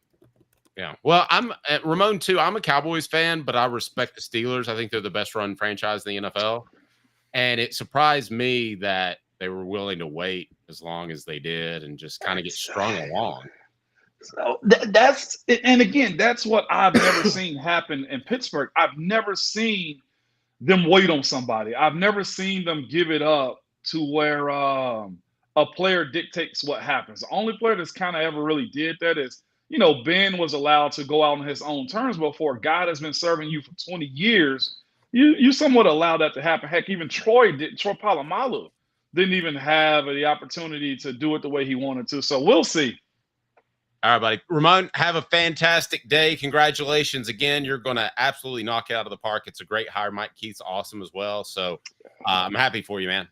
Yeah. Well, I'm Ramon too. I'm a Cowboys fan, but I respect the Steelers. I think they're the best run franchise in the NFL. And it surprised me that they were willing to wait as long as they did and just kind of get strung along. So that's what I've never seen happen in Pittsburgh. I've never seen them wait on somebody. I've never seen them give it up to where a player dictates what happens. The only player that's kind of ever really did that is, Ben was allowed to go out on his own terms, but for a guy that's been serving you for 20 years, you somewhat allow that to happen. Heck, even Troy Polamalu didn't even have the opportunity to do it the way he wanted to. So we'll see. All right, buddy. Ramon, have a fantastic day. Congratulations again. You're going to absolutely knock it out of the park. It's a great hire. Mike Keith's awesome as well. So I'm happy for you, man.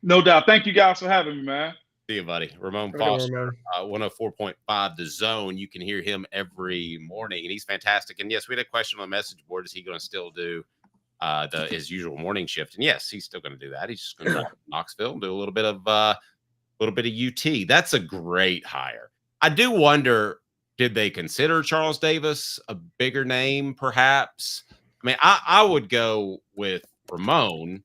No doubt. Thank you guys for having me, man. See you, buddy. Ramon Foster, 104.5 The Zone. You can hear him every morning, and he's fantastic. And, yes, we had a question on the message board. Is he going to still do his usual morning shift? And, yes, he's still going to do that. He's just going to go to Knoxville and do a little bit of UT. That's a great hire. I do wonder, did they consider Charles Davis a bigger name, perhaps? I mean, I would go with Ramon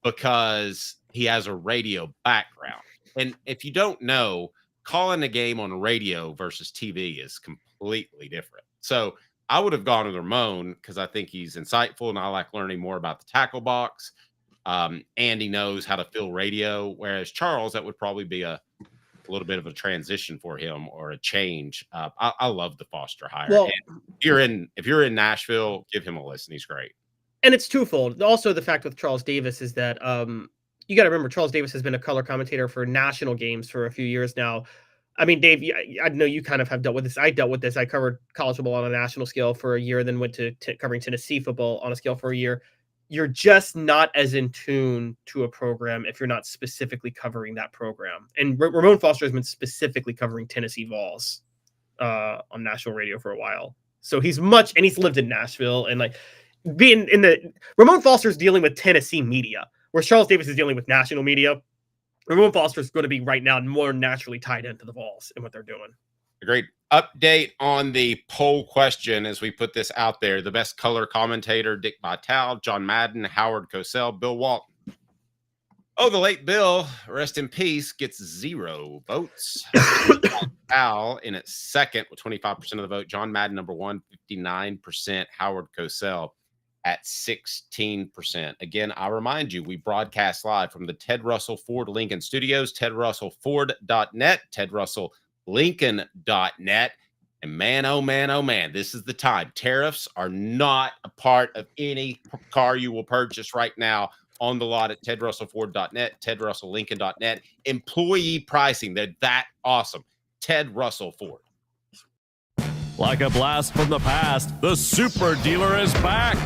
because he has a radio background. And if you don't know, calling a game on radio versus TV is completely different. So I would have gone with Ramon because I think he's insightful and I like learning more about the tackle box. And he knows how to fill radio, whereas Charles, that would probably be a little bit of a transition for him or a change. I love the Foster hire. Well, if you're in Nashville, give him a listen. He's great. And it's twofold. Also, the fact with Charles Davis is that you got to remember Charles Davis has been a color commentator for national games for a few years now. I mean, Dave, I know you kind of have dealt with this. I dealt with this. I covered college football on a national scale for a year, then went to covering Tennessee football on a scale for a year. You're just not as in tune to a program if you're not specifically covering that program. And Ramon Foster has been specifically covering Tennessee Vols on national radio for a while. So he's lived in Nashville and like being Ramon Foster's dealing with Tennessee media, whereas Charles Davis is dealing with national media. Ramon Foster is going to be right now more naturally tied into the Vols and what they're doing. A great update on the poll question as we put this out there. The best color commentator, Dick Vitale, John Madden, Howard Cosell, Bill Walton. Oh, the late Bill, rest in peace, gets 0 votes. Al in its second with 25% of the vote. John Madden, number 1, 59%. Howard Cosell at 16%. Again, I remind you, we broadcast live from the Ted Russell Ford Lincoln Studios, tedrussellford.net, tedrusselllincoln.net. And man, oh man, this is the time. Tariffs are not a part of any car you will purchase right now on the lot at tedrussellford.net, tedrusselllincoln.net. Employee pricing, they're that awesome. Ted Russell Ford. Like a blast from the past, the Super Dealer is back.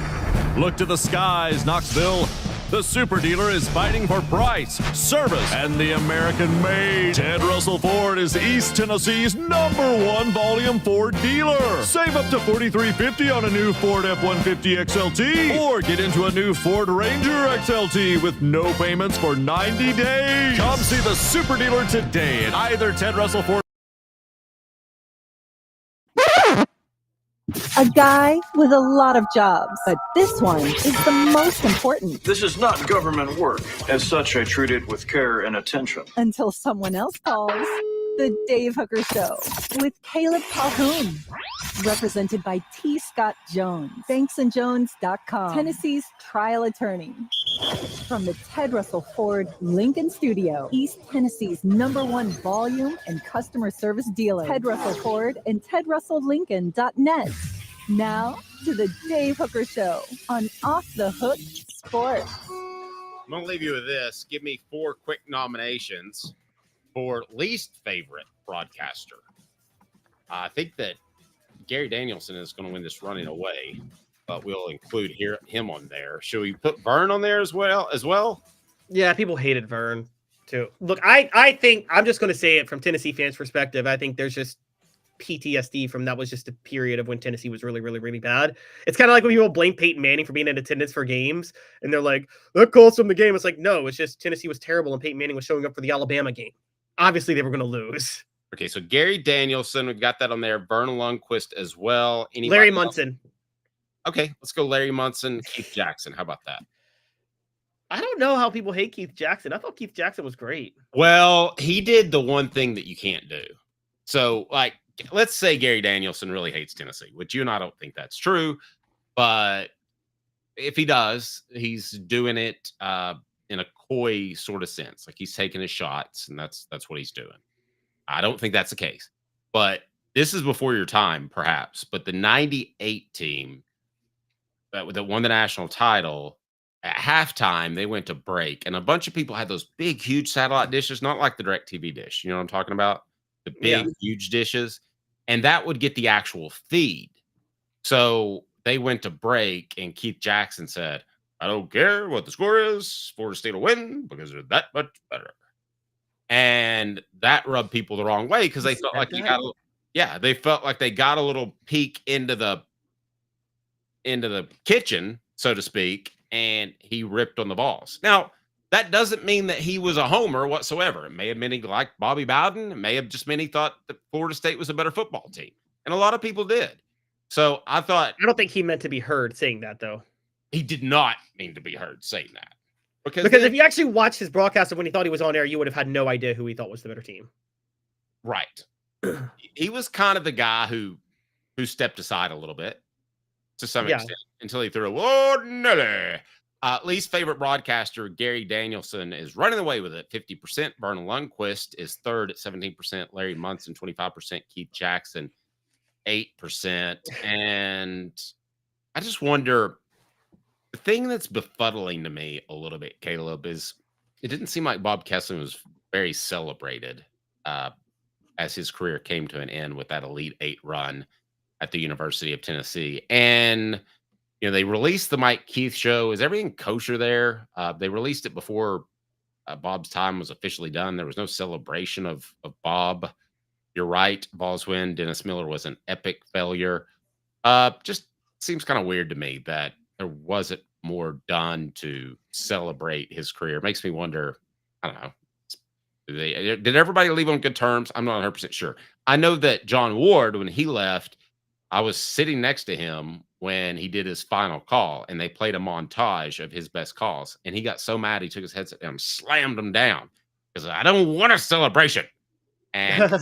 Look to the skies, Knoxville. The Super Dealer is fighting for price, service, and the American-made. Ted Russell Ford is East Tennessee's #1 volume Ford dealer. Save up to $4,350 on a new Ford F-150 XLT, or get into a new Ford Ranger XLT with no payments for 90 days. Come see the Super Dealer today at either Ted Russell Ford. A guy with a lot of jobs, but this one is the most important. This is not government work. As such, I treat it with care and attention. Until someone else calls. The Dave Hooker Show with Caleb Calhoun. Represented by T. Scott Jones. BanksandJones.com. Tennessee's trial attorney. From the Ted Russell Ford Lincoln Studio, East Tennessee's #1 volume and customer service dealer, Ted Russell Ford and TedRussellLincoln.net. Now to the Dave Hooker Show on Off the Hook Sports. I'm going to leave you with this. Give me 4 quick nominations for least favorite broadcaster. I think that Gary Danielson is going to win this running away, but we'll include him on there. Should we put Vern on there as well? Yeah, people hated Vern too. Look, I think I'm just going to say it from Tennessee fans' perspective. I think there's just PTSD from that was just a period of when Tennessee was really, really, really bad. It's kind of like when people blame Peyton Manning for being in attendance for games, and they're like, that cost him the game. It's like, no, it's just Tennessee was terrible, and Peyton Manning was showing up for the Alabama game. Obviously, they were going to lose. Okay, so Gary Danielson, we've got that on there. Vern Lundquist as well. Larry Munson. Okay, let's go Larry Munson, Keith Jackson. How about that? I don't know how people hate Keith Jackson. I thought Keith Jackson was great. Well, he did the one thing that you can't do. So, like, let's say Gary Danielson really hates Tennessee, which you and I don't think that's true. But if he does, he's doing it in a coy sort of sense. Like he's taking his shots, and that's what he's doing. I don't think that's the case. But this is before your time, perhaps. But the 98 team that won the national title, at halftime, they went to break. And a bunch of people had those big, huge satellite dishes, not like the DirecTV dish. You know what I'm talking about? The big, huge dishes. And that would get the actual feed. So they went to break, and Keith Jackson said, I don't care what the score is. Florida State will win because they're that much better. And that rubbed people the wrong way because they felt like they felt like they got a little peek into the kitchen, so to speak, and he ripped on the balls. Now, that doesn't mean that he was a homer whatsoever. It may have meant he liked Bobby Bowden. It may have just meant he thought that Florida State was a better football team. And a lot of people did. So I don't think he meant to be heard saying that, though. He did not mean to be heard saying that. Because if you actually watched his broadcast of when he thought he was on air, you would have had no idea who he thought was the better team. Right. He was kind of the guy who stepped aside a little bit to some extent until he threw a whoa, Nelly. Least favorite broadcaster, Gary Danielson, is running away with it, 50%. Vern Lundquist is third at 17%. Larry Munson, 25%. Keith Jackson, 8%. And I just wonder, the thing that's befuddling to me a little bit, Caleb, is it didn't seem like Bob Kesling was very celebrated as his career came to an end with that Elite Eight run at the University of Tennessee. And they released the Mike Keith show. Is everything kosher there? They released it before Bob's time was officially done. There was no celebration of Bob. You're right. Vols win. Dennis Miller was an epic failure. Just seems kind of weird to me that there wasn't more done to celebrate his career. It makes me wonder, I don't know. Did everybody leave on good terms? I'm not 100% sure. I know that John Ward, when he left, I was sitting next to him when he did his final call, and they played a montage of his best calls. And he got so mad, he took his headset down and slammed them down because I don't want a celebration. And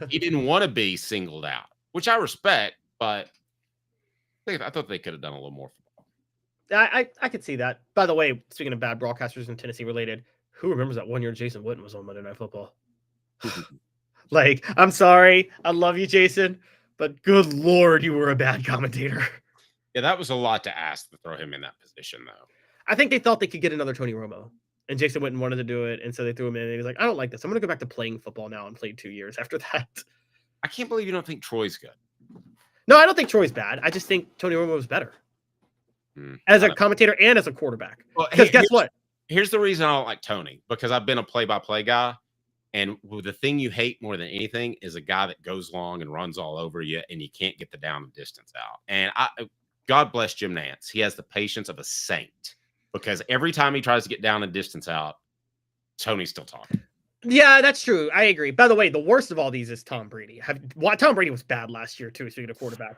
he didn't want to be singled out, which I respect, but I thought they could have done a little more football. I could see that. By the way, speaking of bad broadcasters and Tennessee related, who remembers that one year Jason Witten was on Monday Night Football? Like, I'm sorry. I love you, Jason, but good Lord, you were a bad commentator. Yeah, that was a lot to ask to throw him in that position, though. I think they thought they could get another Tony Romo, and Jason Witten wanted to do it, and so they threw him in, and he was like, I don't like this. I'm going to go back to playing football now, and played 2 years after that. I can't believe you don't think Troy's good. No, I don't think Troy's bad. I just think Tony Romo was better as a commentator and as a quarterback. Well, because guess what? Here's the reason I don't like Tony, because I've been a play-by-play guy, and the thing you hate more than anything is a guy that goes long and runs all over you, and you can't get the down and distance out. And God bless Jim Nantz. He has the patience of a saint, because every time he tries to get down and distance out, Tony's still talking. Yeah, that's true. I agree. By the way, the worst of all these is Tom Brady. Tom Brady was bad last year, too, speaking of quarterback.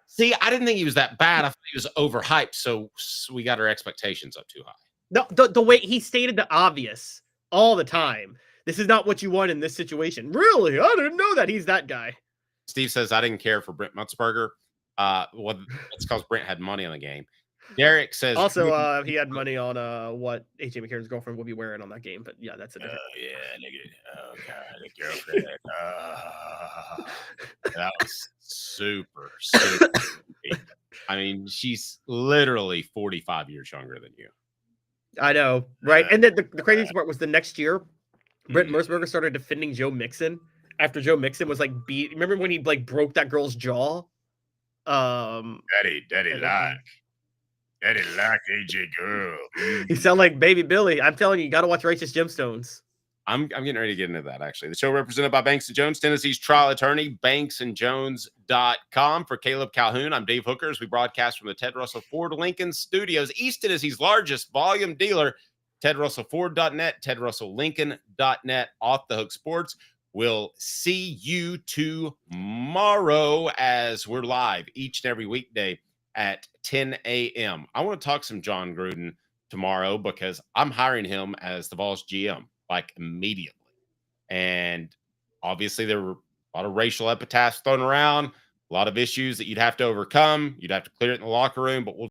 See, I didn't think he was that bad. I thought he was overhyped, so we got our expectations up too high. No, the way he stated the obvious all the time. This is not what you want in this situation. Really? I didn't know that. He's that guy. Steve says, I didn't care for Brent Mutzberger. Well, it's because Brent had money on the game. Derek says Also, he had money on what AJ McCarron's girlfriend will be wearing on that game, but yeah, that's a different. yeah, nigga. Oh god, the girlfriend. That was super. I mean, she's literally 45 years younger than you. I know, right? And then the craziest part was the next year, Brent Mersberger started defending Joe Mixon after Joe Mixon was like beat. Remember when he like broke that girl's jaw? Daddy like AJ girl. You sound like Baby Billy. I'm telling you, you got to watch Righteous Gemstones. I'm getting ready to get into that, actually. The show represented by Banks & Jones, Tennessee's trial attorney, banksandjones.com. For Caleb Calhoun, I'm Dave Hooker, as we broadcast from the Ted Russell Ford Lincoln Studios, East Tennessee's largest volume dealer, tedrussellford.net, tedrusselllincoln.net, Off the Hook Sports. We'll see you tomorrow as we're live each and every weekday at 10 a.m. I want to talk some John Gruden tomorrow because I'm hiring him as the Vols GM, like immediately. And obviously there were a lot of racial epitaphs thrown around, a lot of issues that you'd have to overcome. You'd have to clear it in the locker room, but we'll